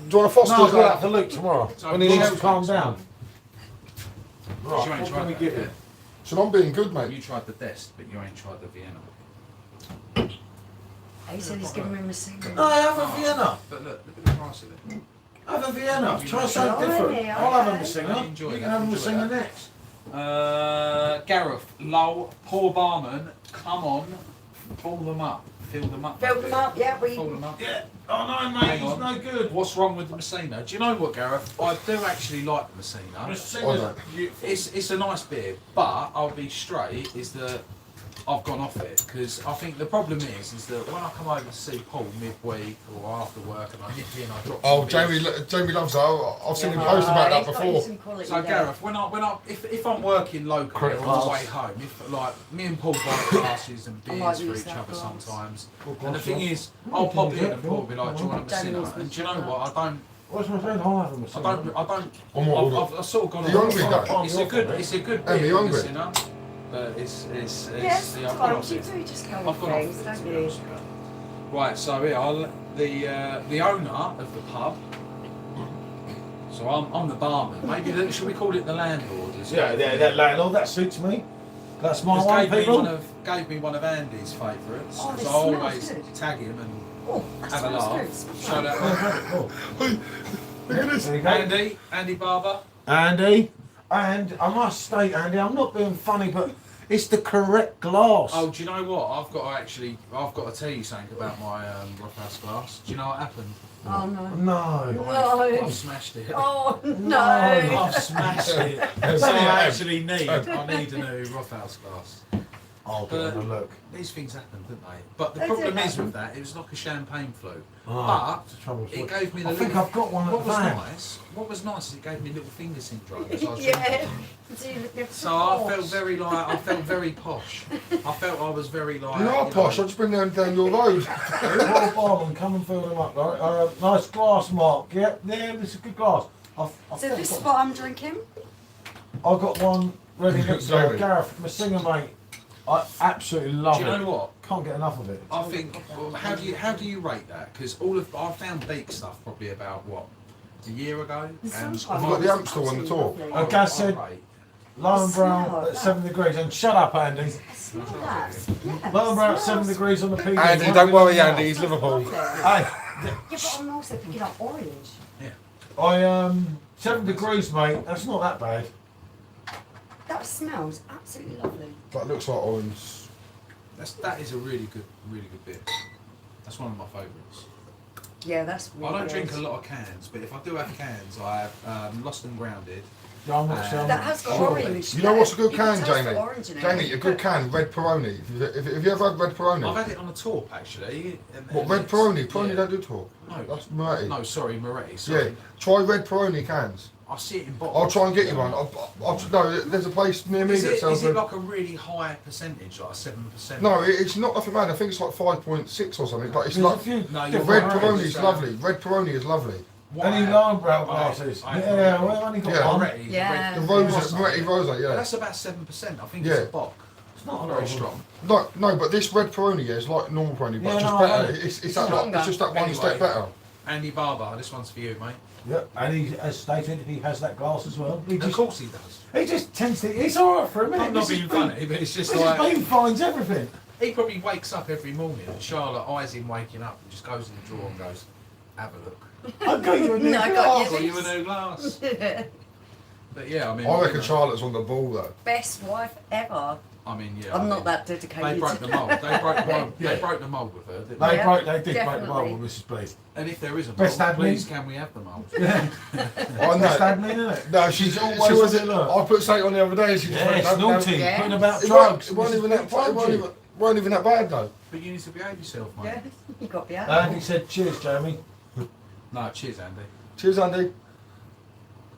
S3: you want a Foster's?
S1: No, I'll go
S3: like
S1: out for Luke tomorrow.
S5: So
S1: When he needs to
S5: Shell's
S1: calm
S5: next
S1: down.
S5: one.
S1: Right,
S5: You ain't
S1: what
S5: tried
S1: can we
S5: that
S1: give
S5: yet.
S1: him?
S3: So I'm being good, mate.
S5: You tried the Dest, but you ain't tried the Vienna.
S2: He said he's giving him a single.
S1: No, have a Vienna.
S5: But look at the price of it.
S1: Have a Vienna. Try
S2: Oh,
S1: something different.
S2: yeah,
S1: I'll have him a
S2: okay.
S1: singer.
S5: Enjoy
S1: You can
S5: that,
S1: have him a
S5: enjoy
S1: singer
S5: that.
S1: next.
S5: Gareth, Lowell, poor barman, come on, fill them up. Fill them up.
S2: Build them up, yeah, we.
S5: Fill them up.
S1: Yeah. Oh no, mate,
S5: Hang
S1: he's
S5: on.
S1: no good.
S5: What's wrong with the Messina? Do you know what, Gareth? I do actually like the Messina.
S1: The
S3: Oh,
S1: singer's
S3: no.
S1: beautiful.
S5: It's a nice beer, but I'll be straight, is that I've gone off it because I think the problem is that when I come over to see Paul midweek or after work and I nip in, I drop.
S3: Oh,
S5: some beers.
S3: Jamie loves that. I've seen him
S2: Yeah.
S3: post about that
S2: He's got you
S3: before.
S2: some quality
S5: So
S2: there.
S5: Gareth, if I'm working locally
S1: Critical
S5: on the
S1: glass.
S5: way home, if like me and Paul buy glasses and
S2: I might
S5: beers for
S2: use
S5: each
S2: that
S5: other
S2: glass.
S5: sometimes,
S1: Well,
S5: and the
S1: glass,
S5: thing
S1: yeah.
S5: is, I'll pop in and Paul will be like, "Do you want a
S2: Jamie
S5: Messina?"
S2: wants
S5: And do you know
S2: Messina.
S5: what? I don't.
S1: What's my friend? I'll have him a singer.
S3: On what order?
S5: I've sort of gone.
S3: Are you
S5: on-
S3: hungry, Dad?
S5: It's a good. It's a good
S3: Em, are
S5: beer,
S3: you hungry?
S5: Messina, but it's
S2: Yes,
S5: yeah, I've gone off
S2: sometimes you
S5: it.
S2: do just go
S5: I've
S2: with
S5: gone off
S2: things,
S5: it,
S2: don't
S5: to be
S2: you?
S5: honest with you. Right, so yeah, the owner of the pub So I'm the barman. Maybe should we call it the landlord?
S1: Yeah, that landlord, that suits me. That's my
S5: Just
S1: one,
S5: gave me
S1: people.
S5: gave me one of Andy's favourites.
S2: Oh,
S5: so
S2: this
S5: I
S2: smells
S5: always
S2: good.
S5: tag him and
S2: Oh, that
S5: have a
S2: smells
S5: laugh.
S2: good.
S5: Show that
S1: Oh,
S3: Look at this.
S1: there you go.
S5: Andy Barber.
S1: Andy, and I must state, Andy, I'm not being funny, but it's the correct glass.
S5: Oh, do you know what? I've got to tell you something about my Roughhouse glass. Do you know what happened?
S2: Oh no.
S1: No.
S2: No.
S5: I've smashed it.
S2: Oh no.
S1: No.
S5: I've smashed it. So I actually need a new Roughhouse glass.
S1: I'll give it a look.
S5: These things happen, don't they? But the
S2: They do
S5: problem is
S2: happen.
S5: with that, it was like a champagne flu.
S1: Ah,
S5: But
S1: the trouble is
S5: it
S1: with-
S5: gave me the
S1: I think
S5: little-
S1: I've got one at
S5: What
S1: the
S5: was
S1: van.
S5: nice is it gave me little finger syndrome as I was
S2: Yeah.
S5: drinking.
S2: Do you look
S5: So I felt very posh. I felt I was very like.
S3: You are posh. I'll just bring them down your road.
S1: What a barman, come and fill them up, right? Nice glass, Mark. Yeah, this is a good glass.
S2: So this is what I'm drinking.
S1: I've got one ready next to
S3: Sorry.
S1: Gareth, my singer mate. I absolutely love
S5: Do
S1: it.
S5: you know what?
S1: Can't get enough of it.
S5: I think. Well, how do you rate that? Because I found beak stuff probably about what a year ago.
S2: The
S5: and
S2: sunshine.
S3: I've got the Amstel on the top.
S2: Absolutely
S1: Okay.
S2: lovely.
S1: Gaz said-
S5: rate-
S1: Low and brown
S2: Smell
S1: at
S2: that.
S1: 7 degrees. And shut up, Andy.
S2: Smell that. Yeah,
S1: Low and brown at 7
S2: smells
S1: degrees on the PD.
S3: Andy, don't worry, Andy. He's Liverpool.
S2: lovely.
S1: Hey,
S2: Yeah, but I'm also picking up orange.
S1: I 7 degrees, mate. That's not that bad.
S2: That smells absolutely lovely.
S3: That looks like orange.
S5: That is a really good beer. That's one of my favourites.
S2: Yeah, that's really
S5: I don't drink
S2: good.
S5: a lot of cans, but if I do have cans, I have Lost and Grounded.
S1: Yeah, I'm not sure.
S2: That has got
S1: Sure.
S2: orange.
S3: You know what's a good
S2: You can
S3: can,
S2: taste the
S3: Jamie?
S2: orange in it.
S3: Jamie, a good can, red Peroni. Have you ever had red
S5: I've
S3: Peroni?
S5: had it on a torp actually.
S3: What, red Peroni? Peroni
S5: yeah.
S3: don't do talk.
S5: No.
S3: That's Moretti.
S5: No, sorry, Moretti.
S3: Yeah,
S5: Sorry.
S3: try red Peroni cans.
S5: I see it in bottles.
S3: I'll try and get you one. No, there's a place near me
S5: Is
S3: that
S5: it,
S3: sells
S5: is it
S3: red.
S5: like a really high percentage, like a 7%?
S3: No, it's not nothing bad. I think it's like 5.6 or something. But it's
S1: There's a
S3: like
S1: few
S5: No,
S3: the
S5: you're
S3: red
S5: right.
S3: Peroni is
S5: It's,
S3: lovely. Red Peroni is lovely.
S1: Any low and brown glasses?
S5: I-
S1: Yeah, well, I've only got
S3: Yeah.
S1: one.
S5: Moretti,
S2: Yeah.
S3: The
S5: red-
S3: rose, Moretti Rose, yeah.
S5: That's about 7%. I think
S3: Yeah.
S5: it's a bock.
S1: It's not a lot
S5: Very
S1: of them.
S5: strong.
S3: No, but this red Peroni is like normal Peroni, but
S1: Yeah,
S3: just
S1: no, I
S3: better.
S1: know.
S3: It's
S2: Stronger.
S3: just that one
S5: Anyway.
S3: step better.
S5: Andy Barber, this one's for you, mate.
S1: Yep, and he has stated he has that glass as well.
S5: Of course he does.
S1: He just tends to. It's alright for a minute.
S5: I'm not
S1: This is
S5: being
S1: Bean-
S5: funny, but it's just
S1: This is
S5: like
S1: Bean finds everything.
S5: he probably wakes up every morning and Charlotte eyes him waking up and just goes in the drawer and goes, "Have a look."
S1: I got you a new
S2: No, I got
S1: glass.
S5: Got you a new glass. But yeah, I mean,
S3: I
S5: you
S3: reckon
S5: know,
S3: Charlotte's on the ball though.
S2: Best wife ever.
S5: I mean, yeah.
S2: I'm
S5: I
S2: not
S5: mean,
S2: that dedicated.
S5: They broke the mould. They broke the mould.
S1: Yeah.
S5: They broke the mould with her. Didn't
S1: They
S5: they?
S2: Yeah,
S1: did break the
S2: definitely.
S1: mold with Mrs. Bleed.
S5: And if there is a
S1: Best
S5: mould,
S1: admin.
S5: please can we have the mould?
S3: I
S1: Best
S3: know.
S1: admin, isn't it?
S3: No,
S1: She's
S3: she
S1: always
S3: was
S1: on
S3: it.
S1: the alert.
S3: I put something on the other day and she just
S1: Yeah,
S3: went,
S1: it's
S3: no, no.
S1: naughty.
S2: Yeah.
S1: Putting about
S3: It
S1: drugs.
S3: weren't even
S1: Mrs.
S3: that.
S1: Bleed
S3: Weren't even that bad though.
S5: But you need to behave yourself, mate.
S2: Yeah, you got to be out.
S1: And he said, cheers, Jamie.
S5: No, cheers, Andy.
S3: Cheers, Andy.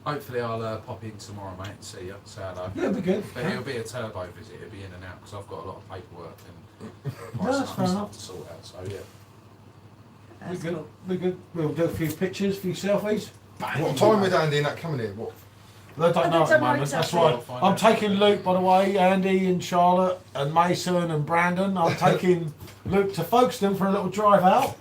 S5: Hopefully I'll pop in tomorrow, mate, and see you. Say hello.
S1: Yeah, be good.
S5: But it'll be a turbo visit. It'll be in and out because I've got a lot of paperwork and
S1: that's fair
S5: stuff
S1: enough.
S5: to sort out. So yeah.
S1: Be
S2: That's
S1: good.
S2: cool.
S1: Be good. We'll do a few pictures, a few selfies.
S3: What time is Andy and that coming here? What?
S1: They don't know at the
S2: don't know
S1: moment. That's
S2: exactly.
S1: why
S5: I'll find
S1: I'm
S5: out.
S1: taking Luke, by the way, Andy and Charlotte and Mason and Brandon. I'm taking Luke to Folkestone for a little drive out.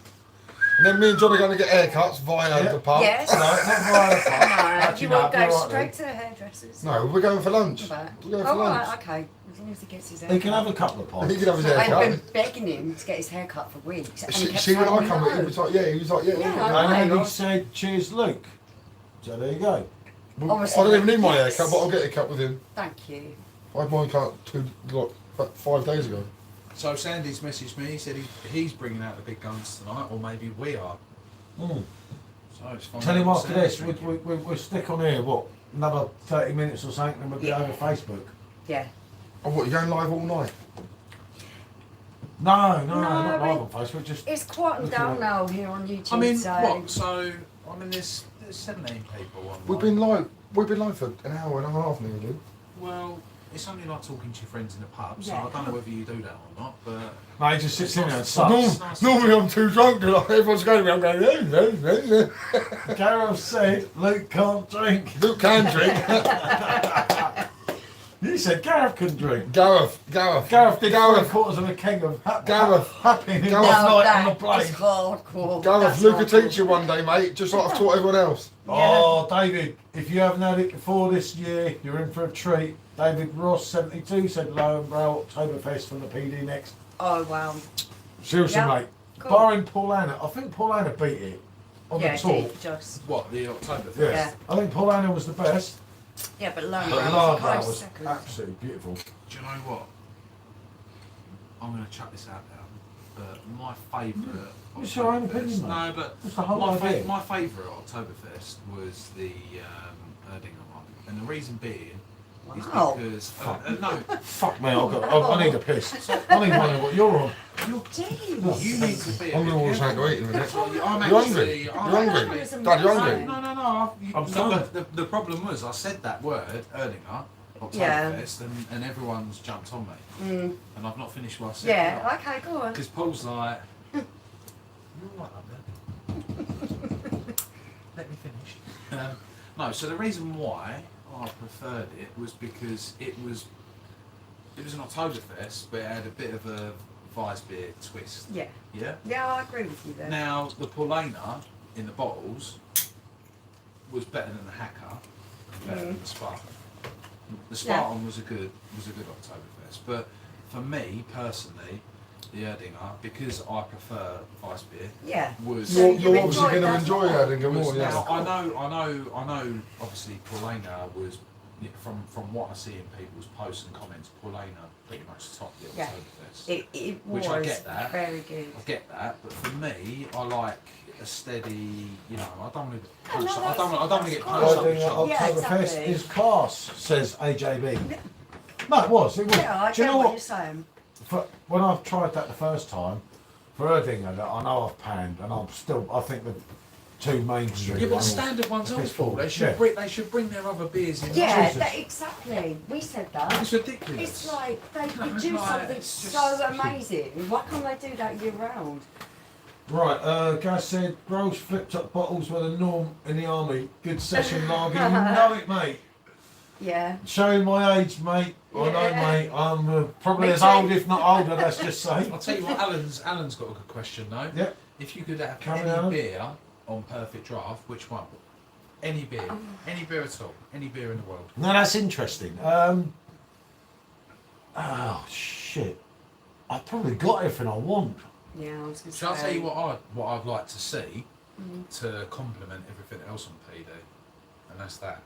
S3: And then me and John are going to get haircuts via
S1: Yeah.
S3: the pub.
S2: Yes.
S1: No, not via the pub.
S2: No,
S1: Actually,
S2: you
S1: no,
S2: won't
S1: you're
S2: go
S1: right
S2: straight
S1: then.
S2: to the hairdressers.
S3: No, we're going for lunch.
S2: Right.
S3: We're going for
S2: Oh,
S3: lunch.
S2: right, okay. As long as he gets his
S1: He
S2: haircut.
S1: can have a couple of
S3: He
S1: pints.
S3: can have his
S2: I've
S3: haircut.
S2: been begging him to get his haircut for weeks. And he kept
S3: See, when
S2: saying
S3: I come,
S2: no.
S3: he was like, yeah,
S2: Yeah,
S1: And then
S2: no.
S1: he said, cheers, Luke. So there you go.
S3: Well, I
S2: Obviously,
S3: don't even need my
S2: yes.
S3: haircut, but I'll get a cut with him.
S2: Thank you.
S3: I had mine cut about 5 days ago.
S5: So Sandy's messaged me. He said he's bringing out the big guns tonight, or maybe we are.
S1: Mm.
S5: So it's fine.
S1: Tell him after
S5: Sandy's
S1: this,
S5: drinking.
S1: we'll stick on here, what, another 30 minutes or something, and we'll be
S2: Yeah.
S1: over Facebook.
S2: Yeah.
S3: Oh, what, you're going live all night?
S1: No,
S2: No,
S1: not live
S2: we-
S1: on Facebook, just...
S2: It's quieting down now here on YouTube.
S5: I mean,
S2: so
S5: what? So I mean, there's 17 people on.
S3: We've been live for an hour and a half nearly.
S5: Well, it's only like talking to your friends in a pub, so
S2: Yeah.
S5: I don't know whether you do that or not. But
S1: No, he just sits in there and
S3: Norm-
S1: sucks.
S3: Normally I'm too drunk to like, everyone's going to me, I'm going,
S1: Gareth said Luke can't drink.
S3: Luke can drink.
S1: He said Gareth couldn't drink.
S3: Gareth
S1: Gareth did
S3: Gareth.
S1: 3/4 of a keg of
S3: Gareth.
S1: happy in
S3: Gareth.
S1: one
S2: Now
S1: night on the
S2: that
S1: plane.
S2: is hardcore.
S3: Gareth,
S2: That's
S3: Luke will
S2: hardcore.
S3: teach you one day, mate, just like I've taught everyone else.
S1: Oh, David, if you haven't had it before this year, you're in for a treat. David Ross, 72, said Low and Brow Oktoberfest from the PD next.
S2: Oh wow.
S1: Seriously,
S2: Yep.
S1: mate.
S2: Cool.
S1: Barring Paul Anna, I think Paul Anna beat it on
S2: Yeah,
S1: the tour.
S2: deep, just.
S5: What, the Oktoberfest?
S1: Yes.
S2: Yeah.
S1: I think Paul Anna was the best.
S2: Yeah, but Lone
S1: But
S2: Brown
S1: Low
S2: was
S1: Brow
S2: close
S1: was
S2: second.
S1: absolutely beautiful.
S5: Do you know what? I'm going to chuck this out now, but my favourite.
S1: It's your own
S5: Oktoberfest-
S1: opinion, mate.
S5: No, but
S1: That's the whole idea.
S5: my favourite Oktoberfest was the Erdinger one, and the reason being is
S2: Wow.
S5: because no,
S1: Fuck me, I need a piss. I need to know what you're on.
S2: You're deep.
S5: you need to be.
S3: I'm going to order something to eat in a minute.
S5: I'm
S3: You're hungry?
S5: actually.
S3: You're
S5: I'm
S3: hungry?
S5: actually-
S3: Dad, you hungry?
S5: No.
S1: I'm sorry.
S5: The problem was I said that word, Erdinger,
S2: Yeah.
S5: Oktoberfest, and everyone's jumped on me.
S2: Mm.
S5: And I've not finished what I said.
S2: Yeah, okay, go on.
S5: Because Paul's like, you're all right up there. Let me finish. No, so the reason why I preferred it was because it was an Oktoberfest, but it had a bit of a Weissbier twist.
S2: Yeah.
S5: Yeah?
S2: Yeah, I agree with you there.
S5: Now, the Paulaner in the bottles was better than the Hacker, better than the Spartan. The Spartan was a good Oktoberfest, but for me personally, the Erdinger, because I prefer Weissbier,
S2: Yeah.
S5: was.
S2: So
S3: You're
S2: you
S3: obviously
S2: enjoyed
S3: going to
S2: that
S3: enjoy
S2: more?
S3: Erdinger more,
S5: was-
S3: yeah.
S5: now, I know. Obviously, Paulaner was from what I see in people's posts and comments. Paulaner pretty much topped the
S2: Yeah.
S5: Oktoberfest.
S2: It
S5: Which
S2: was
S5: I get that.
S2: very good.
S5: I get that, but for me, I like a steady. You know, I don't want to.
S2: Oh, no,
S5: I don't want to get
S2: that's
S5: punched
S1: I
S5: up
S1: think
S5: the shop.
S2: Yeah,
S1: Oktoberfest
S2: exactly.
S1: is class, says AJB. No, it was. It was.
S2: Yeah, I
S1: Do you
S2: get
S1: know
S2: what
S1: what?
S2: you're saying.
S1: When I've tried that the first time, for Erdinger, that I know I've panned, and I think the two mainstream
S5: Yeah, but the
S1: ones.
S5: standard ones
S1: are
S5: are
S1: piss
S5: full.
S1: poor.
S5: They should
S1: Yeah.
S5: they should bring their other beers in.
S2: Yeah,
S1: Jesus.
S2: exactly. We said that.
S5: It's ridiculous.
S2: It's like they could
S5: it's
S2: do
S5: like-
S2: something
S5: it's just-
S2: so amazing. Why can't they do that year round?
S1: Right, Gaz said, Gross flipped up bottles were the norm in the army. Good session lager, you know it, mate.
S2: Yeah.
S1: Showing my age, mate. I know,
S2: Yeah.
S1: mate. I'm probably
S2: Me
S1: as
S2: too.
S1: old, if not older, let's just say.
S5: I'll tell you what, Alan's got a good question though.
S1: Yeah.
S5: If you could have
S1: Come
S5: any
S1: on.
S5: beer on Perfect Draft, which one? Any beer at all, any beer in the world.
S1: Now that's interesting. Oh shit! I've probably got everything I want.
S2: Yeah, I was going to say.
S5: Shall I tell you what I'd like to see to complement everything else on PD, and that's that.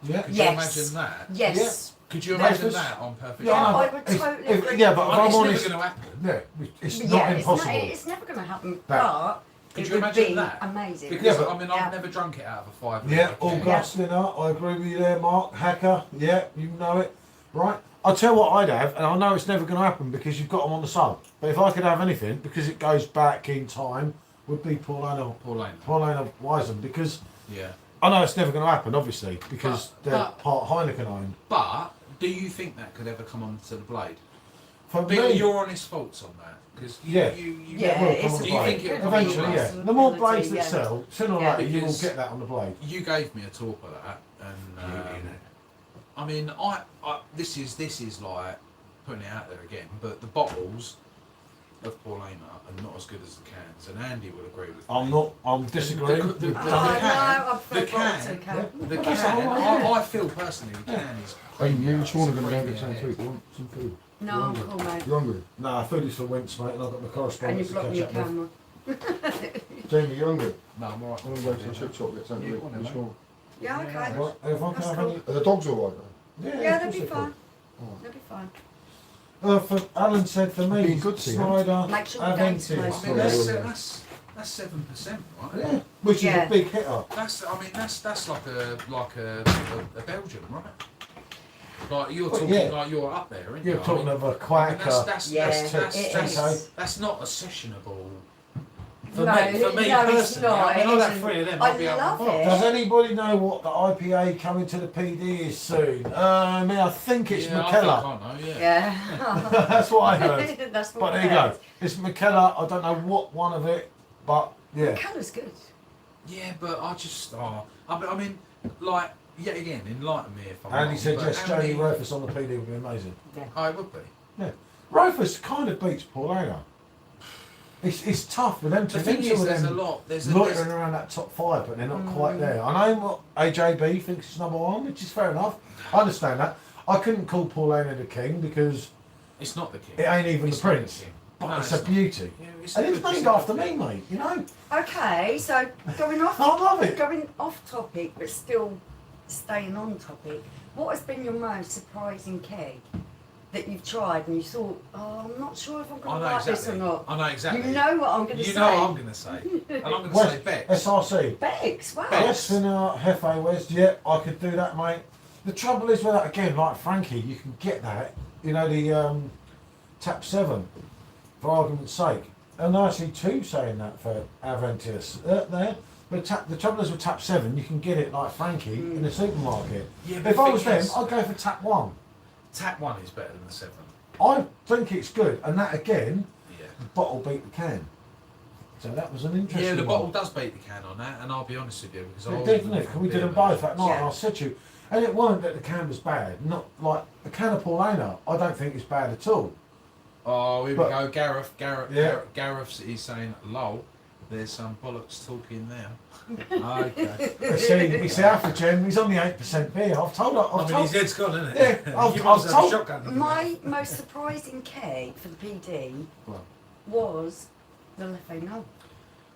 S1: Yeah.
S5: Could
S2: Yes.
S5: you imagine that?
S2: Yes.
S5: Could you
S1: Yes.
S5: imagine that on Perfect
S1: Yeah,
S5: Draft?
S1: I know,
S2: I
S1: but
S2: would
S1: if-
S2: totally
S1: if-
S2: agree.
S1: yeah, but if
S5: Well,
S1: I'm
S5: it's
S1: honest,
S5: never going to happen.
S1: yeah, it's
S2: Yeah,
S1: not impossible.
S2: It's never going to happen,
S1: That-
S2: but
S5: Could
S2: it
S5: you
S2: would
S5: imagine
S2: be
S5: that?
S2: amazing.
S5: Because
S1: Yeah, but-
S5: I mean,
S2: Yeah.
S5: I've never drunk it out of a 5
S1: Yeah,
S5: litre
S1: all
S5: can.
S1: gusting up. I agree with you there, Mark. Hacker, yeah, you know it. Right? I'll tell you what I'd have, and I know it's never going to happen because you've got them on the sub. But if I could have anything, because it goes back in time, would be Paulaner Wiesen. Because
S5: Yeah.
S1: I know it's never going to happen, obviously, because
S5: But-
S1: they're
S5: but-
S1: part Heineken owned.
S5: But do you think that could ever come onto the blade?
S1: For
S5: Be
S1: me,
S5: your honest thoughts on that, because
S1: Yeah.
S2: Yeah,
S1: will
S2: it's
S1: come
S2: a
S1: on the
S5: Do you
S1: blade.
S5: think it will
S1: Eventually,
S5: come on
S1: yeah.
S5: the
S1: The more
S2: possibility,
S1: blades that
S2: yeah.
S1: sell, sooner or
S2: Yeah.
S1: later you will
S5: Because-
S1: get that on the blade.
S5: you gave me a talk of that, and I mean, I this is like putting it out there again, but the bottles of Paulaner are not as good as the cans, and Andy will agree with me.
S1: I'm disagreeing.
S5: The-
S1: with
S5: the-
S2: Oh,
S5: the
S1: Tony.
S5: can-
S2: no, I prefer
S5: the
S2: bottle
S5: can-
S2: to can.
S5: The
S1: Well, that's the
S5: can,
S1: whole idea.
S5: I feel personally, the can is.
S3: Hey, you
S5: creamier,
S3: just want to
S5: it's
S3: go down and get
S5: creamier
S3: some
S5: head.
S3: food. You want some food?
S2: No, I'm cool, mate.
S3: You hungry?
S1: Nah, food is for winks, mate, and I've got my
S2: And
S1: correspondence
S2: you
S1: to
S2: blocked
S1: catch
S2: your
S1: up with.
S2: camera.
S3: Jamie, you hungry?
S5: No, I'm alright.
S3: I want to go to the chip shop, get something
S5: Yeah,
S3: to
S5: go on
S3: eat.
S5: then,
S3: You
S5: mate.
S3: sure?
S2: Yeah, okay.
S1: Right, everyone can
S2: That's
S1: have
S2: cool.
S1: any?
S3: Are the dogs all right though?
S1: Yeah,
S2: Yeah,
S1: of
S2: they'll
S1: course
S2: be
S1: they
S2: fine.
S1: can.
S2: They'll be fine.
S1: For Alan said for me,
S3: Been good to you.
S1: Snyder,
S2: Make sure we
S1: have
S2: don't
S1: empty.
S2: smoke.
S5: I mean, that's 7%, right?
S1: Yeah, which is
S2: Yeah.
S1: a big hitter.
S5: That's like a Belgian, right? Like you're
S1: Well,
S5: talking
S1: yeah.
S5: like you're up there, aren't
S1: You're
S5: you?
S1: talking of a
S5: I mean,
S1: quacker.
S5: that's
S2: Yeah,
S1: it
S5: that's not a sessionable. For
S2: No,
S5: me
S2: no, it's
S5: personally,
S2: not,
S5: I mean,
S2: it
S5: I'll have
S2: isn't.
S5: 3 of them.
S2: I
S5: I'll be out
S2: love
S5: the box.
S2: it.
S1: Does anybody know what the IPA coming to the PD is soon? I think it's
S5: Yeah,
S1: McKellar.
S5: I think I know, yeah.
S2: Yeah.
S1: That's what I heard.
S2: That's what
S1: But there you go. It's McKellar. I don't know what one of it, but yeah.
S2: Colour's good.
S5: Yeah, but I just, I mean, like, Yet again, enlighten me if I'm
S1: And
S5: wrong.
S1: he said,
S5: but
S1: yes,
S5: how
S1: Jamie
S5: many-
S1: Rufus on the PD would be amazing.
S2: Yeah.
S5: Oh, it would be.
S1: Yeah. Rufus kind of beats Paulina. It's tough with them two.
S5: The thing
S1: them two
S5: is,
S1: of
S5: there's a
S1: them
S5: lot. There's
S1: loitering around that top 5, but they're not quite there. I know what AJB thinks is number 1, which is fair enough. I understand that. I couldn't call Paulina the king because
S5: it's not the king.
S1: it ain't even
S5: It's
S1: the
S5: not
S1: prince.
S5: king.
S1: But
S5: No,
S1: it's
S5: it's
S1: a
S5: not.
S1: beauty.
S5: Yeah, it's
S1: And
S5: a
S1: it's
S5: good-
S1: named
S5: a
S1: after
S5: good
S1: me,
S5: thing.
S1: mate, you know?
S2: Okay, so going off,
S1: I love it.
S2: going off topic, but still staying on topic. What has been your most surprising keg that you've tried and you thought, oh, I'm not sure if I'm
S5: I
S2: going to
S5: know
S2: like this or
S5: exactly.
S2: not?
S5: I know exactly.
S2: You know what I'm going to say.
S5: You know what I'm going to say. And I'm going to say Bex.
S1: SRC.
S2: Bex, wow.
S5: Bex.
S1: West and Hefe West, yeah, I could do that, mate. The trouble is with that, again, like Frankie, you can get that, you know, the tap 7, for argument's sake. And I see 2 saying that for Aventus there. But the trouble is with tap 7, you can get it like Frankie in the supermarket.
S5: Yeah, but
S1: If
S5: the
S1: I
S5: thing
S1: was them,
S5: is-
S1: I'd go for tap 1.
S5: Tap 1 is better than the 7.
S1: I think it's good, and that again,
S5: Yeah.
S1: the bottle beat the can. So that was an interesting
S5: Yeah, the
S1: one.
S5: bottle does beat the can on that, and I'll be honest with you because I
S1: It
S5: was
S1: did, didn't it? 'Cause we did them both that night,
S2: Yeah.
S1: and I said to you, and it weren't that the can was bad. Not like the can of Paulina, I don't think it's bad at all.
S5: Oh, here
S1: But-
S5: we go. Gareth,
S1: Yeah.
S5: Gareth is saying, lol, there's some bollocks talking now. Okay.
S1: You see, Afrogen, he's on the 8% beer. I've told her. I've told,
S5: head's gone, isn't
S1: Yeah, I've told-
S5: shotgun.
S2: My most surprising keg for the PD
S1: Well.
S2: was the Le No.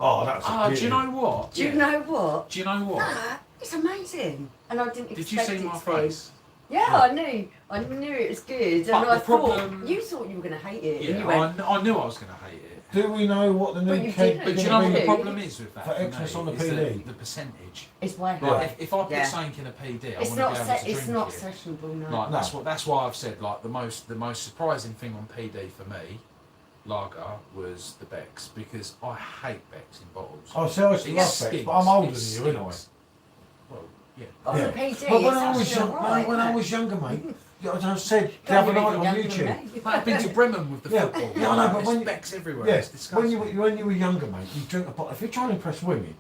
S1: oh, that's a
S5: Ah, do
S1: beauty.
S5: you know what?
S2: Do you know what?
S5: Do you know what?
S2: That is amazing. And I didn't
S5: Did
S2: expect
S5: you see
S2: it
S5: my
S2: to be.
S5: face?
S2: Yeah, I knew it was good,
S5: But
S2: and I
S5: the problem-
S2: thought you thought you were going to hate it. and
S5: Yeah,
S2: you went,
S5: I knew I was going to hate it.
S1: Do we know what the
S2: But
S1: new
S2: you
S1: keg
S2: didn't.
S5: But do
S1: is
S5: you
S1: going
S5: know
S1: to
S5: what
S1: be?
S5: the problem is with that?
S1: For Xmas on the
S5: is
S1: PD?
S5: The percentage.
S2: it's way
S1: Right.
S2: higher.
S5: If I put
S2: Yeah.
S5: something in a PD, I
S2: It's
S5: want to
S2: not.
S5: be able to
S2: It's
S5: drink
S2: not
S5: it.
S2: sessionable, no.
S5: Like
S1: No.
S5: that's why I've said like the most surprising thing on PD for me, lager, was the Bex because I hate Bex in bottles.
S1: Oh, see, I used to
S5: It
S1: love Bex,
S5: stinks,
S1: but I'm older
S5: it
S1: than you, anyway.
S5: stinks. Well, yeah.
S2: On
S1: Yeah.
S2: the PD,
S1: But when
S2: it's
S1: I was
S2: actually
S1: young,
S2: alright,
S1: when I
S2: isn't
S1: was younger, mate, I said the
S2: Can't
S1: other
S2: be
S1: night
S2: really
S1: on
S2: younger than
S1: YouTube.
S2: me.
S5: But I've been to Bremen with the
S1: Yeah.
S5: football.
S1: Yeah, I know, but
S5: There's
S1: when you-
S5: Bex everywhere.
S1: Yeah,
S5: It's disgusting.
S1: when you were younger, mate, you drink a bottle. If you're trying to impress women,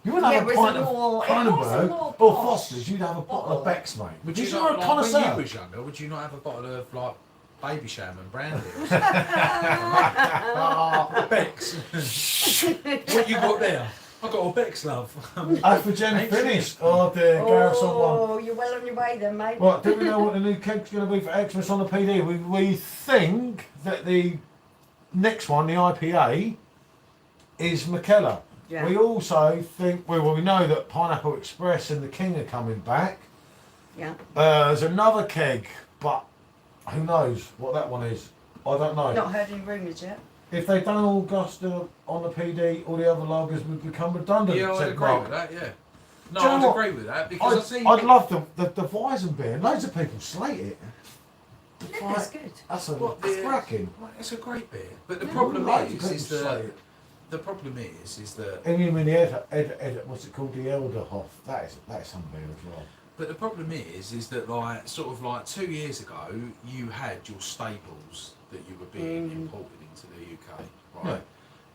S1: you wouldn't
S2: Yeah,
S1: have
S2: it
S1: a
S2: was
S1: pint
S2: a
S1: of
S2: more- it was a
S1: Kronenberg
S2: more
S1: or
S2: posh
S1: Foster's. You'd have a bottle
S2: bottle.
S1: of Beck's, mate.
S5: Would
S1: Because
S5: you
S1: you're a
S5: not, like, when you
S1: connoisseur.
S5: was younger, would you not have a bottle of like Baby Sham and brandy? Bex. What you got there? I got a Bex, love.
S1: Afrogen
S5: Ain't
S1: finished. Oh dear, Gareth's on one.
S2: Oh, you're well on your way then, mate.
S1: Right, do we know what the new keg's going to be for Xmas on the PD? We think that the next one, the IPA, is McKellar.
S2: Yeah.
S1: We also think, we know that Pineapple Express and the King are coming back.
S2: Yeah.
S1: There's another keg, but who knows what that one is? I don't know.
S2: Not heard any rumours yet.
S1: If they'd done Augusta on the PD, all the other lagers would become redundant.
S5: Yeah, I'd
S1: said
S5: agree
S1: Mark.
S5: with that, yeah. No,
S1: Do you know
S5: I'd
S1: what?
S5: agree with that because I've seen...
S1: I'd love the Weizen beer. Loads of people slate it.
S2: Yeah, it's good.
S1: That's a
S5: What,
S1: that's
S5: the-
S1: cracking.
S5: Well, it's a great beer, but the
S2: Yeah.
S5: problem
S1: Loads of
S5: is
S1: people
S5: that
S1: slate it.
S5: the problem is that
S1: And you mean the what's it called? The Elderhoff. That's some beer as well.
S5: but the problem is that like sort of like 2 years ago you had your staples that you were being imported into the UK, right?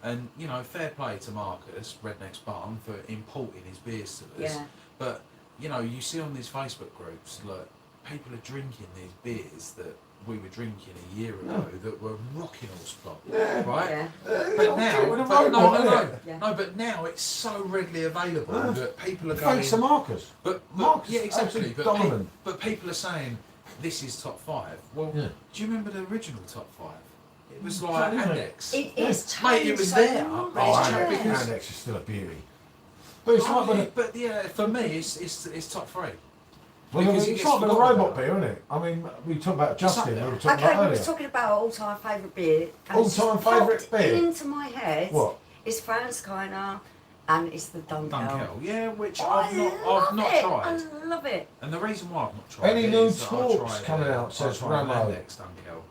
S5: And you know, fair play to Marcus Redneck's Barn for importing his beers to us.
S2: Yeah.
S5: But you know, you see on these Facebook groups, look, people are drinking these beers that we were drinking a year ago that were rocking all spot, right?
S2: Yeah.
S5: But now,
S1: with a
S5: but no,
S1: robot,
S5: no, no,
S1: isn't it?
S2: Yeah.
S5: no. But now it's so readily available that people are going.
S1: Thanks to Marcus.
S5: But
S1: Marcus
S5: yeah,
S1: is
S5: exactly.
S1: absolutely
S5: But,
S1: dominant.
S5: but people are saying this is top 5. Well,
S1: Yeah.
S5: do you remember the original top 5? It was
S1: It's
S5: like
S1: not, isn't it?
S5: Andex.
S2: It is
S5: Mate, it
S2: changed
S5: was
S2: so
S5: there,
S2: much.
S5: but it's
S1: Oh,
S5: changed
S1: Andex,
S5: because-
S1: Andex is still a beauty. But it's
S5: Oh,
S1: like with
S5: yeah,
S1: a,
S5: but yeah, for me, it's top 3.
S1: well,
S5: because it
S1: it's
S5: gets
S1: like with a
S5: forgotten
S1: robot
S5: about.
S1: beer, isn't it? I mean, we talked about
S5: up
S1: Justin.
S5: there.
S1: We were talking
S2: Okay,
S1: about
S2: we
S1: earlier.
S2: were talking about all-time favourite beer. and it's
S1: All-time
S2: just
S1: favourite
S2: popped
S1: beer?
S2: into my head.
S1: What?
S2: It's Franz Keiner and it's the Dunkel.
S5: Dunkel, yeah, which
S2: I
S5: I've not
S2: it.
S5: tried.
S2: I love it.
S5: And the reason why I've not tried
S1: Any
S5: it
S1: new
S5: is that I
S1: talks
S5: tried,
S1: coming out,
S5: I
S1: says
S5: tried
S1: Ramo.
S5: Andex Dunkel.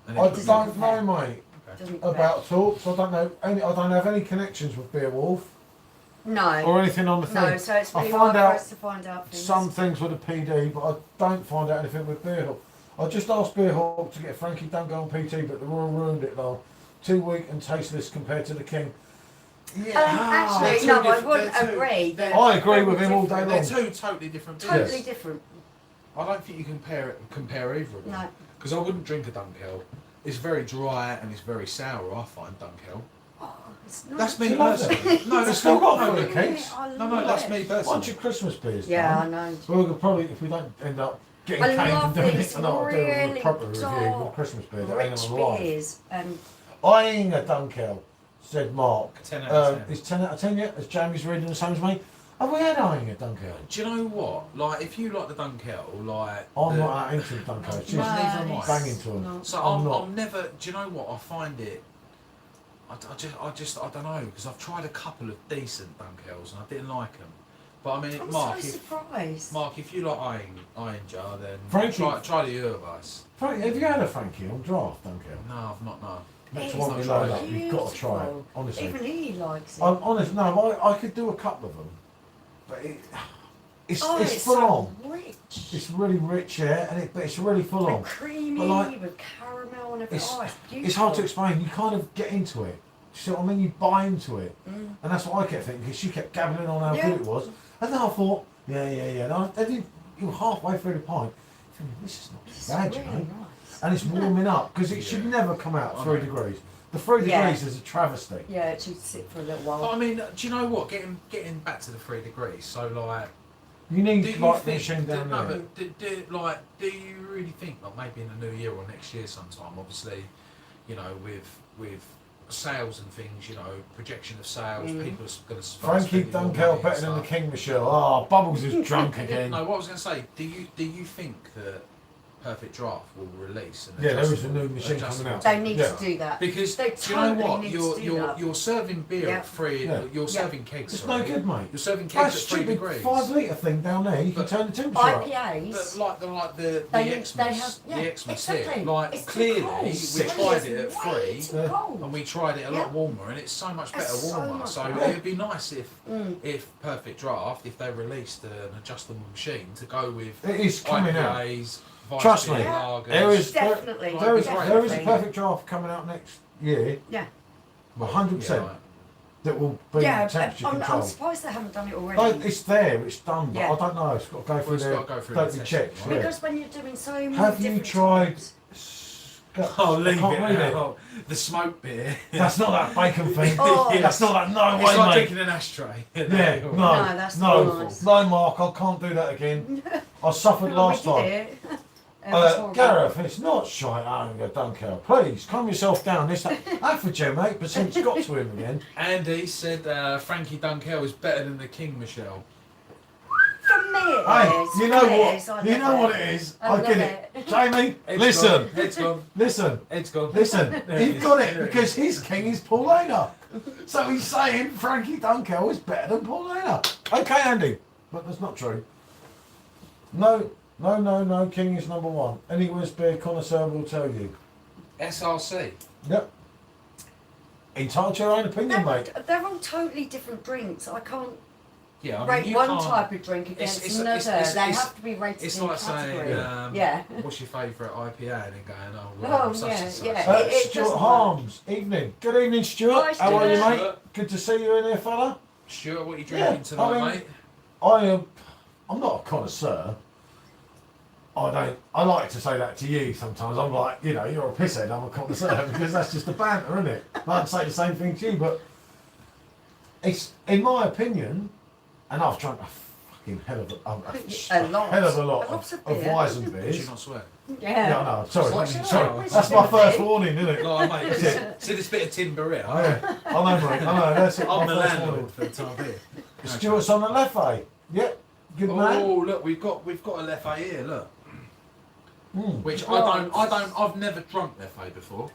S5: And
S1: I
S5: it was-
S1: don't know, mate,
S2: Doesn't compare.
S1: about talks. I don't know. I don't have any connections with Beowulf
S2: No.
S1: or anything on the thing.
S2: No, so it's
S1: I
S2: really
S1: find
S2: hard for
S1: out
S2: us to find out things.
S1: some things with the PD, but I don't find out anything with Beerhawk. I just asked Beerhawk to get Frankie Dungo on PT, but the Royal ruined it though. Too weak and tasteless compared to the King.
S2: Actually,
S5: They're
S2: no,
S5: two
S2: I
S5: diff-
S2: wouldn't
S5: they're two-
S2: agree.
S5: they're-
S1: I agree with him all day
S2: different.
S1: long.
S5: They're two totally different beers.
S2: Totally
S1: Yes.
S2: different.
S5: I don't think you can compare either of them.
S2: No.
S5: Because I wouldn't drink a Dunkel. It's very dry and it's very sour, I find, Dunkel.
S2: Oh, it's not.
S5: That's me
S1: You love it?
S5: personally. No,
S1: It's
S5: that's
S1: still got
S5: no,
S1: fruit cakes.
S5: no, that's me
S1: Once
S5: personally.
S1: your Christmas beers
S2: Yeah, I
S1: done,
S2: know.
S1: we'll probably, if we don't end up getting
S2: I
S1: caned and
S2: love
S1: doing it
S2: these
S1: tonight, I'll do a
S2: really
S1: proper review
S2: dark,
S1: with Christmas beer. That ain't
S2: rich
S1: on the line.
S2: beers.
S1: Eyeing a Dunkel, said Mark.
S5: 10 out of 10.
S1: Is 10 out of 10 yet? As Jamie's reading the same as me? Have we had eyeing a Dunkel?
S5: Do you know what? Like, if you like the Dunkel, like...
S1: I'm
S5: the-
S1: not that into the Dunkel. It's
S5: No,
S1: just
S5: neither am I.
S1: banging to them.
S2: No.
S5: So
S1: I'm
S5: I'm
S1: not.
S5: never... Do you know what? I find it... I don't know, because I've tried a couple of decent Dunkels and I didn't like them. But I mean,
S2: I'm
S5: Mark,
S2: so surprised.
S5: Mark, if you like Iron Jar, then
S1: Frankie.
S5: try the Urweis.
S1: Frank, have you had a Frankie on draft Dunkel?
S5: No, I've not, no.
S1: Next
S2: It's
S1: one we
S5: not
S1: load
S5: tried
S1: up,
S5: it.
S1: you've got to try it.
S2: Beautiful.
S1: Honestly.
S2: Even he likes it.
S1: I'm honest, no, I could do a couple of them. But it's
S2: it's
S1: full
S2: so
S1: on.
S2: rich.
S1: It's really rich, yeah, but it's really full on.
S2: And creamy
S1: But like,
S2: with caramel and everything.
S1: It's,
S2: Oh, it's beautiful.
S1: it's hard to explain. You kind of get into it. You see what I mean? You buy into it.
S2: Mm.
S1: And that's what I kept thinking, because she kept gabbling on how
S2: Yeah.
S1: good it was. And then I thought, yeah. And you were halfway through the pint, thinking, this is not
S2: It's
S1: bad,
S2: really
S1: you know.
S2: nice.
S1: And it's warming up, because it should never come out at 3 degrees. The 3
S2: Yeah.
S1: degrees is a travesty.
S2: Yeah, it should sit for a little
S5: But
S2: while.
S5: I mean, do you know what? Getting back to the 3 degrees, so like...
S1: You need
S5: Do you
S1: like the
S5: think,
S1: machine down
S5: no,
S1: there.
S5: but do you really think, like maybe in the new year or next year sometime, obviously, you know, with sales and things, you know, projection of sales, people are going to start
S1: Frankie
S5: spending more
S1: Dunkel
S5: money
S1: better
S5: and
S1: than the
S5: stuff.
S1: King Michelle. Oh, Bubbles is drunk again.
S5: No, what I was going to say, do you think that Perfect Draft will release? An
S1: Yeah, there is a
S5: adjustable-
S1: new machine
S5: adjustable
S1: coming out.
S2: They need
S1: Yeah.
S2: to do that.
S5: Because
S2: They
S5: do you know
S2: totally
S5: what?
S2: need to do that.
S5: You're serving beer
S2: Yeah.
S5: at 3.
S1: Yeah.
S5: You're
S2: Yeah.
S5: serving kegs.
S1: It's
S5: sorry.
S1: no good, mate.
S5: You're serving
S1: That
S5: kegs at 3
S1: stupid
S5: degrees.
S1: 5 litre thing down there, you can
S5: But
S1: turn the temperature up.
S5: But
S2: IPAs.
S5: like the
S2: They-
S5: Xmas,
S2: they have- yeah,
S5: the Xmas
S2: exactly.
S5: here, like
S2: It's too
S5: clearly
S2: cold.
S5: we
S1: Sick.
S5: tried it at
S2: Way
S5: 3,
S2: too
S1: Yeah.
S2: cold.
S5: and we tried it a
S2: Yeah.
S5: lot warmer, and it's so much better
S2: It's so
S5: warmer.
S2: much
S5: So
S2: better.
S5: it'd be nice
S2: Mm.
S5: if Perfect Draft, if they released an adjustable machine to go with
S1: It is coming out.
S5: IPAs, Vice
S1: Trust
S5: beer,
S1: me,
S5: lagers.
S1: there is
S2: Definitely.
S1: there is
S2: definitely.
S1: a perfect draft coming out next year,
S2: Yeah.
S1: 100%,
S5: Yeah, right.
S1: that will be
S2: Yeah,
S1: temperature
S2: I'm
S1: controlled.
S2: surprised they haven't done it already.
S1: Like, it's there, it's done, but
S2: Yeah.
S1: I don't know. It's got to go through
S5: it's
S1: there.
S5: got to go through
S1: Don't
S5: the
S1: be
S5: testing,
S1: checked.
S5: right?
S1: Yeah.
S2: Because when you're doing so many
S1: Have you
S2: different
S1: tried?
S2: types-
S5: Oh, leave
S1: I can't read
S5: it out. The smoke beer.
S1: That's not that bacon thing.
S2: Oh.
S1: That's not that. No
S5: It's
S1: way,
S5: like
S1: mate.
S5: drinking an ashtray.
S1: Yeah, no,
S2: No, that's
S1: no,
S2: not nice.
S1: no, Mark. I can't do that again. I suffered
S2: Oh,
S1: last
S2: we
S1: time.
S2: did it. It was horrible.
S1: Gareth, it's not shite anger, Dunkel. Please, calm yourself down. This Afrogen, 8%'s got to him again.
S5: Andy said Frankie Dunkel is better than the King Michelle.
S2: For me, it
S1: Hey,
S2: is.
S1: you know
S2: For me, it
S1: what?
S2: is. I
S1: You
S2: love
S1: know what
S2: it.
S1: it is.
S2: I
S1: I get
S2: love
S1: it.
S2: it.
S1: Jamie,
S5: Head's
S1: listen,
S5: gone. Head's gone.
S1: listen,
S5: Head's gone.
S1: listen.
S5: There
S1: He
S5: it is.
S1: got it
S5: There
S1: because his king is Paul Lehner. So he's saying Frankie Dunkel is better than Paul Lehner. Okay, Andy, but that's not true. No, King is number one. Any West beer connoisseur will tell you.
S5: SRC.
S1: Yep. Entitled to your own opinion, mate.
S2: They're all totally different drinks. I can't
S5: Yeah, I mean,
S2: rate
S5: you
S2: one
S5: can't-
S2: type of drink against
S5: it's-
S2: another.
S5: it's-
S2: They
S5: it's-
S2: have to be rated
S5: It's
S2: in
S5: like
S2: category.
S5: saying,
S2: Yeah.
S5: what's your favourite IPA? And then going, oh,
S2: Oh,
S5: well, such
S2: yeah,
S5: and such.
S2: yeah. It
S1: Stuart
S2: doesn't
S1: Harms, evening. Good evening, Stuart.
S2: Hi,
S1: How are you,
S2: Stuart.
S1: mate? Good to see you in here, fella.
S5: Stuart, what are you
S1: Yeah,
S5: drinking tonight,
S1: I mean-
S5: mate?
S1: I'm not a connoisseur. I like to say that to you sometimes. I'm like, you're a pisshead, I'm a connoisseur, because that's just a banter, isn't it? I'd say the same thing to you, but it's, in my opinion, and I've drunk a fucking hell of
S2: A lot.
S1: hell of a lot
S2: Lots
S1: of
S2: of beer.
S1: Weizen
S5: Did
S1: beers.
S5: you not swear?
S2: Yeah.
S1: No, sorry,
S5: What's
S1: sorry.
S5: that?
S1: That's my first warning, isn't it?
S5: Oh, mate, see this bit of timber here?
S1: Yeah, I know, mate. I know. That's it.
S5: I'm
S1: my
S5: the
S1: first
S5: landlord
S1: warning.
S5: for the time being.
S1: Stuart's on the left, eh? Yep. Good man.
S5: Oh, look, we've got a Leffe here. Look, which
S2: Right.
S5: I've never drunk Leffe before.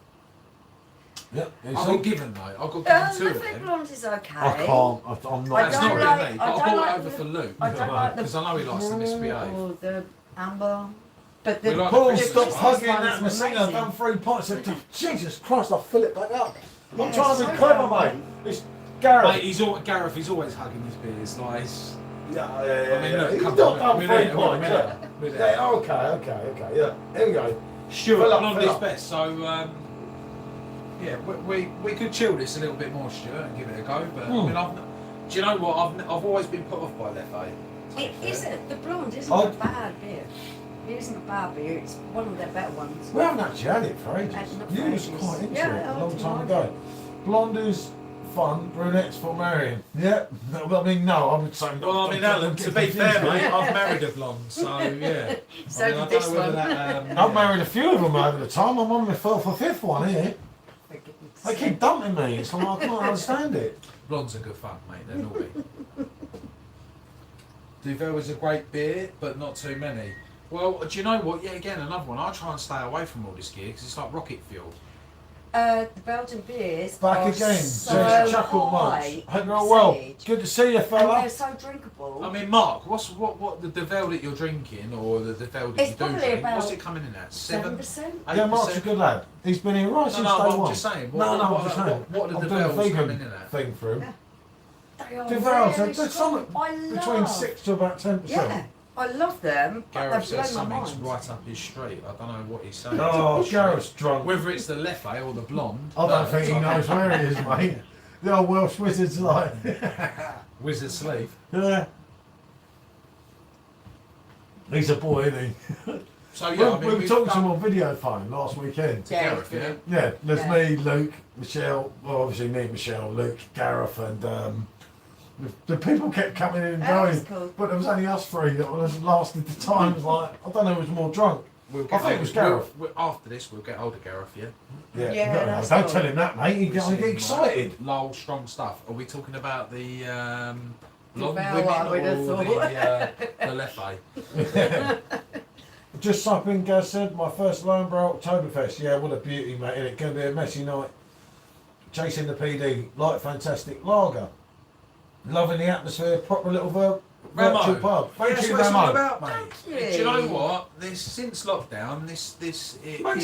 S1: Yep.
S5: I've got given though. I've got given two
S2: The
S5: of
S2: Thick
S5: them.
S2: Blonde is okay.
S1: I can't. I'm not.
S2: I
S5: That's
S2: don't
S5: not
S2: like-
S5: really me.
S2: I
S5: I
S2: don't
S5: bought
S2: like
S5: it over
S2: the-
S5: for Luke
S2: I don't like the
S5: because I know he likes to misbehave.
S2: or the amber. But
S5: We
S2: the
S5: like
S1: Paul,
S5: the
S1: stop
S2: Christmas
S1: hugging
S2: one's
S1: that Messina. I've
S2: amazing.
S1: done 3 pints. Jesus Christ, I'll fill it back up. I'm
S2: Yeah,
S1: trying to be
S2: so
S1: clever,
S2: good.
S1: mate. It's Gareth.
S5: Mate, Gareth. He's always hugging his beers. Like,
S1: Yeah,
S5: I mean, look,
S1: He's
S5: come
S1: not
S5: on,
S1: done
S5: we're
S1: 3
S5: there,
S1: pints.
S5: we're there, we're there.
S1: Yeah, okay. Yeah, here we go.
S5: Stuart,
S1: Fill up,
S5: Blondie's
S1: fill up.
S5: best. So, Yeah, we could chill this a little bit more, Stuart, and give it a go. But I mean, do you know what? I've always been put off by Leffe.
S2: It isn't, the blonde isn't
S1: Oh.
S2: a bad beer. It isn't a bad beer, it's one of their better ones.
S1: We haven't actually had it for ages.
S2: Not
S1: You
S2: for
S1: was
S2: ages.
S1: quite into
S2: Yeah,
S1: it a
S2: I
S1: long
S2: didn't
S1: time
S2: like
S1: ago.
S2: it.
S1: Blonde is fun, brunettes for marrying. Yeah. No, well, I mean, no, I would say not.
S5: Well, I mean, Alan, to be fair, mate, I've married a blonde, so yeah.
S2: So
S5: I
S2: did
S5: mean, I don't
S2: this
S5: know whether
S2: one.
S5: that.
S1: I've married a few of them over the time. I'm on my 4th or 5th one here.
S2: For goodness
S1: They
S2: sake.
S1: keep dumping me. It's like, I can't understand it.
S5: Blondes are good fun, mate. They're naughty. Duvel is a great beer, but not too many. Well, do you know what? Yeah, again, another one. I try and stay away from all this gear because it's like rocket fuel.
S2: The Belgian beers
S1: Back
S2: are
S1: again.
S2: so
S1: Says Chuckle
S2: high
S1: Munch. Hope you're all well.
S2: percentage,
S1: Good to see you,
S2: and
S1: fella.
S2: they're so drinkable.
S5: I mean, Mark, what the Duvel that you're drinking, or the Duvel that
S2: It's
S5: you do
S2: probably
S5: drink,
S2: about
S5: what's it coming in at? 7%?
S2: 7%?
S1: Yeah, Mark's a good lad. He's been here right
S5: No,
S1: since
S5: no,
S1: day
S5: but I'm
S1: one.
S5: just saying.
S1: No, I'm just saying.
S5: What
S1: I'm
S5: the
S1: doing a
S5: Duvels coming
S1: vegan
S5: in at?
S1: thing for him.
S2: Yeah. They are
S1: Duvels,
S2: really
S1: there's
S2: strong.
S1: something
S2: I
S1: between
S2: love.
S1: 6 to about 10%.
S2: Yeah, I love them, but
S5: Gareth
S2: they've
S5: says
S2: blown my
S5: something's
S2: mind.
S5: right up his street. I don't know what he's saying.
S1: Oh, Gareth's drunk.
S5: Whether it's the Leffe or the blonde.
S1: I don't think he knows where he is, mate. The old Welsh wizard's like,
S5: Wizard sleeve.
S1: yeah. He's a boy, isn't he?
S5: So yeah,
S1: we were talking to him on video phone last weekend.
S2: Yeah,
S5: Gareth,
S2: it's good.
S1: Yeah, there's
S2: Yeah.
S1: me, Luke, Michelle, well obviously me, Michelle, Luke, Gareth and the people kept coming in and
S2: That was
S1: going,
S2: cool.
S1: but there was only us three that was lasted the time. It was like, I don't know who was more drunk.
S5: We'll
S1: I think it was Gareth.
S5: After this, we'll get hold of Gareth, yeah?
S2: Yeah,
S1: no,
S2: that's
S1: don't
S2: cool.
S1: tell him that, mate. He'd
S5: We'll
S1: get
S5: see,
S1: excited.
S5: like, Lol, strong stuff. Are we talking about the blonde
S2: Well,
S5: women
S2: I would have
S5: or
S2: thought.
S5: the Leffe?
S1: Just something Gaz said, my first Loneborough Oktoberfest. Yeah, what a beauty, mate. And it's going to be a messy night. Chasing the PD, like fantastic lager. Loving the atmosphere, proper little virtual
S5: Ramo.
S1: pub. Thank
S5: That's
S1: you,
S5: what it's all
S1: Ramo.
S5: about, mate.
S2: Thank
S5: Do you know
S2: you.
S5: what? This since lockdown, it
S1: Makes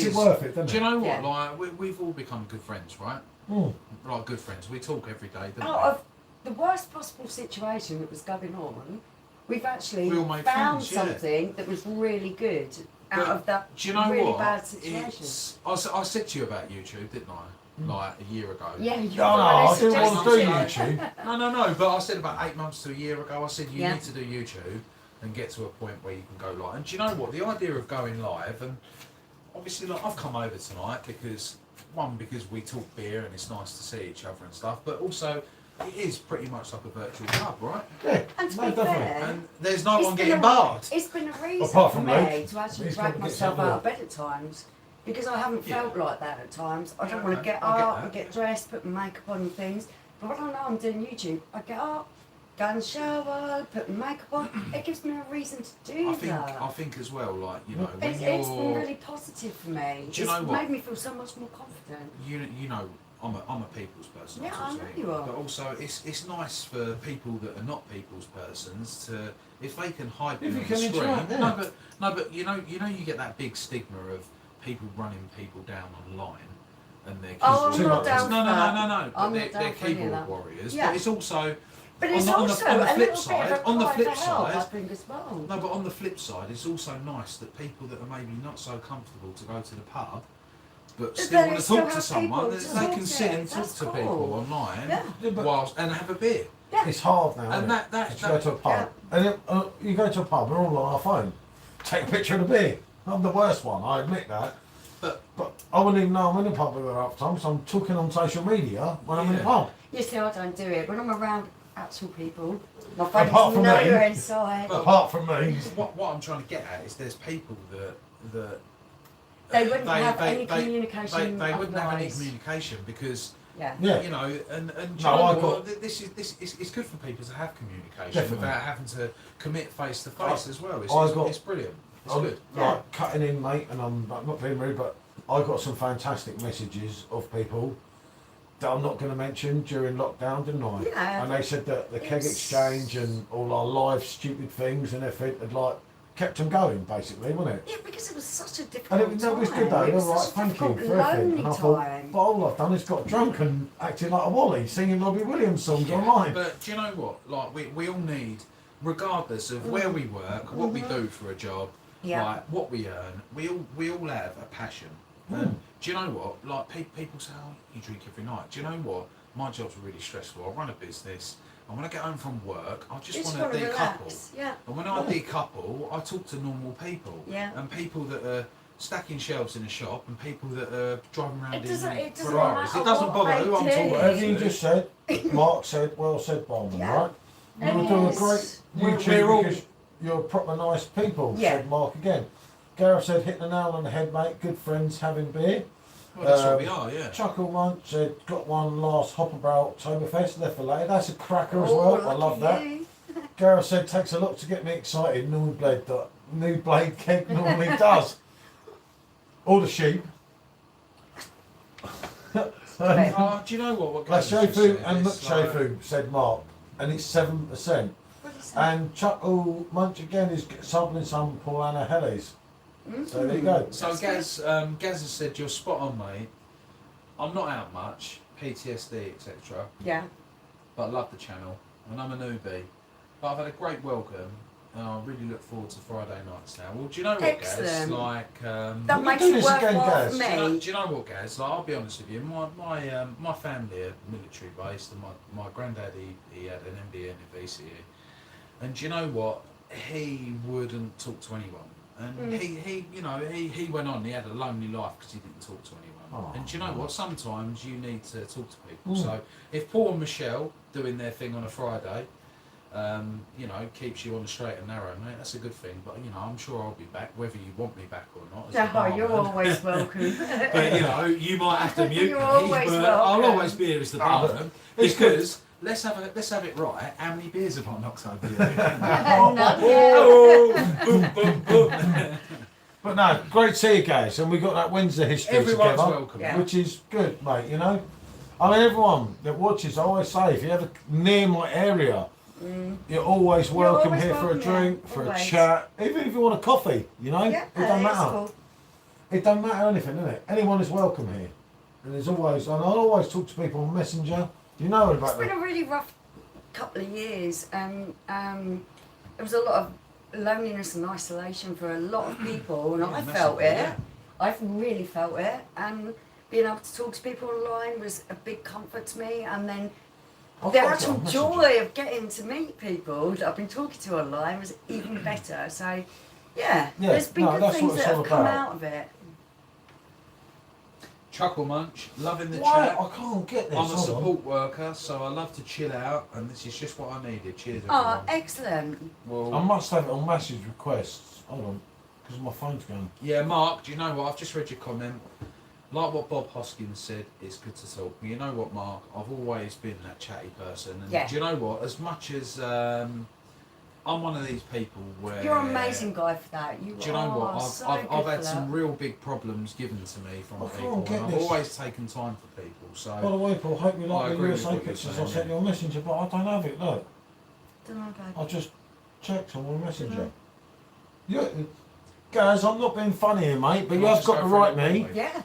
S1: it
S5: is-
S1: worth it, doesn't
S5: Do you
S1: it?
S5: know what?
S2: Yeah.
S5: Like we've all become good friends, right?
S1: Mm.
S5: Like good friends. We talk every day, don't
S2: Out of the worst possible situation that was going on, we've actually
S5: We all made
S2: found
S5: friends, yeah.
S2: something that was really good out
S5: But
S2: of that
S5: Do you know
S2: really
S5: what?
S2: bad situation.
S5: It's, I said to you about YouTube, didn't I? Like a year ago.
S2: Yeah, you
S1: No, I
S2: already
S1: didn't want to do
S2: suggested it.
S1: YouTube.
S5: No. But I said about 8 months to a year ago. I said you
S2: Yeah.
S5: need to do YouTube and get to a point where you can go live. And do you know what? The idea of going live, and obviously, like I've come over tonight because we talk beer and it's nice to see each other and stuff. But also, it is pretty much like a virtual pub, right?
S1: Yeah,
S2: And to
S1: no,
S2: be
S1: definitely.
S2: fair,
S5: And there's no
S2: it's
S5: one
S2: been
S5: getting
S2: a-
S5: barred.
S2: It's been a reason
S1: Apart
S2: for
S1: from
S2: me
S1: Luke.
S2: to actually
S1: He's
S2: drag
S1: got to get
S2: myself
S1: somewhere.
S2: out of bed at times. Because I haven't
S5: Yeah.
S2: felt like that at times. I don't
S5: Yeah,
S2: want to get
S5: I get
S2: up
S5: that.
S2: and get dressed, put my makeup on and things. But when I know I'm doing YouTube, I get up, go in the shower, put my makeup on. It gives me a reason to do that.
S5: I think as well, like you know, when
S2: It's
S5: you're
S2: been really positive for me.
S5: Do you
S2: It's
S5: know what?
S2: made me feel so much more confident.
S5: you know, I'm a people's person.
S2: Yeah,
S5: that's
S2: I
S5: what
S2: know
S5: I'm saying.
S2: you are.
S5: But also, it's nice for people that are not people's persons to, if they can hide
S1: If
S5: behind
S1: you
S5: the
S1: can
S5: screen.
S1: interact, yeah.
S5: No, but you know, you get that big stigma of people running people down online, and they're
S2: Oh,
S1: I'm not
S2: down
S5: no,
S2: for that.
S5: no. But
S2: I'm
S5: they're
S2: not down for any of
S5: keyboard
S2: that.
S5: warriors.
S2: Yeah.
S5: But it's also
S2: But
S5: on
S2: it's
S5: the- on the-
S2: also
S5: on the
S2: a
S5: flip
S2: little
S5: side-
S2: bit of a
S5: on the
S2: cry
S5: flip
S2: for help,
S5: side-
S2: I think, as well.
S5: no, but on the flip side, it's also nice that people that are maybe not so comfortable to go to the pub, but
S2: But
S5: still
S2: they
S5: want to
S2: still
S5: talk to
S2: have
S5: someone,
S2: people
S5: that
S2: to
S5: they
S2: talk
S5: can
S2: to.
S5: sit and talk
S2: That's
S5: to
S2: cool.
S5: people online
S2: Yeah.
S1: Yeah, but
S5: whilst and have a beer.
S2: Yeah.
S1: it's hard now,
S5: And
S1: isn't
S5: that-
S1: it?
S5: that-
S1: Just go to a pub. And you go to a pub, we're all on our phone. Take a picture of the beer. I'm the worst one, I admit that. But I wouldn't even know I'm in a pub with her half the time, so I'm talking on social media when I'm in a
S5: Yeah.
S1: pub.
S2: You see, I don't do it. When I'm around actual people, my
S1: Apart
S2: friends
S1: from
S2: know
S1: me.
S2: you're inside.
S5: But-
S1: Apart from me.
S5: What I'm trying to get at is there's people that
S2: They wouldn't have any communication
S5: They wouldn't have any
S2: otherwise.
S5: communication because
S2: Yeah.
S1: Yeah.
S5: you know, and do you
S1: No,
S5: know
S1: I
S5: what?
S1: got-
S5: This is it's good for people to have communication
S1: Definitely.
S5: without having to commit face to face as well.
S1: I got-
S5: It's brilliant. It's
S1: I'm
S5: good.
S1: like cutting in, mate, and I'm not being rude, but I got some fantastic messages of people that I'm not going to mention during lockdown, didn't I?
S2: Yeah.
S1: And they said that the keg
S2: It's-
S1: exchange and all our live stupid things and everything had like kept them going, basically, wasn't it?
S2: Yeah, because it was such a
S1: And
S2: difficult
S1: it was
S2: time.
S1: good though.
S2: It
S1: They were
S2: was
S1: like,
S2: such a
S1: thank you
S2: difficult,
S1: for everything.
S2: lonely
S1: And I thought,
S2: time.
S1: but all I've done is got drunk and acted like a Wally, singing Robbie Williams songs online.
S5: But do you know what? Like we all need, regardless of where we work, what we do for a job,
S2: Yeah.
S5: like what we earn, we all have a passion.
S1: Mm.
S5: And do you know what? Like people say, oh, you drink every night. Do you know what? My job's really stressful. I run a business, and when I get home from work, I just want to decouple.
S2: Relax. Yeah.
S5: And when I decouple, I talk to normal people.
S2: Yeah.
S5: And people that are stacking shelves in a shop, and people that are driving around in Ferraris.
S2: matter
S5: It doesn't
S2: what
S5: bother
S2: I
S5: who I'm
S2: do.
S5: talking
S1: Whatever
S5: to.
S1: you just said, Mark said, well said, Barman,
S2: Yeah.
S1: right?
S2: It
S1: You're doing a
S2: is.
S1: great
S5: We're
S1: YouTube
S5: all-
S1: because you're proper nice people,
S2: Yeah.
S1: said Mark again. Gareth said, hit the nail on the head, mate, good friends having beer.
S5: Well, that's what we are, yeah.
S1: Chuckle Munch said, got one last Hopper Barrel Oktoberfest, left for later. That's a cracker as
S2: Oh,
S1: well, I love that.
S2: lucky you.
S1: Gareth said, takes a lot to get me excited, new blade cake normally does. All the sheep.
S5: Oh, do you know what?
S1: That's
S5: Gaz just
S1: Shofu
S5: said?
S1: and
S5: It's like-
S1: McShofu, said Mark, and it's 7%.
S2: What is that?
S1: And Chuckle Munch again is sampling some Paulana Helles. So there you go.
S5: So
S2: That's
S5: Gaz has said you're spot on, mate. I'm not out much, PTSD, etc.
S2: Yeah.
S5: But I love the channel, and I'm a newbie. But I've had a great welcome, and I really look forward to Friday nights now. Well, do you know what, Gaz?
S2: Excellent.
S5: Like,
S2: That
S1: We'll
S2: makes
S1: do
S2: it
S1: this again,
S2: worthwhile
S1: Gaz.
S2: for
S5: do
S2: me.
S5: you know what, Gaz? Like, I'll be honest with you. My family are military based, and my granddad he had an MBA and a VCE. And do you know what? He wouldn't talk to anyone. And he went on. He had a lonely life because he didn't talk to anyone.
S1: Oh.
S5: And do you know what? Sometimes you need to talk to people.
S1: Mm.
S5: So if Paul and Michelle doing their thing on a Friday, keeps you on the straight and narrow, mate, that's a good thing. But I'm sure I'll be back, whether you want me back or not. as the
S2: No, you're
S5: barman.
S2: always welcome.
S5: But you might have to mute
S2: You're
S5: me,
S2: always
S5: but
S2: welcome.
S5: I'll always be here as the barman
S1: It's
S5: because let's have it right. How many beers have I knocked over you?
S2: None yet.
S1: But no, great to see you guys, and we got that Wednesday history
S5: Everyone's
S1: together,
S5: welcome.
S2: Yeah.
S1: which is good, mate. I mean, everyone that watches, I always say, if you're ever near my area, you're always welcome
S2: always
S1: here for a
S2: welcome, yeah.
S1: drink, for a
S2: Always.
S1: chat, even if you want a coffee.
S2: Yeah,
S1: it don't
S2: it's
S1: matter.
S2: cool.
S1: It don't matter anything, does it? Anyone is welcome here, and there's always, and I'll always talk to people on Messenger. You know
S2: It's
S1: about
S2: been
S1: that.
S2: a really rough couple of years. There was a lot of loneliness and isolation for a lot of people, and I felt
S5: massively,
S2: it.
S5: yeah.
S2: I've really felt it, and being able to talk to people online was a big comfort to me. And then
S1: I've
S2: the
S1: got it
S2: actual
S1: on Messenger.
S2: joy of getting to meet people that I've been talking to online was even better. So, yeah, there's been good
S1: that's
S2: things
S1: what it's
S2: that
S1: all
S2: have come
S1: about.
S2: out of it.
S5: Chuckle Munch, loving the
S1: Why?
S5: chat.
S1: I can't get this.
S5: I'm a
S1: hold on.
S5: support worker, so I love to chill out, and this is just what I needed. Cheers,
S2: Oh,
S5: everyone.
S2: excellent.
S5: Well,
S1: I must have it on message requests. Hold on, because my phone's going.
S5: yeah, Mark, do you know what? I've just read your comment. Like what Bob Hoskins said, it's good to talk. But you know what, Mark? I've always been that chatty person. And
S2: Yeah.
S5: do you know what? As much as I'm one of these people where...
S2: You're an amazing guy for that. You
S5: Do you know what?
S2: so
S5: I've
S2: good
S5: had
S2: for
S5: some
S2: that.
S5: real big problems given to me from
S1: I
S5: people.
S1: can't get
S5: And I've
S1: this.
S5: always taken time for people.
S1: By
S5: So
S1: the way, Paul, hope you
S5: I
S1: like the
S5: agree with
S1: USA
S5: what you're
S1: pictures I
S5: saying,
S1: sent you on Messenger, but I don't have it. Look,
S2: Don't know,
S1: I
S2: babe.
S1: just checked on my Messenger.
S2: Mhm.
S1: Guys, I'm not being funny here, mate, but
S5: Can
S1: you
S5: I
S1: have
S5: just
S1: got
S5: go
S1: to
S5: through
S1: write
S5: it
S1: me.
S5: quickly?
S2: Yeah.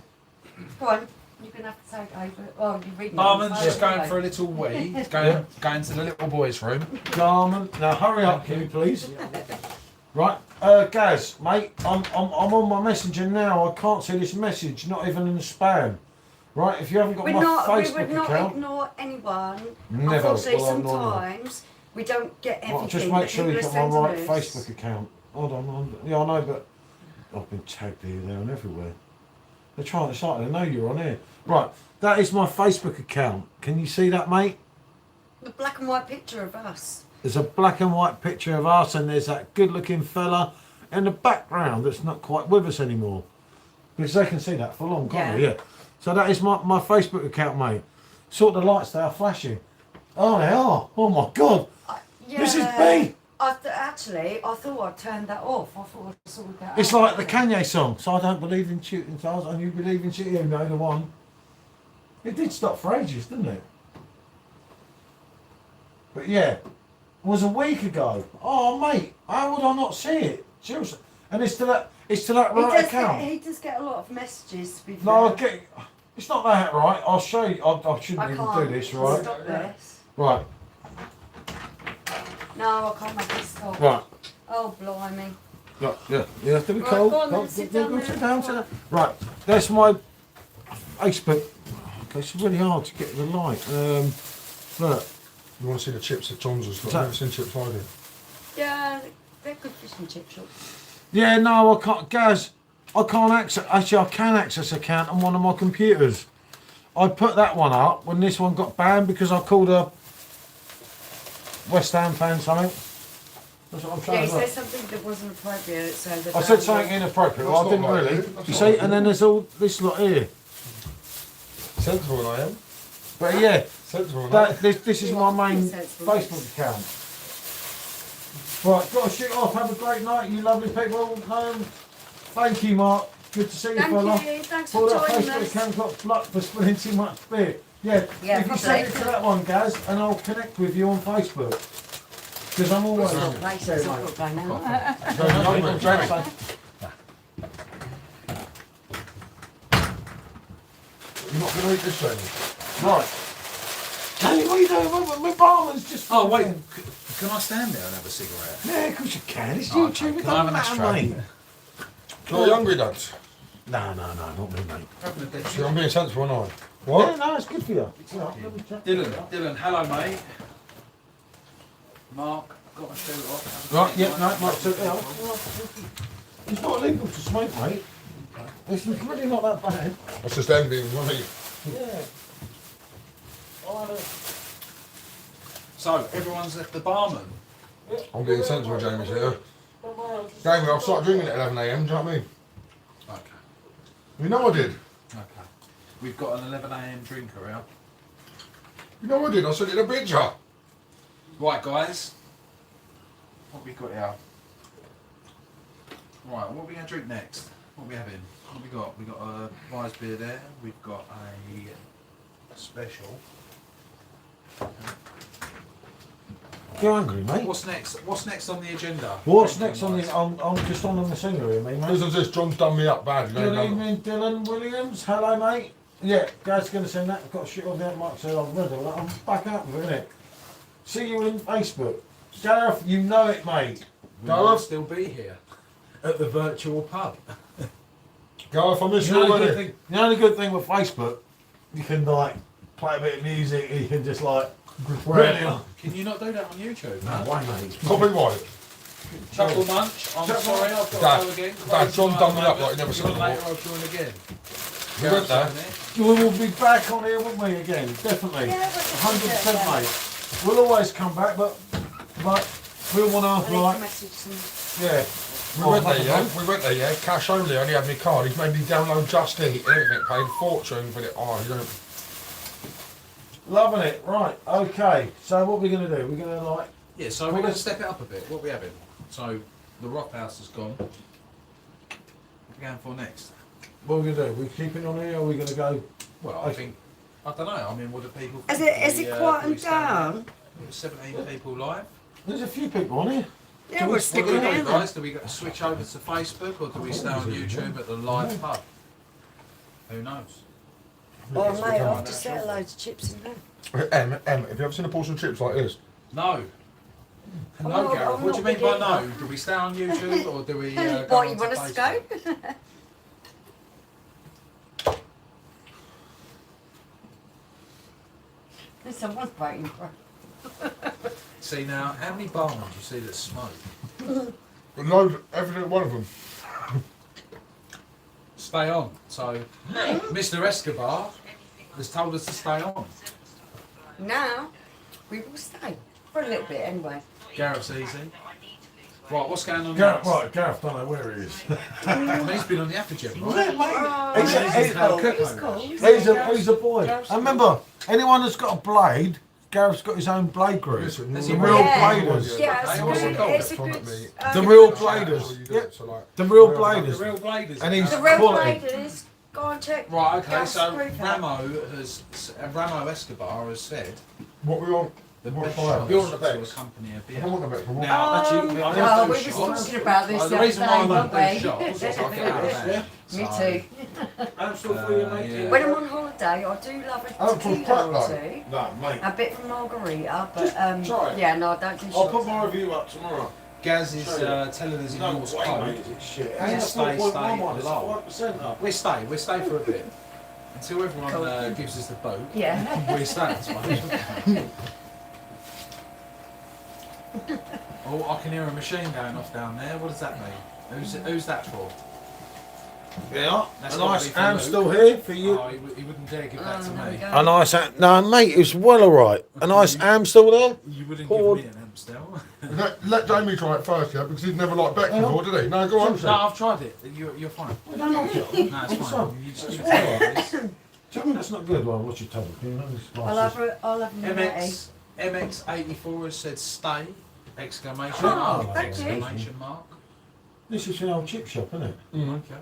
S2: Go on. You're going to have to take over. Oh, you're reading
S5: Barman's
S2: it.
S5: just going
S2: Okay.
S5: for a little wee.
S1: Yeah.
S5: Going to the little boys' room.
S1: Garmin, now hurry up, can you please? Right, Gaz, mate, I'm on my Messenger now. I can't see this message, not even in the spam. Right, if you haven't got
S2: We
S1: my
S2: would
S1: Facebook
S2: not
S1: account,
S2: ignore anyone.
S1: Never
S2: Unfortunately,
S1: will I ignore anyone.
S2: sometimes we don't get everything.
S1: right, just make
S2: that
S1: sure you
S2: people
S1: got
S2: are
S1: my right
S2: sending us.
S1: Facebook account. Hold on, yeah, I know, but I've been tagged here, there, and everywhere. They're trying to start. They know you're on here. Right, that is my Facebook account. Can you see that, mate?
S2: The black and white picture of us.
S1: There's a black and white picture of us, and there's that good-looking fella in the background that's not quite with us anymore. Because they can see that for long, can't they?
S2: Yeah.
S1: Yeah. So that is my Facebook account, mate. Sort the lights, they are flashing. Oh, they are. Oh, my God.
S2: Yeah.
S1: This is B.
S2: Actually, I thought I'd turned that off. I thought I'd sorted that
S1: It's
S2: out.
S1: like the Kanye song. So I don't believe in shooting stars, and you believe in shooting, you know, the one. It did stop for ages, didn't it? But yeah, it was a week ago. Oh, mate, how would I not see it? Seriously. And it's to that right account.
S2: He does get a lot of messages, to be fair.
S1: No, it's not that right. I'll show you. I shouldn't
S2: I
S1: even
S2: can't
S1: do this, right?
S2: stop this.
S1: Right,
S2: No, I can't make this stop.
S1: right.
S2: Oh, blimey.
S1: Yeah, you have to be
S2: Right,
S1: cold.
S2: go on then,
S1: Go,
S2: sit
S1: go,
S2: down
S1: go,
S2: there.
S1: sit down, sit down. Right, that's my Facebook. Okay, it's really hard to get the light. Look.
S3: You want to see the chips that John's has got?
S1: Is that-
S3: I've never seen chips either.
S2: Yeah, they're good fish and chip shops.
S1: Yeah, no, I can't, Gaz. I can't access. Actually, I can access account on one of my computers. I put that one up when this one got banned because I called a West Ham fan something. That's what I'm
S2: Yeah,
S1: saying.
S2: he
S1: look.
S2: said something that wasn't appropriate, so the
S1: I said something inappropriate. Well, I
S3: That's
S1: didn't
S3: not like
S1: really.
S3: you. That's
S1: You
S3: not
S1: see,
S3: like
S1: and then there's all this lot here.
S3: Sensible I am.
S1: But yeah,
S3: Sensible I am.
S1: this is my main
S2: Sensible.
S1: Facebook account. Right, got to shoot off. Have a great night, you lovely people. Thank you, Mark. Good to see you,
S2: Thank
S1: fella.
S2: you, thanks
S1: Well,
S2: for
S1: that
S2: joining
S1: Facebook
S2: us.
S1: account got blocked for spilling too much beer. Yeah,
S2: Yeah,
S1: if you
S2: probably.
S1: send it to that one, Gaz, and I'll connect with you on Facebook. Because I'm always...
S2: It's not place, it's not good by now.
S3: You're not going to eat this, Jamie?
S1: Right. Jamie, what are you doing? My barman's just...
S5: Oh wait, can I stand there and have a cigarette?
S1: Yeah, of course you can. It's
S5: Oh,
S1: YouTube.
S5: okay.
S1: It
S5: Can I have
S1: doesn't
S5: an
S1: matter,
S5: ashtray?
S1: mate.
S3: Are you hungry, lads?
S1: No, not me, mate.
S5: Having a dead
S3: See, I'm being sensible, aren't I?
S1: Yeah,
S3: What?
S1: no, it's good for you. Yeah, let me check.
S5: Dylan, hello mate. Mark, got my shoot off.
S1: Right, yeah, no, Mark took it out. It's not illegal to smoke, mate. It's really not that bad.
S3: That's just envying, wasn't it?
S1: Yeah.
S5: So everyone's left the barman.
S3: I'm being sensible, Jamie, here. Jamie, I'll start drinking at 11 AM, do you know what I mean?
S5: Okay.
S3: You know I did.
S5: Okay. We've got an 11 AM drinker out.
S3: You know I did. I said it in a picture.
S5: Right guys. What we got here? Right, what are we going to drink next? What are we having? What have we got? We've got a Rise beer there. We've got a special.
S1: You're hungry, mate?
S5: What's next? What's next on the agenda?
S1: What's next on the... I'm just on the singer here, mate.
S3: This is this. John's done me up bad. You
S1: Good
S3: know,
S1: evening, Dylan Williams. Hello, mate. Yeah, guys, going to send that. I've got shit on there, Mark said I've read all that. I'm back up with it, innit? See you in Facebook. Gareth, you know it, mate.
S5: We
S3: Go
S5: might
S3: on.
S5: still be here at the virtual pub.
S3: Go if I miss
S1: You
S3: you
S1: know,
S3: already.
S1: the only good thing with Facebook, you can like play a bit of music, you can just like really.
S5: Can you not do that on YouTube?
S1: No, why, mate?
S3: Copy white.
S5: Chuckle Munch, I'm sorry, I've got
S3: Dad,
S5: to go again.
S3: Dad, John done me up like he never said
S5: Later
S3: before.
S5: I'll join again.
S3: We went there.
S1: We will be back on here, won't we? Again, definitely,
S2: Yeah, but
S1: 100%,
S2: yeah.
S1: mate. We'll always come back, but we'll want
S2: I
S1: to
S2: need to
S1: like,
S2: message some.
S1: yeah.
S3: We went there, yeah. We went there, yeah. Cash only. Only had my card. He's made me download Just Eat and everything. Paid a fortune for it. Oh, you don't.
S1: Loving it. Right. Okay. So what are we going to do? We're going to like.
S5: Yeah, so we're going to step it up a bit. What are we having? So the Rock House has gone. What are we going for next?
S1: What are we going to do? We keeping on here, or are we going to go?
S5: Well, I think, I don't know. I mean, what do people
S2: Has
S5: think?
S2: it
S5: Do we,
S2: quietened
S5: do we stand
S2: down?
S5: there? There were 17 people live.
S1: There's a few people on here.
S2: Yeah,
S5: Do
S2: we're
S5: we,
S2: sticking
S5: what do we
S2: in
S5: do,
S2: there.
S5: guys? Do we switch over to Facebook or do we stay on YouTube at the live pub? Who knows?
S2: Or mate, I've just set loads of chips in there.
S3: Em, have you ever seen a portion of chips like this?
S5: No.
S2: I'm
S5: No,
S2: not-
S5: Gareth.
S2: I'm
S5: What do you
S2: not
S5: mean by
S2: big
S5: no?
S2: eater.
S5: Do we stay on YouTube or do we go
S2: What, you
S5: onto
S2: want us to go?
S5: Facebook?
S2: There's someone's waiting for us.
S5: See now, how many barmen do you see that smoke?
S3: Loads, every one of them.
S5: Stay on. So, Mr. Escobar has told us to stay on.
S2: Now, we will stay. For a little bit anyway.
S5: Gareth's easy. Right, what's going on
S1: Gareth,
S5: next?
S1: right, Gareth, don't know where he is.
S5: He's been on the Aftergym, right?
S1: Yeah, mate.
S2: Oh,
S1: He's a-
S2: he's
S1: he's-
S2: cool.
S5: cook,
S2: He's
S5: mate.
S2: cool.
S1: He's a boy.
S2: Gareth's
S1: And remember, anyone that's got a blade, Gareth's got his own blade group.
S3: Listen,
S5: Has
S1: The
S5: he
S1: real
S2: Yeah.
S1: bladers.
S2: Yeah, it's
S5: Hey,
S2: a
S5: what's
S2: good.
S5: it called?
S2: It's a
S3: From
S2: good.
S3: me.
S1: The real
S2: good-
S1: bladers.
S3: You
S1: Yeah.
S3: do it, so like,
S1: The real
S5: The
S1: bladers.
S5: real bladers.
S1: And he's-
S2: The real
S1: Quality.
S2: bladers. Go and check.
S5: Right, okay,
S2: Gareth's
S5: so
S2: group out.
S5: Ramo Escobar has said
S3: what we want?
S5: the
S3: What
S5: best
S3: fire?
S5: shots
S3: You're on the
S5: to
S3: bets.
S5: accompany a
S3: I
S5: beer.
S3: don't want the bet for what?
S5: Now, actually, I
S2: well,
S5: don't
S2: we
S5: do
S2: was
S5: shots.
S2: talking about this
S5: The
S2: the
S5: reason why I
S2: other
S5: don't
S2: day,
S5: do shots is I get out of that.
S2: Me
S5: So,
S2: too.
S1: I'm still for you, mate.
S5: yeah.
S2: When I'm on holiday, I do love a
S3: Oh, from
S2: tequila or
S3: Pecleum.
S2: two.
S1: No, mate.
S2: A bit from margarita, but
S1: try it.
S2: yeah, no, I don't do shots.
S1: I'll put my review up tomorrow.
S5: Gaz is
S1: Show you.
S5: telling us in
S1: No
S5: Morse
S1: way,
S5: code.
S1: mate, is it shit?
S5: Yeah,
S1: Ain't
S5: stay,
S1: a 4.1
S5: stay
S1: one, it's
S5: low.
S1: 5% up.
S5: We'll stay for a bit. Until everyone
S2: Cool.
S5: gives us the boat,
S2: Yeah.
S5: we stay this one. Oh, I can hear a machine going off down there. What does that mean? Who's that for?
S1: Yeah,
S5: That's
S1: a
S5: gotta
S1: nice
S5: be for
S1: ham
S5: Luke.
S1: still here for you.
S5: Oh, he wouldn't dare give that to
S2: there we
S5: me.
S2: go.
S1: A nice ham. No, mate, it's well alright. A nice ham still there.
S5: You wouldn't
S1: Forward.
S5: give me an Amstel.
S3: Let Jamie try it first, yeah, because he'd never liked Beck before, did he? No, go on.
S5: No, I've tried it. You're fine.
S1: Well, don't knock it.
S5: No, it's
S1: What's
S5: fine.
S1: up?
S5: You just give it to me.
S1: Tell me that's not good. Well, what's your total? You know, this
S2: I'll have a
S5: MX MX84 has said stay! Exclamation
S2: Oh,
S5: mark!
S2: thank you.
S5: Exclamation mark!
S1: This is an old chip shop, isn't it?
S5: Okay.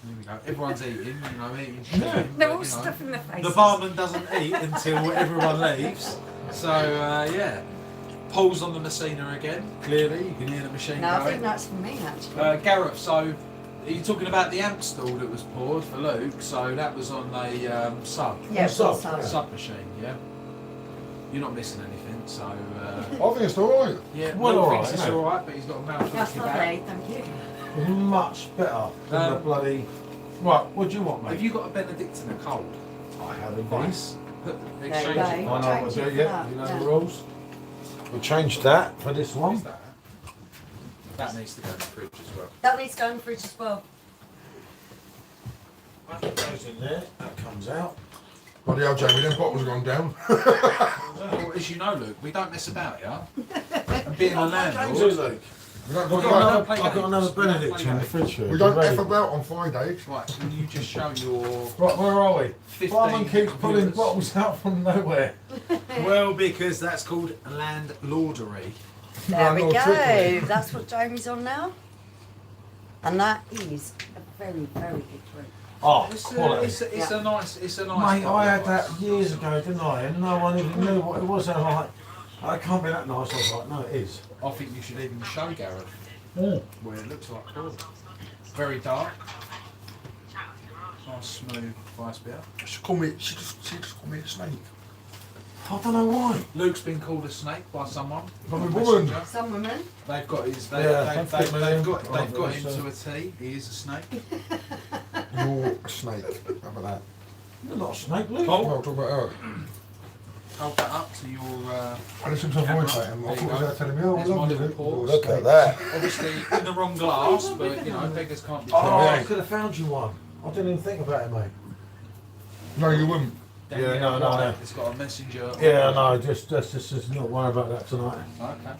S5: There we go. Everyone's eating, eating.
S1: Yeah.
S2: They're all stuffing their faces.
S5: The barman doesn't eat until everyone leaves. So yeah, Paul's on the Messina again. Clearly, you can hear the machine
S2: No, I think
S5: going.
S2: that's for me actually.
S5: Gareth, so are you talking about the amp stall that was poured for Luke? So that was on a sub.
S2: Yeah,
S1: sub,
S2: sub.
S5: Sub machine, yeah. You're not missing anything, so
S3: I think it's all right.
S5: yeah.
S1: Well,
S5: Luke
S1: all
S5: thinks
S1: right,
S5: it's
S1: isn't it?
S5: all right, but he's got a mouth
S2: That's
S5: full
S2: lovely, thank you.
S1: It's much better than the bloody. Right, what do you want, mate?
S5: Have you got a Benedictine a cold?
S1: I have a
S5: Nice. Put
S2: There you
S5: exchange
S2: go.
S5: it.
S1: I know what
S2: Change
S1: to
S2: it
S1: do,
S2: for
S1: yeah.
S2: that,
S1: You know
S2: yeah.
S1: the rules. We'll change that for this
S5: What is
S1: one.
S5: that? That needs to go in the fridge as well.
S2: That needs to go in the fridge as well.
S1: That goes in there, that comes out.
S3: Bloody hell, Jamie, them bottles have gone down.
S5: Well, as you know, Luke, we don't mess about, yeah? And being a landlord,
S1: Luke.
S3: We don't,
S1: I've got another Benedict in the fridge here.
S3: we don't
S1: Ready?
S3: F about on Friday.
S5: right, can you just show your
S1: Right, where are we?
S5: 15
S1: Barman keeps pulling
S5: viewers?
S1: bottles out from nowhere.
S5: Well, because that's called landlordery.
S2: There we
S3: no,
S2: go.
S3: trickery.
S2: That's what Jamie's on now. And that is a very, very good drink.
S1: Oh,
S5: It's
S1: quality.
S5: a nice, it's a nice.
S1: Mate, I had
S5: bottle.
S1: that years ago, didn't I? And no one even knew what it was. And I'm like, oh, it can't be that nice. I was like, no, it is.
S5: I think you should even show Gareth
S1: Mm.
S5: where it looks like cool. Very dark. Nice smooth vice beer.
S3: She just called me a snake.
S1: I don't know why.
S5: Luke's been called a snake by someone.
S3: By a
S5: on
S3: woman.
S5: Messenger.
S2: Some women.
S5: They've got his.
S1: Yeah,
S5: They've got
S1: Oh,
S5: him to a T. He is a snake.
S3: You're a snake. How about that?
S1: You're not a snake, Luke.
S3: Well, talk about her.
S5: Hold that up to your.
S3: I listened to her voice like him. I thought he was there telling me, oh, I
S5: There's my
S3: love you.
S5: little pause.
S1: Look at that.
S5: Obviously in the wrong glass, but you know beggars can't be
S1: Oh, I
S5: choosers.
S1: could have found you one. I didn't even think about it, mate.
S3: No, you wouldn't.
S5: Danielle
S1: Yeah, no, no,
S5: White
S1: no.
S5: has got a messenger.
S1: Yeah, no, just not worry about that tonight.
S5: Okay.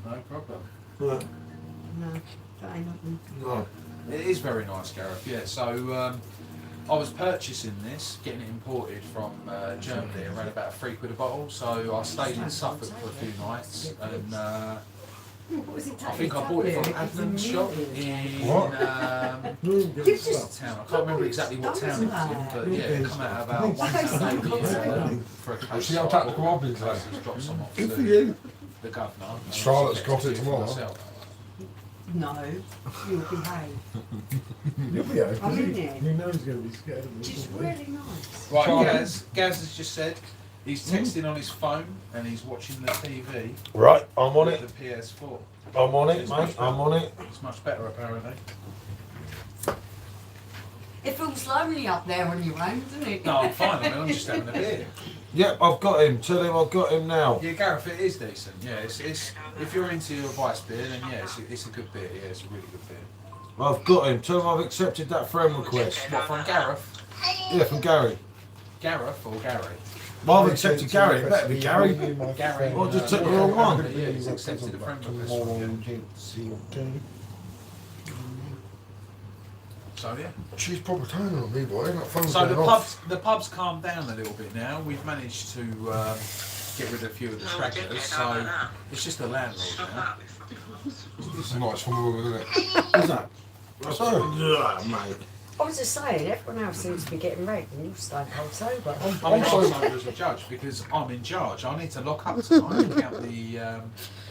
S5: No problem.
S1: Right.
S2: No, that ain't nothing.
S1: No.
S5: It is very nice, Gareth. Yeah. So I was purchasing this, getting it imported from Germany, around about £3 a bottle. So I stayed in Suffolk for a few nighs, and
S2: What was it
S5: I think I bought it from Adnam's shop in
S3: What?
S2: You've just
S5: town. I can't remember exactly what town it was in, but yeah, it come out about £1.80 for a case.
S3: See how
S5: of
S3: tactical I've been today.
S5: Just drop some off
S3: Good
S5: to
S3: for you.
S5: the governor. and
S3: Charlotte's
S5: obviously
S3: got it
S5: for
S3: tomorrow.
S5: myself.
S2: No, you'll behave.
S1: You'll be okay.
S2: I'm in it.
S1: You know he's going to be scared of me.
S2: Which is really nice.
S5: Right,
S3: Charlotte.
S5: Gaz has just said he's texting on his phone and he's watching the TV
S1: Right, I'm on
S5: with
S1: it.
S5: the PS4.
S1: I'm on it, mate. I'm on it.
S5: It's much better apparently.
S2: It feels lonely up there on your own, doesn't it?
S5: No, I'm fine. I mean, I'm just having a beer.
S1: Yep, I've got him. Tell him I've got him now.
S5: Yeah, Gareth, it is decent. Yeah, it's if you're into your vice beer, then yeah, it's a good beer. Yeah, it's a really good beer.
S1: I've got him. Tell him I've accepted that friend request.
S5: What, from Gareth?
S1: Yeah, from Gary.
S5: Gareth or Gary?
S1: Well, I've accepted Gary. It better be Gary.
S5: Gary.
S1: Well, just took the wrong one.
S5: Yeah, he's accepted a friend request from you. So yeah.
S3: She's proper turning on me, boy. That phone's
S5: So
S3: going off.
S5: the pub's calmed down a little bit now. We've managed to get rid of a few of the trackers, so it's just the landlord now.
S3: This is nice from a woman, isn't it?
S1: What's that? So, yeah, mate.
S2: I was just saying, everyone else seems to be getting raped and you're staying cold sober.
S5: I'm in sober as a judge because I'm in charge. I need to lock up tonight and count the.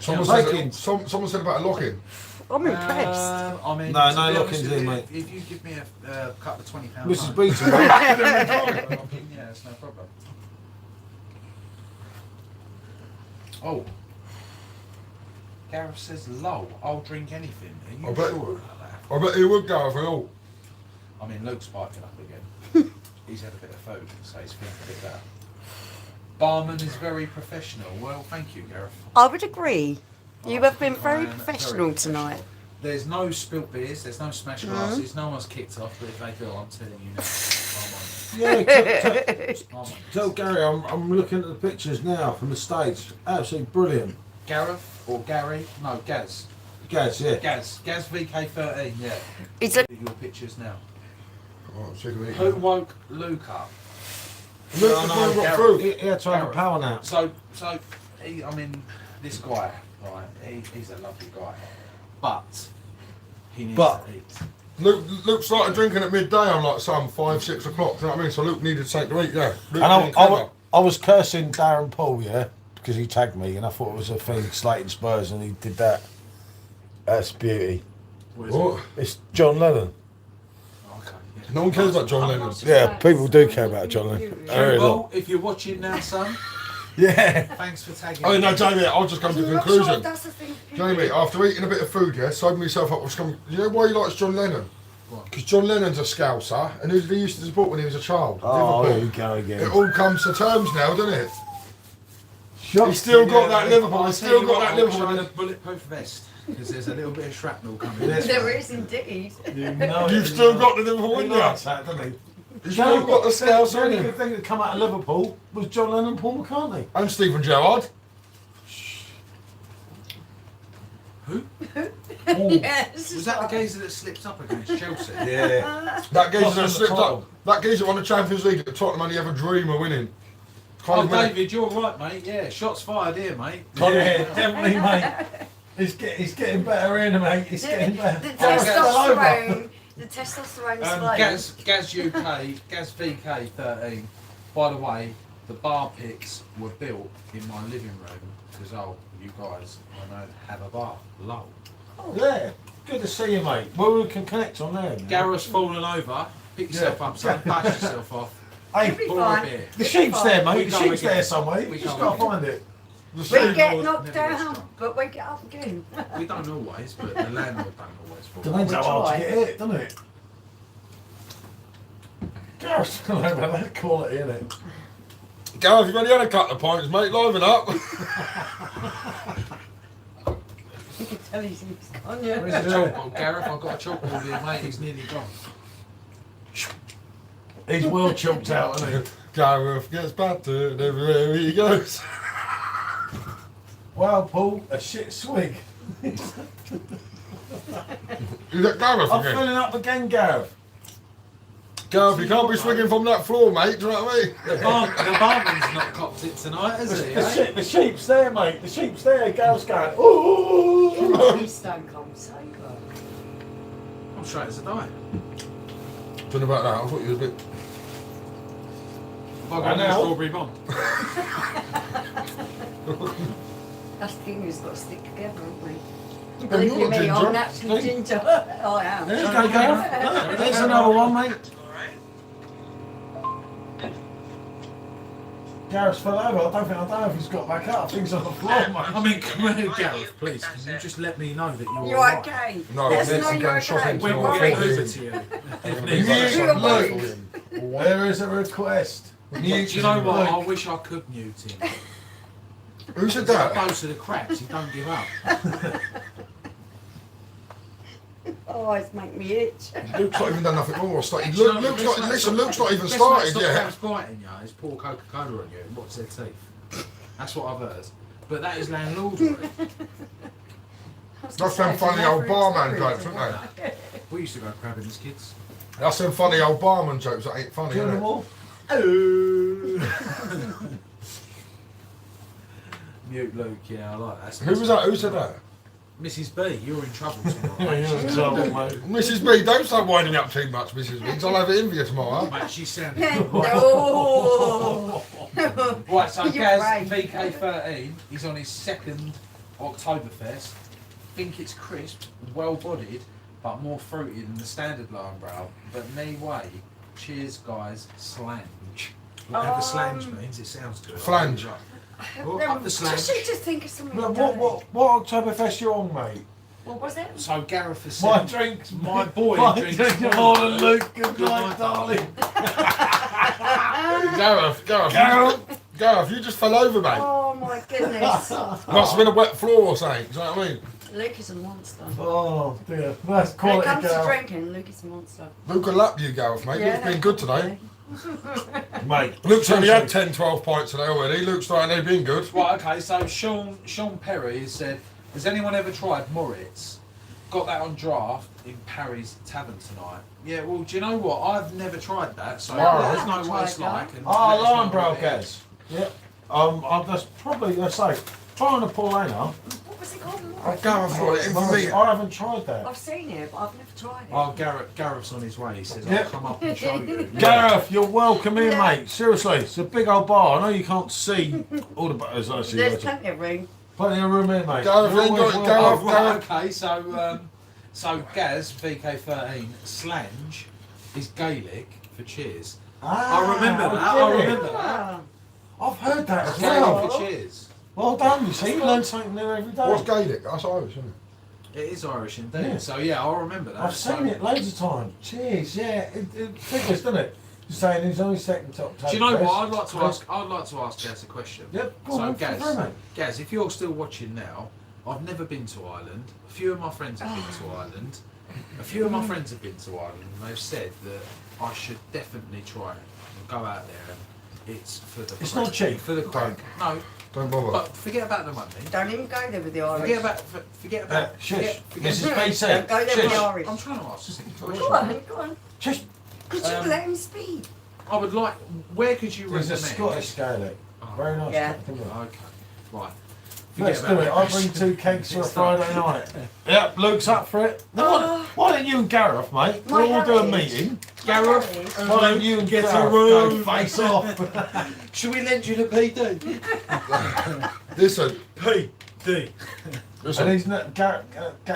S3: Someone
S1: Taking-
S3: said, someone said about a lock-in.
S2: I'm impressed.
S5: I mean,
S1: No,
S5: to
S1: no
S5: be
S1: lock-ins
S5: honest with
S1: in,
S5: you,
S1: mate.
S5: If you give me a couple of £20
S1: Mrs.
S5: notes,
S1: Beaton, mate.
S5: yeah, it's no problem. Oh. Gareth says, "Lol, I'll drink anything." Are you
S3: I bet-
S5: sure about that?
S3: I bet he would go for all.
S5: I mean, Luke's spiking up again. he's had a bit of food, so he's feeling a bit better. Barman is very professional. Well, thank you, Gareth.
S2: I would agree. You
S5: I
S2: have been
S5: think I
S2: very
S5: am
S2: professional tonight.
S5: There's no spilt beers, there's no smashed glasses, no one's kicked off, but if they do, I'm telling you now,
S1: Yeah,
S5: I'm on it.
S1: tell Gary I'm looking at the pictures now from the stage. Absolutely brilliant.
S5: Gareth or Gary? No, Gaz.
S1: Gaz, yeah.
S5: Gaz VK13, yeah.
S2: It's a
S5: Your pictures now.
S3: Oh, sick of it.
S5: Who woke Luke up?
S3: Look,
S1: No,
S3: before he got
S5: Gareth.
S3: through.
S1: He had to have a
S5: Gareth.
S1: power nap.
S5: So this guy, right? He's a lovely guy, but he needs
S1: But-
S5: to eat.
S3: Luke started drinking at midday on like some 5, 6 o'clock. Do you know what I mean? So Luke needed something to eat. Yeah. Luke
S1: And
S3: being clever.
S1: I was cursing Darren Paul, yeah, because he tagged me, and I thought it was a thing, slating Spurs, and he did that. That's beauty.
S5: What is
S3: What?
S5: it?
S1: It's John Lennon.
S5: Okay. Yeah.
S3: No one cares about John Lennon.
S1: Yeah, people do care about John Lennon. Very
S5: Well,
S1: lot.
S5: if you're watching now, son,
S1: Yeah.
S5: thanks for tagging.
S3: Oh
S5: me.
S3: no, Jamie, I'll just come to the
S2: I'm not sure
S3: conclusion.
S2: that's the thing.
S3: Jamie, after eating a bit of food, yeah, sobered myself up. You know why he likes John Lennon?
S5: What?
S3: Because John Lennon's a Scouser, and who did he used to support when he was a child?
S1: Oh, here we
S3: Liverpool.
S1: go
S3: It
S1: again.
S3: all comes to terms now, doesn't it? He's still got that Liverpool.
S5: I'll
S3: He's
S5: tell
S3: still
S5: you
S3: got
S5: what,
S3: that
S5: I'll try
S3: Liverpool.
S5: the bulletproof vest because there's a little bit of shrapnel coming.
S1: Yes.
S2: There is indeed.
S3: You've still got the Liverpool
S1: He
S3: in you.
S1: likes that, doesn't he?
S3: You've still got the Scouser
S1: The
S3: in
S1: only
S3: you.
S1: good thing that come out of Liverpool was John Lennon and Paul McCartney.
S3: And Stephen Gerrard.
S5: Who?
S2: Yes.
S5: Was that the geezer that slipped up against Chelsea?
S1: Yeah.
S3: That geezer
S1: Lost
S3: that
S1: the
S3: slipped
S1: title.
S3: up. That geezer won the Champions League that Tottenham only ever dream of winning.
S5: Oh,
S3: Can't win it.
S5: David, you're right, mate. Yeah, shots fired here, mate.
S1: Yeah, definitely, mate. He's getting better in, mate. He's getting better.
S2: The
S1: Oh,
S2: testosterone. The testosterone is flowing.
S5: Gaz UK, Gaz VK13. By the way, the bar picks were built in my living room because you guys want to have a bar. Lol.
S1: Yeah, good to see you, mate. Well, we can connect on there. man.
S5: Gareth's fallen over. Pick yourself up, son. Bash yourself off.
S1: Hey,
S2: You'll be
S5: Pour a
S2: fine.
S5: beer.
S1: the sheep's there,
S5: We
S1: mate. The
S5: go
S1: sheep's
S5: again.
S1: there somewhere.
S5: We
S1: You just
S5: go
S1: got to
S5: again.
S1: find it.
S3: The
S2: We
S3: Steve-
S2: get
S5: Never
S2: knocked
S5: gets
S2: down,
S5: done.
S2: but we get up again.
S5: We don't always, but the landlord don't always. fall.
S1: Depends
S2: We
S1: how hard
S2: try.
S1: to get it, doesn't it? Gareth's going over that quality, isn't it?
S3: Gareth, you've only had a couple of pints, mate. Liven up.
S2: You can tell he's gone, yeah.
S5: Where's the chalkboard, Gareth? I've got a chalkboard here, mate. He's nearly gone.
S1: He's well choked out, isn't he?
S3: Gareth gets battered everywhere he goes.
S1: Wow, Paul, a shit swig.
S3: Is that Gareth
S1: I'm
S3: again?
S1: filling up again, Gareth.
S3: Gareth, you can't be swinging from that floor, mate. Do you know what I mean?
S5: The barman's not copped it tonight, has he? eh?
S1: The sheep's there, mate. The sheep's there. Gareth's going, ooh.
S2: Please don't come so good.
S5: I'm straight as a die.
S3: Don't know about that. I thought you was a bit.
S5: Have I got
S1: know.
S5: a strawberry bomb?
S2: That's the thing, we've got to stick together, haven't we?
S3: you're
S2: Believe
S3: not
S2: me,
S3: ginger.
S2: I'm naturally ginger. I am.
S1: There you go, Gareth. There's another one, mate. Gareth's fell over. I don't know if he's got back up. I think he's on the floor, mate.
S5: I mean, come here, Gareth, please. Can you just let me know that you're
S2: You're
S5: alright?
S2: okay.
S3: No,
S2: Let's
S3: this
S2: know
S3: is
S2: you're
S3: getting shocking
S2: okay.
S3: to
S5: When
S3: your
S5: we'll get
S3: face.
S5: over to you. If
S3: He's
S5: needs be.
S3: like, look.
S1: There is a request.
S5: Do you know what? I wish I could mute him.
S3: Who said
S5: As
S3: that?
S5: opposed to the crabs, he don't give up.
S2: Oh, it's make me itch.
S3: Luke's not even done nothing wrong or started.
S5: Do you know,
S3: Luke's
S5: best
S3: not,
S5: mate,
S3: listen, Luke's not even
S5: best
S3: started
S5: mate, stop
S3: yet.
S5: crabs biting you is pour Coca-Cola on you and watch their teeth. That's what I've heard. But that is landlordry.
S3: That's them funny old barman jokes, aren't they?
S5: We used to go crabbing as kids.
S3: That's them funny old barman jokes that ain't funny,
S1: Kill them
S3: innit?
S1: all.
S5: Mute Luke, yeah, I like that.
S3: Who was that? Who said that?
S5: Mrs. B, you're in trouble
S1: Yeah,
S5: tomorrow.
S1: you're in trouble, mate.
S3: Mrs. B, don't start winding me up too much, Mrs. B, 'cause I'll have it in for you tomorrow.
S5: Mate, she's sounding
S2: Oh.
S5: Right, so
S2: You're
S5: Gaz
S2: right.
S5: VK13, he's on his second Oktoberfest. Think it's crisp, well-bodied, but more fruity than the standard Lionbrow. But anyway, cheers, guys. Slange. Whatever slange means, it sounds good.
S3: Flange.
S5: Well, up the
S2: Just
S5: slange.
S2: just think of something.
S1: Look,
S2: dirty.
S1: what Oktoberfest you on, mate?
S2: What was it?
S5: So Gareth has
S1: My
S5: said,
S1: drinks.
S5: my boy
S1: My
S5: drinks
S1: drinks
S5: more
S1: more
S5: than
S1: than Luke. Good night, darling.
S3: Gareth, you just fell over, mate.
S2: Oh my goodness.
S3: Must have been a wet floor or something. Do you know what I mean?
S2: Luke is a monster.
S1: Oh dear, that's
S2: When it
S1: quality
S2: comes to
S1: girl.
S2: drinking, Luke is a monster.
S3: Luke will lap you, Gareth, mate. Luke's been good today.
S1: Mate,
S3: Luke's only had 10, 12 pints today already. Luke's starting to be good.
S4: Right, okay, so Sean Perry said, has anyone ever tried Moritz? Got that on draft in Parry's Tavern tonight. Yeah, well, do you know what? I've never tried that, so
S1: Wow.
S4: there's no what it's
S2: Tried
S4: like. And
S1: oh,
S4: let us know
S1: alarm bell,
S4: what it is.
S1: Gaz. Yep. That's probably, let's say, trying to Paulina.
S2: What was it called?
S3: Oh, Gareth brought it in for me.
S1: I haven't tried that.
S2: I've seen it, but I've never tried it.
S4: Oh, Gareth's on his way. He says, I'll
S1: Yep.
S4: come up and show you.
S1: Gareth, you're welcome in,
S2: Yeah.
S1: mate. Seriously, it's a big old bar. I know you can't see all the butters. I see.
S2: There's plenty of room.
S1: Plenty of room here, mate.
S3: Gareth,
S1: You're
S3: ain't
S1: always
S3: got-
S1: welcome.
S3: Gareth-
S4: Oh, right, okay, so Gaz, VK13, slange is Gaelic for cheers.
S1: Ah,
S4: I remember that,
S1: get
S4: I
S1: it.
S4: remember that.
S2: Ah.
S1: I've heard that as
S4: Gaelic
S1: well.
S4: for cheers.
S1: Well done, you see, you learn something new every day.
S3: What's Gaelic? That's Irish, isn't it?
S4: It is Irish indeed.
S1: Yeah.
S4: So yeah, I remember that.
S1: I've seen it loads of times. Cheers, yeah. It figures, doesn't it? You're saying he's only second top.
S4: Do you know what? I'd like to ask Gaz a question.
S1: Yep, go
S4: So
S1: on, feel free, mate.
S4: Gaz, if you're still watching now, I've never been to Ireland. A few of my friends have been to Ireland. A few of my friends have been to Ireland, and they've said that I should definitely try it and go out there. And it's for the.
S1: It's
S4: crack.
S1: not cheap.
S4: For the crack. No,
S3: Don't bother.
S4: but forget about the money.
S2: Don't even go there with the Irish.
S4: Forget about.
S1: Shush.
S4: Forget,
S1: Mrs. BC.
S2: Don't go there with the
S1: Shush.
S2: Irish.
S4: I'm trying to ask a simple
S2: Go
S4: question.
S2: on, go on.
S1: Shush.
S2: Could you let him speak?
S4: I would like. Where could you
S1: There's a
S4: recommend?
S1: Scottish Gaelic.
S4: Oh,
S1: Very nice.
S2: Yeah.
S1: Captain Will.
S4: Okay. Right.
S1: Let's do
S4: about
S1: it.
S4: that
S1: I'll bring
S4: question.
S1: 2 kegs for a Friday night. Yep, Luke's up for it. No, why don't you and Gareth, mate?
S2: My
S1: We'll all do a
S2: heritage.
S1: meeting.
S2: Gareth,
S1: Why don't you and
S4: Get a
S1: Gareth
S4: room.
S1: go face off?
S4: Should we lend you the PD?
S3: Listen,
S1: PD.
S3: listen.
S1: And he's not Gareth.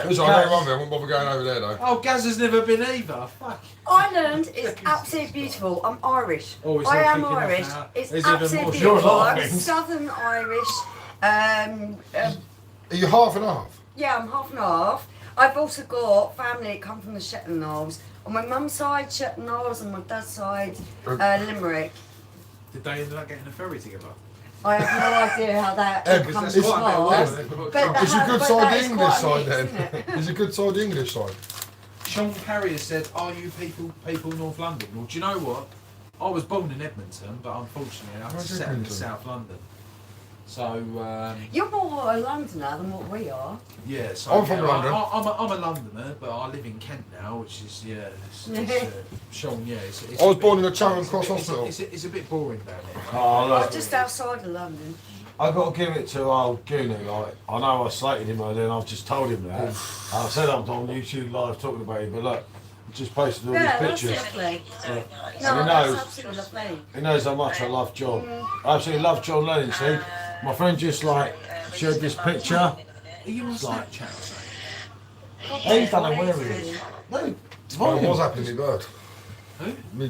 S3: Listen, I know one bit. I won't bother going over there though.
S4: Oh, Gaz has never been either. Fuck.
S2: Ireland is absolutely beautiful. I'm Irish.
S4: Oh, he's
S2: I
S4: not
S2: am
S4: thinking of
S2: Irish.
S4: how-
S2: It's
S4: is even
S2: absolutely
S4: more-
S1: You're
S2: beautiful. I'm
S1: lying.
S2: Southern Irish.
S3: Are you half and half?
S2: Yeah, I'm half and half. I've also got family that come from the Shetland Isles. On my mum's side, Shetland Isles, and my dad's side, Limerick.
S5: Did they end up getting a ferry together?
S2: I have no idea how that
S3: Yeah,
S2: all
S3: 'cause
S2: comes
S3: that's
S2: to
S3: quite
S5: a bit
S2: pass.
S5: weird.
S2: But
S3: Is a good
S2: but
S3: side
S2: that
S3: the
S2: is
S3: English
S2: quite a
S3: side
S2: mix, isn't
S3: then?
S2: it?
S3: Is a good side the English side?
S4: Sean Carrier said, "Are you people North London?" Well, do you know what? I was born in Edmonton, but unfortunately I had to
S3: Where's
S4: settle in
S3: Edmonton?
S4: South London. So
S2: You're more a Londoner than what we are.
S4: yeah, so
S3: I'm from
S4: yeah,
S3: London.
S4: I'm a Londoner, but I live in Kent now, which is Sean. Yeah, it's
S3: I was
S4: a
S3: born
S4: bit-
S3: in the Charing
S4: it's a
S3: Cross
S4: bit-
S3: Hospital.
S4: It's a bit boring down here. Right?
S1: Oh,
S2: I'm
S1: look.
S2: just outside of London.
S1: I've got to give it to old Goonie. Like, I know I slated him earlier and I've just told him that. I said I'm on YouTube live talking about him, but look, I just posted all
S2: Yeah,
S1: these
S2: that's
S1: pictures.
S2: lovely.
S1: Yeah.
S2: No,
S1: And he
S2: that's
S1: knows,
S2: absolutely lovely.
S1: he knows how much I love John. I absolutely love John Lennon, see? My friend just like showed this picture.
S4: Are you on
S1: It's like-
S4: Snapchat or something?
S1: He don't know where he is. No, it's
S3: What
S1: fine.
S3: was happening to me bird?
S4: Who?
S3: Me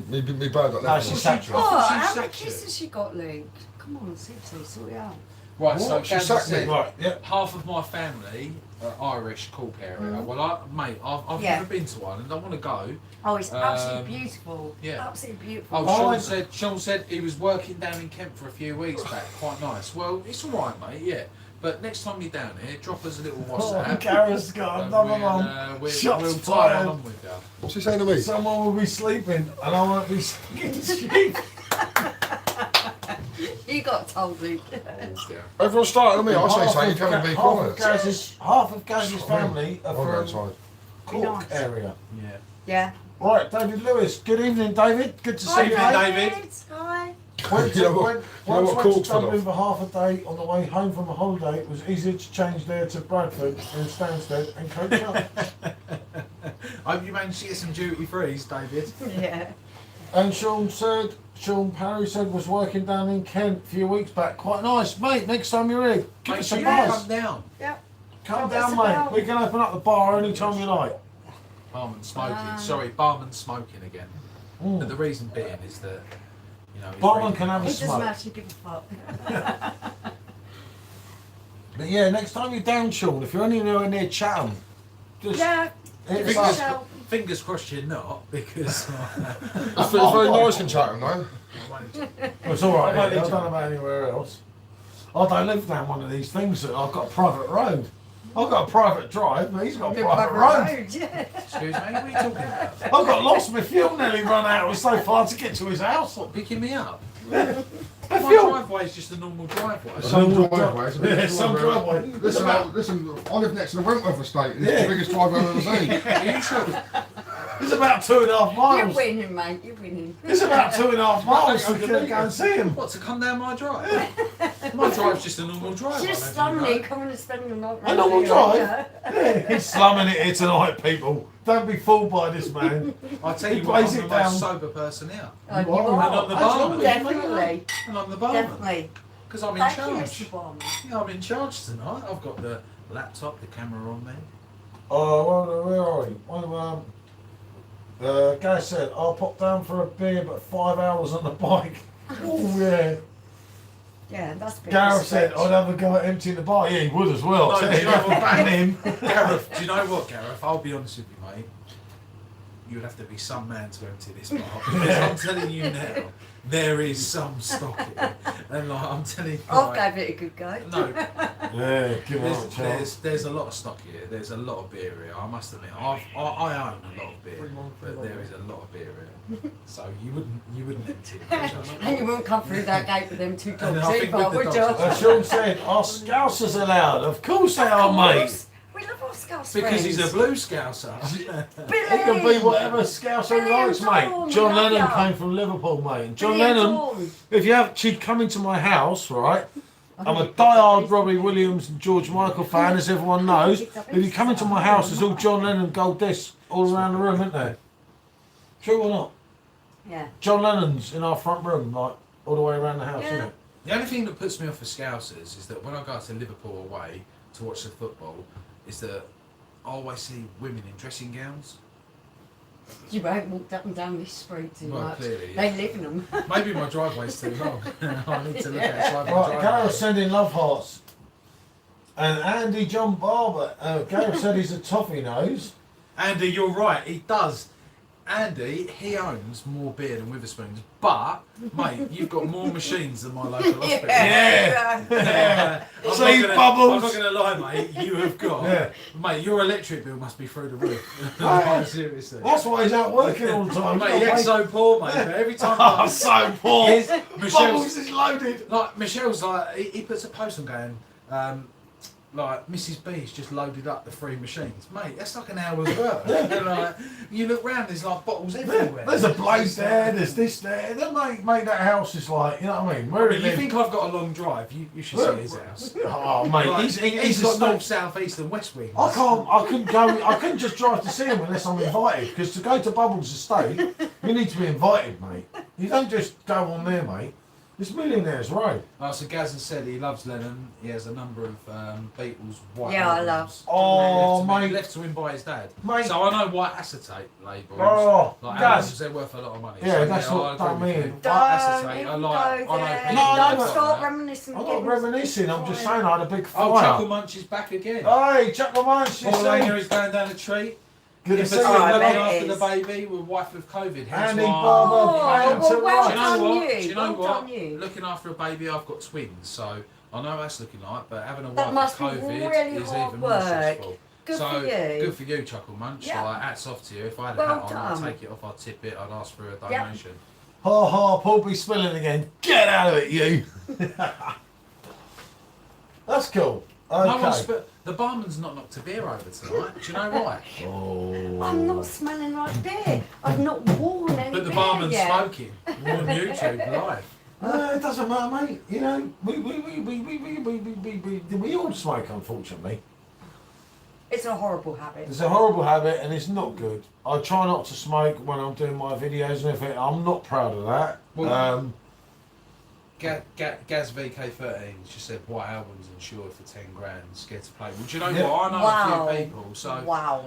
S3: bird got
S1: No,
S3: left.
S1: she's sacked her.
S2: Oh,
S4: thought she
S2: how many
S4: sacked you.
S2: kisses she got, Luke? Come on, seriously, sort it out.
S4: Right, so
S3: What? She
S4: Gaz
S3: sacked
S4: said,
S3: me.
S1: Right, yeah.
S4: half of my family are Irish, Cork area. Well, I've
S2: Yeah.
S4: never been to Ireland. I want to go.
S2: Oh, it's
S4: Um,
S2: absolutely beautiful.
S4: yeah.
S2: Absolutely beautiful.
S4: Oh,
S1: Oh,
S4: Sean said he was working down in Kent for a few weeks back. Quite nice. Well, it's all right, mate. Yeah, but next time you're down here, drop us a little
S1: Oh,
S4: WhatsApp.
S1: Gareth's got
S4: and
S1: another
S4: we'll,
S1: one.
S4: we'll
S1: Shots
S4: tie
S1: fired.
S4: on with you.
S3: What's he saying to me?
S1: Someone will be sleeping and I won't be singing sheep.
S2: You got told, Luke.
S3: Everyone's starting on me. I say something. You come and be quiet.
S1: Half of Gaz's family are
S3: I'll go
S1: from
S3: inside.
S1: Cork
S2: Nice.
S1: area.
S4: Yeah.
S2: Yeah.
S1: Right, David Lewis. Good evening, David. Good to see you,
S4: Hi,
S1: mate.
S4: David.
S2: Hi.
S1: Went
S3: You know
S1: to,
S3: what-
S1: went,
S3: you know
S1: once
S3: what
S1: went to
S3: Cork's full
S1: Dublin
S3: of?
S1: for half a day. On the way home from a holiday, it was easier to change there to Bradford and Stansted and coach up.
S5: I hope you managed to get some duty frees, David.
S2: Yeah.
S1: And Sean Parry said was working down in Kent a few weeks back. Quite nice, mate. Next time you're here, give
S5: Make
S1: us
S5: sure
S1: a
S5: you
S1: buzz.
S5: come down.
S2: Yep.
S1: Come
S2: Give us
S1: down,
S2: a
S1: mate.
S2: bell.
S1: We can open up the bar anytime you like.
S4: Barman smoking.
S2: Ah.
S4: Sorry, barman smoking again.
S1: Mm.
S4: But the reason being is that he's
S1: Barman
S4: really-
S1: can have a
S2: He doesn't
S1: smoke.
S2: actually give a fuck.
S1: But yeah, next time you're down, Sean, if you're anywhere near Chatham, just
S2: Yeah.
S1: hit
S2: Give
S1: us
S2: us a
S1: up.
S2: shout.
S5: Fingers crossed you're not, because
S3: It's very nice in Chatham, though.
S1: It's alright, I don't know about anywhere else. I don't live down one of these things. I've got a private road. I've got a private drive, but he's got a private road.
S2: Yeah.
S5: excuse me, what are you talking about?
S1: I've got lost. My fuel nearly run out. It was so far to get to his house.
S5: What, picking me up?
S1: My
S5: My
S1: fuel.
S5: driveway's just a normal driveway.
S3: Some driveways.
S1: Yeah, some driveway.
S3: Listen, I live next to the Wentworth estate. It's the biggest driveway I've ever seen.
S5: Are you sure?
S1: It's about 2.5
S2: You're
S1: miles.
S2: winning, mate. You're winning.
S1: It's about 2.5 miles to go and see him.
S5: What, to come down my drive? My drive's just a normal drive.
S2: Just
S5: I
S2: slum
S5: don't
S2: me,
S5: know.
S2: coming and spending the night.
S1: A normal
S2: round
S1: drive?
S2: here.
S1: Yeah, he's slumming it here tonight, people. Don't be fooled by this man.
S5: I tell
S1: He
S5: you what, I'm
S1: plays
S5: the
S1: it down.
S5: most sober person here.
S2: Oh, you
S1: You are.
S2: are.
S5: And I'm the
S1: That's
S5: barman.
S2: Definitely.
S5: And I'm the barman.
S2: Definitely.
S5: Because I'm in
S2: Thank you,
S5: charge.
S2: Mr. Barman.
S5: Yeah, I'm in charge tonight. I've got the laptop, the camera on me.
S1: Oh, well, where are you? Well, Guy said, I'll pop down for a beer, but 5 hours on the bike. Oh, yeah.
S2: Yeah, that's been
S1: Gareth said, I'd have a go at emptying the bar. Yeah, he would as well.
S5: No,
S1: So
S5: do you
S1: he'd
S5: know
S1: have to
S5: what?
S1: ban him.
S5: Gareth, do you know what, Gareth? I'll be honest with you, mate. You'd have to be some man to empty this bar. Because I'm telling you now, there is some stock in it. And like, I'm telling you,
S2: I'll
S5: like,
S2: give it a good go.
S5: no,
S1: Yeah, give him a chance.
S5: there's a lot of stock here. There's a lot of beer here. I must admit, I own a lot of beer, but there is a lot of beer here. So you wouldn't empty it. trust me.
S2: And you won't come through that gate with them two
S5: And
S2: dogs
S5: I think
S2: either,
S5: with the
S2: would
S5: dogs-
S2: you?
S1: Sean said, are Scousers allowed? Of course they are, mate.
S2: We love our Scouse
S5: Because he's a
S2: friends.
S5: blue scouser.
S1: He can be whatever Scouser he likes, mate. John Lennon came from Liverpool, mate. And John Lennon, if you actually come into my house, right, I'm a die-hard Robbie Williams and George Michael fan, as everyone knows. If you come into my house, there's all John Lennon gold discs all around the room, isn't there? True or not?
S2: Yeah.
S1: John Lennon's in our front room, like, all the way around the house,
S2: Yeah.
S1: isn't it?
S5: The only thing that puts me off for Scousers is that when I go to Liverpool away to watch the football, is that I always see women in dressing gowns.
S2: You won't walk up and down this street too
S5: Well,
S2: much.
S5: clearly, yeah.
S2: They live in them.
S5: Maybe my driveway's too long. I need to look outside my
S1: Right,
S5: driveway.
S1: Gareth sending love hearts. And Andy John Barber, Gareth said he's a toffee nose.
S5: Andy, you're right, he does. Andy, he owns more beer than Witherspoons, but, mate, you've got more machines than my local hospital.
S1: Yeah.
S5: I'm
S1: See,
S5: not gonna-
S1: Bubbles.
S5: I'm not going to lie, mate, you have got.
S1: Yeah.
S5: Mate, your electric bill must be through the roof.
S1: Hey.
S5: Seriously.
S1: That's why he's out working all the time.
S5: Mate, you're so poor, mate, but every time
S1: I'm so poor.
S5: His-
S1: Bubbles
S5: Michelle's,
S1: is loaded.
S5: like, Michelle's like, he puts a post on going, like, Mrs. B's just loaded up the 3 machines. Mate, that's like an hour's work. And, like, you look round, there's like bottles everywhere.
S1: There's a blaze there, there's this there. They make that house is like, you know what I mean? Where
S5: But
S1: he
S5: you
S1: lives.
S5: think I've got a long drive, you should see his house.
S1: Oh, mate,
S5: Like,
S1: he's
S5: got
S1: got
S5: north, south, east and west wings.
S1: I couldn't just drive to see him unless I'm invited. Because to go to Bubbles' estate, you need to be invited, mate. You don't just go on there, mate. It's Millionaires Road.
S5: So Gaz has said he loves Lennon. He has a number of Beatles white
S2: Yeah, I
S5: albums.
S1: Oh,
S5: left to
S1: mate.
S5: left to him by his dad.
S1: Mate.
S5: So I know white acetate labels.
S1: Oh,
S5: like
S1: Gaz.
S5: albums, they're worth a lot of money.
S1: Yeah,
S5: So,
S1: that's what
S5: I
S1: I
S5: agree with
S1: mean.
S5: you.
S2: Don't
S5: White acetate,
S2: even
S5: I like.
S2: go
S5: I know
S2: there.
S5: people
S1: No,
S5: that
S1: but-
S2: Start
S5: that.
S2: reminiscing.
S1: I'm not
S2: getting-
S1: reminiscing, I'm just saying I had a big
S5: Oh, Chuckle
S1: fire.
S5: Munch is back again.
S1: Hey, check my mind, she
S5: Paul
S1: said.
S5: Langer is going down a treat.
S1: Good to
S5: In
S1: see
S5: between
S1: you.
S2: Oh, I
S5: looking
S2: bet it
S5: after
S2: is.
S5: the baby with wife with COVID. Hence
S1: Andy
S5: why-
S1: Barber,
S2: Oh,
S1: flying
S2: well,
S1: to
S2: well
S1: right.
S5: Do you know
S2: done
S5: what?
S2: you.
S5: Do you know
S2: Well
S5: what?
S2: done you.
S5: Looking after a baby, I've got twins, so I know what that's looking like. But having a
S2: That
S5: wife
S2: must
S5: with
S2: be
S5: COVID
S2: really
S5: is
S2: hard
S5: even more
S2: work.
S5: stressful.
S2: Good
S5: so
S2: for you.
S5: good for you, Chuckle Munch.
S2: Yeah.
S5: Like, hats off to you. If I had a
S2: Well
S5: hat on, I'd
S2: done.
S5: take it off. I'd tip it. I'd ask for a
S2: Yeah.
S5: donation.
S1: Ha ha, Paul be spilling again. Get out of it, you. That's cool. Okay.
S5: No one's the barman's not knocked a beer over tonight. Do you know why?
S1: Oh.
S2: I'm not smelling like beer. I've not worn any
S5: But the
S2: beer
S5: barman's
S2: yet.
S5: smoking on YouTube live.
S1: It doesn't matter, mate. You know, we all smoke, unfortunately.
S2: It's a horrible habit.
S1: It's a horrible habit and it's not good. I try not to smoke when I'm doing my videos and everything. I'm not proud of that.
S5: Well, Gaz VK13 just said white albums insured for 10 grand, scared to play. Well, do you know
S1: Yeah.
S5: what? I know
S2: Wow.
S5: a few people, so
S2: Wow.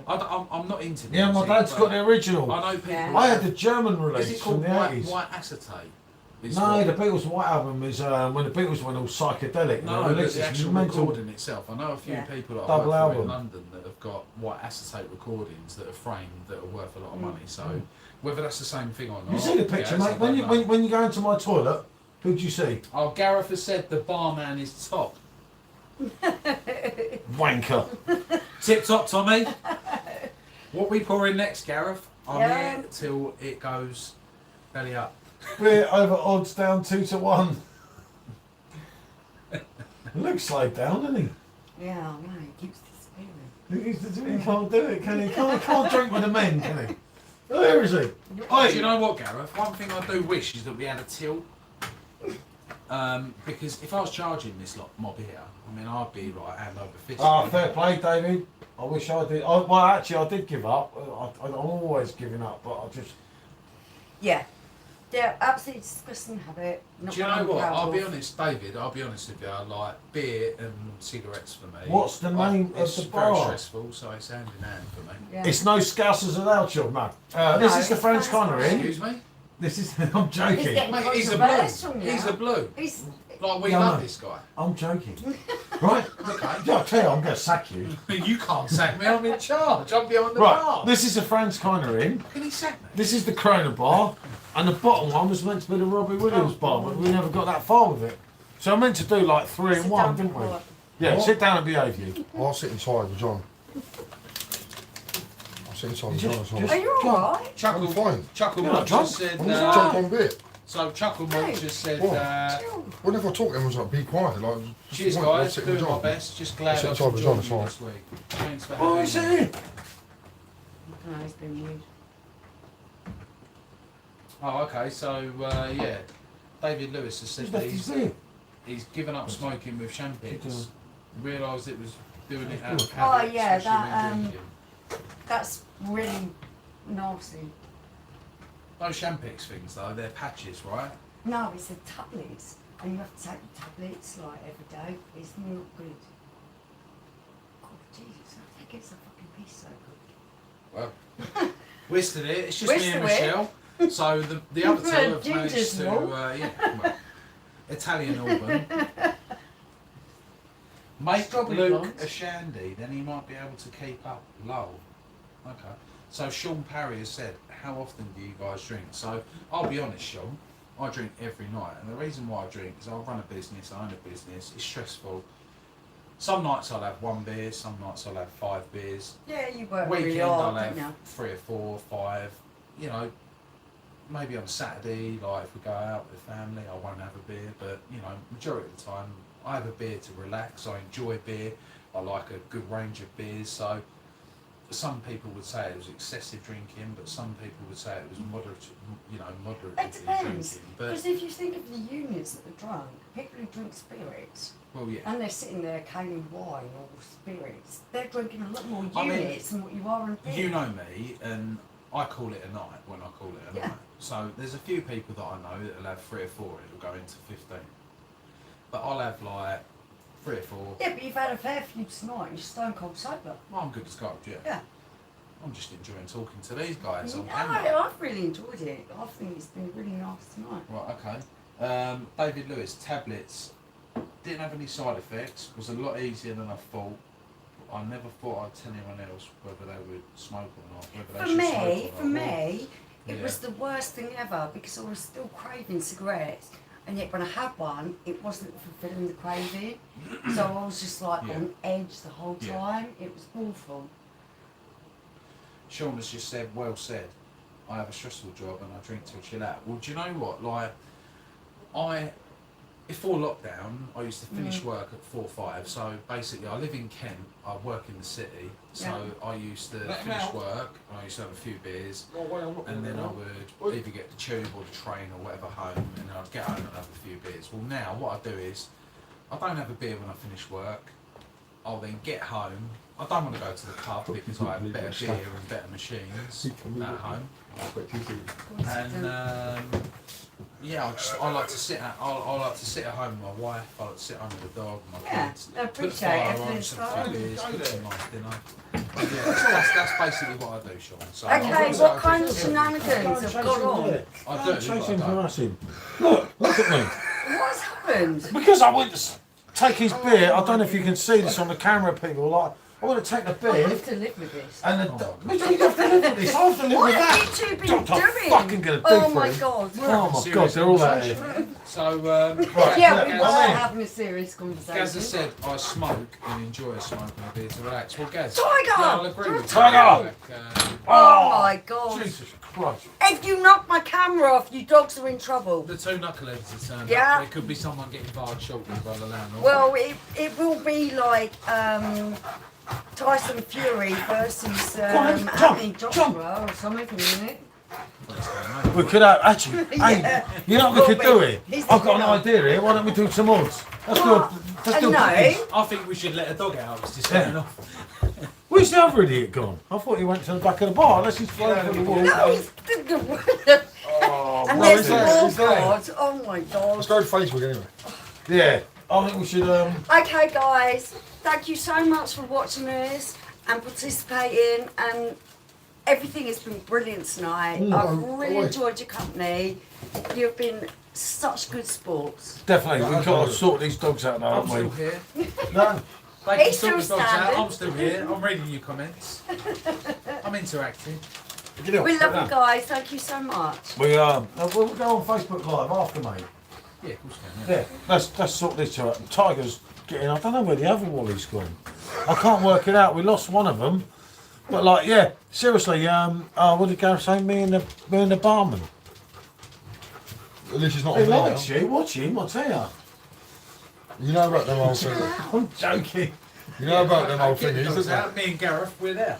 S5: I'm not into
S1: Yeah, my
S5: music,
S1: dad's
S5: but
S1: got the original.
S5: I know people.
S2: Yeah.
S1: I had the German
S5: Is
S1: release
S5: it
S1: from
S5: called
S1: the
S5: white,
S1: 80s.
S5: white acetate?
S1: No, the Beatles' White Album is when the Beatles went all psychedelic.
S5: No,
S1: and they
S5: but
S1: released
S5: the
S1: this
S5: actual
S1: mental.
S5: recording itself. I know a few
S2: Yeah.
S5: people that I've
S1: Double
S5: worked for in
S1: album.
S5: London that have got white acetate recordings that are framed that are worth a lot of money. So
S1: Mm.
S5: whether that's the same thing or not.
S1: You see the picture,
S5: yes, I
S1: mate? When
S5: don't know.
S1: when you go into my toilet, who do you see?
S5: Oh, Gareth has said the barman is top.
S1: Wanker.
S5: Tip top, Tommy. What we pour in next, Gareth? I'm
S2: Yeah.
S5: here till it goes belly up.
S1: We're over odds down 2-1. Luke's slowed down, isn't he?
S2: Yeah, I know, he keeps disappearing.
S1: He can't do it, can he? Can't drink with the men, can he? Oh, where is he?
S5: Do you know what, Gareth? One thing I do wish is that we had a till. Because if I was charging this lot mob here, I mean, I'd be like hand over fist.
S1: Fair play, David. I wish I did. Well, actually, I did give up. I'm always giving up, but I just...
S2: Yeah. They're absolutely disgusting habit. Not
S5: Do you
S2: one
S5: know
S2: I'm
S5: what?
S2: proud
S5: I'll be
S2: of.
S5: honest, David. I'll be honest with you. Like beer and cigarettes for me.
S1: What's the name of
S5: it's
S1: the
S5: very
S1: bar?
S5: stressful, so it's hand in hand for me.
S2: Yeah.
S1: It's no Scousers allowed, children. No. This
S2: No,
S1: is the
S2: it's
S1: French
S2: fine.
S1: Connery.
S5: Excuse me.
S1: This is... I'm
S2: He's
S1: joking.
S2: getting
S5: Mate, he's a
S2: controversial
S5: blue.
S2: now.
S5: He's a blue.
S2: He's...
S5: Like we
S1: Yeah, I
S5: love
S1: know.
S5: this guy.
S1: I'm joking. Right?
S5: Okay.
S1: Yeah, I'll tell you, I'm going to sack you.
S5: You can't sack me. I'm in charge. I'm behind the
S1: Right,
S5: bar.
S1: this is the Franz Connery Inn.
S5: Can he sack me?
S1: This is the Corona bar. And the bottom one was meant to be the Robbie Williams bar, but we never got that far with it. So I meant to do like 3 in
S2: Sit
S1: 1,
S2: down
S1: didn't we?
S2: before.
S1: Yeah,
S3: What?
S1: sit down and behave you.
S3: I'll sit inside with John. I'll sit inside with John as well.
S2: Are you alright?
S5: Chuckle,
S3: I'm fine.
S5: Chuckle
S1: You're
S5: Malt
S1: not drunk.
S5: just said.
S3: I'm just jump on bit.
S5: So Chuckle Malt just said.
S2: Hey.
S3: Whenever I talk to him, I was like, be quiet. Like,
S5: Cheers,
S3: I'll
S5: guys.
S3: sit with
S5: Doing my
S3: John.
S5: best. Just glad
S3: Sit
S5: I've
S3: inside with
S5: joined
S3: John,
S5: you
S3: it's
S5: this week. Thanks for
S1: Oh,
S5: having
S1: is
S5: me.
S1: it?
S2: No, he's been weird.
S5: Oh, okay. So yeah, David Lewis has said
S1: Who's
S5: that
S1: left his
S5: he's,
S1: beer?
S5: he's given up smoking with champagnes. Realised it was doing it out of
S2: Oh,
S5: habit,
S2: yeah,
S5: especially
S2: that,
S5: when drinking.
S2: That's really nasty.
S5: Those champix things though, they're patches, right?
S2: No, it's the tablets. And you have to take the tablets like every day. It's not good. God, Jesus, I think it's a fucking piece so good.
S5: Well, wasted it. It's just me and
S2: Wasted it.
S5: Michelle. So the other two have
S2: Ginger
S5: managed to,
S2: small.
S5: well, Italian Auburn. Make
S2: Strawberry
S5: Luke
S2: blonde.
S5: a shandy, then he might be able to keep up. Lol. Okay. So Sean Parry has said, how often do you guys drink? So I'll be honest, Sean, I drink every night. And the reason why I drink is I run a business, I own a business, it's stressful. Some nights I'll have 1 beer, some nights I'll have 5 beers.
S2: Yeah, you work
S5: Weekend
S2: really
S5: I'll
S2: hard, don't
S5: have
S2: you?
S5: 3 or 4, 5. You know, maybe on a Saturday, like if we go out with the family, I won't have a beer. But you know, majority of the time, I have a beer to relax. I enjoy beer. I like a good range of beers. So some people would say it was excessive drinking, but some people would say it was moderate. You know, moderate
S2: It depends.
S5: drinking. But
S2: Because if you think of the units that are drunk, people who drink spirits,
S5: well, yeah.
S2: and they're sitting there canning wine or spirits, they're drinking a lot more
S5: I mean,
S2: units than what you are in beer.
S5: You know me, and I call it a night when I call it a
S2: Yeah.
S5: night. So there's a few people that I know that'll have 3 or 4, it'll go into 15. But I'll have like 3 or 4.
S2: Yeah, but you've had a fair few tonight and you're stone cold sober.
S5: Well, I'm good as gold, yeah.
S2: Yeah.
S5: I'm just enjoying talking to these guys on
S2: I,
S5: camera.
S2: I've really enjoyed it. I think it's been really nice tonight.
S5: Right, okay. David Lewis, tablets didn't have any side effects, was a lot easier than I thought. I never thought I'd tell anyone else whether they would smoke or not. Whether they should smoke or
S2: For
S5: not.
S2: me, it
S5: Yeah.
S2: was the worst thing ever because I was still craving cigarettes, and yet when I had one, it wasn't fulfilling the craving. So I was just like
S5: Yeah.
S2: on edge the whole
S5: Yeah.
S2: time. It was awful.
S5: Sean has just said, well said, I have a stressful job and I drink to chill out. Well, do you know what? Like, before lockdown, I used to finish work at 4 or 5. So basically, I live in Kent, I work in the city. So I used to
S3: Let him
S5: finish
S3: out.
S5: work, and I used to have a few beers, and then I would either get the tube or the train or whatever home, and then I'd get home and have a few beers. Well, now what I do is, I don't have a beer when I finish work. I'll then get home. I don't want to go to the pub because I have better beer and better machines at home. And yeah, I like to sit at home with my wife. I like to sit home with the dog, and my
S2: Yeah,
S5: kids.
S2: I
S5: Put the
S2: appreciate
S5: fire
S2: it.
S5: on,
S2: It's
S5: some
S2: fine.
S5: beers, cook some nice dinner. But yeah, that's basically what I do, Sean. So
S2: Okay, what kind of shenanigans have gone on?
S5: I do.
S1: Chasing
S5: but I don't.
S1: past him. Look at me.
S2: What's happened?
S1: Because I went to take his beer. I don't know if you can see this on the camera, people. Like, I want to take the
S2: I
S1: beer.
S2: have to live with this.
S1: And the, you have to live with this. I have to live
S2: What
S1: with that.
S2: have you two been
S1: What I'm
S2: doing?
S1: fucking gonna do
S2: Oh
S1: for
S2: my
S1: him.
S2: god.
S1: Oh my god, they're all out here.
S5: So
S1: Right,
S2: Yeah, we
S1: come
S2: were
S1: in.
S2: having a serious
S5: Gaz has
S2: conversation.
S5: said I smoke and enjoy smoking a beer to relax. Well, Gaz,
S2: Tiger!
S5: yeah, I'll agree with you.
S1: Tiger!
S5: Like,
S2: Oh my god.
S1: Jesus Christ.
S2: If you knock my camera off, you dogs are in trouble.
S5: the two knuckleheads have turned
S2: Yeah.
S5: up. There could be someone getting barred shortly by the landlord.
S2: Well, it will be like Tyson Fury versus Anthony Joshua or something, isn't it?
S1: We could have, actually,
S2: Yeah.
S1: hey, you know what we could do here?
S2: He's
S1: I've got an
S2: the winner.
S1: idea here. Why don't we do some odds? Let's do a, let's do
S2: No.
S5: I think we should let a dog out. It's just fair enough.
S1: Where's the other idiot gone? I thought he went to the back of the bar. Unless he's flown through the wall.
S2: No, he's
S1: Oh,
S2: and
S3: no,
S2: there's
S3: he's
S2: the
S3: there, he's there.
S2: scorecard. Oh my god.
S3: Let's go to Facebook anyway.
S1: yeah. I think we should,
S2: Okay, guys, thank you so much for watching us and participating, and everything has been brilliant tonight. I've really enjoyed your company. You've been such good sports.
S1: definitely, we've got to sort these dogs out now,
S5: I'm
S1: haven't
S5: still
S1: we?
S5: here.
S1: No.
S5: Thank you
S2: He's
S5: for sorting
S2: still
S5: the dogs out.
S2: standing.
S5: I'm still here. I'm reading your comments. I'm interacting.
S2: We love you guys. Thank you so much.
S1: We'll go on Facebook Live after, mate.
S5: Yeah, of course you can.
S1: Yeah, let's sort this out. Tiger's getting, I don't know where the other Wally's gone. I can't work it out. We lost one of them. But like, yeah, seriously, what did Gareth say? Me and the barman.
S3: At least he's not
S1: He
S3: on
S1: likes
S3: video.
S1: you, watch him, I'll tell you.
S3: You know about them old thingies.
S1: I'm joking.
S3: You know about them old
S5: Get the
S3: thingies,
S5: dogs
S3: isn't
S5: out. Me and Gareth, we're there.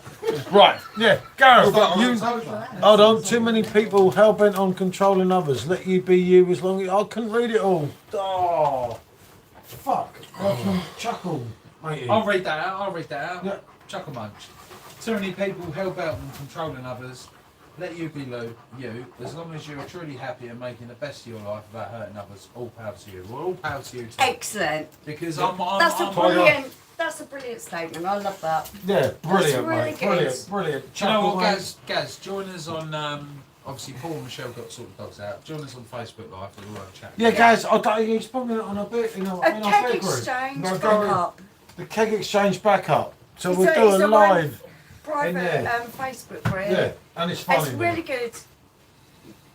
S1: Right, yeah, Gareth,
S3: Well,
S1: you, hold on, too many people hell-bent on controlling others. Let you be you as long as, I couldn't read it all. Oh, fuck. I can chuckle, matey.
S5: I'll read that out.
S1: Yeah.
S5: Chuckle munch. Too many people hell-bent on controlling others. Let you be you, as long as you're truly happy and making the best of your life without hurting others. All power to you. Well, all power to you too.
S2: Excellent.
S5: Because
S2: That's a brilliant statement. I love that.
S1: Yeah, brilliant,
S2: really
S1: mate.
S2: good.
S1: Brilliant.
S5: Do you know
S1: Chuckle,
S5: what,
S1: mate.
S5: Gaz? Join us on, obviously Paul and Michelle got sorted dogs out. Join us on Facebook Live, we'll have a chat.
S1: Yeah, guys, I don't, he's probably not on a bit, in our
S2: A
S1: in our
S2: keg
S1: bed group.
S2: exchange
S3: No,
S2: back
S3: go
S2: up.
S1: The keg exchange back up. So
S2: It's
S1: we're
S2: a-
S1: doing
S2: it's a
S1: live.
S2: Private
S1: there.
S2: Facebook group.
S1: Yeah, and it's funny.
S2: It's really good.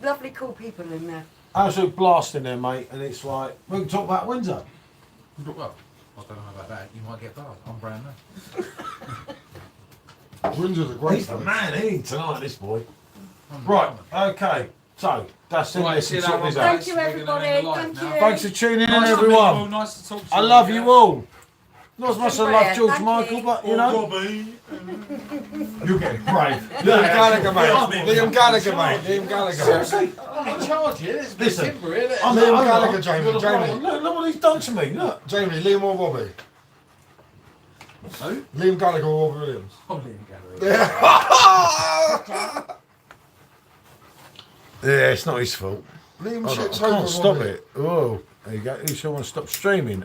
S2: Lovely, cool people in there.
S1: Absolute blast in there, mate. And it's like, we can talk about Windsor.
S5: Well, I don't know about that. You might get barred. I'm brand new.
S3: Windsor's a great
S1: He's the
S3: place.
S1: man, he tonight, this boy. Right, okay. So, that's it.
S5: Right,
S1: Let's
S5: see you
S1: sort
S5: later
S1: this
S5: on,
S1: out.
S2: Thank you,
S5: We're gonna
S2: everybody.
S5: end the live
S2: Thank
S5: now.
S2: you.
S1: Thanks for tuning in,
S5: Nice to meet you all,
S1: everyone.
S5: nice to talk to you.
S1: I love
S5: yeah.
S1: you all. Not as much as I love
S2: Brilliant,
S1: George
S2: thank
S1: Michael,
S2: you.
S1: but you know. You're getting brave.
S3: Liam Gallagher, mate. Liam Gallagher, mate. Liam Gallagher.
S1: Seriously?
S5: I'm in charge here. There's
S1: Listen,
S5: timber here.
S1: I'm
S3: Liam
S1: the owner.
S3: Gallagher, Jamie,
S1: You're the
S3: Jamie.
S1: problem. Look what he's done to me. Look.
S3: Jamie, Liam or Bobby?
S5: Who?
S3: Liam Gallagher or Robbie Williams?
S5: I'm Liam Gallagher.
S1: Yeah, it's not his fault.
S3: Liam
S1: Hold on,
S3: shits
S1: I
S3: over
S1: can't stop
S3: Robbie.
S1: it. Oh, there you go. You sure want to stop streaming?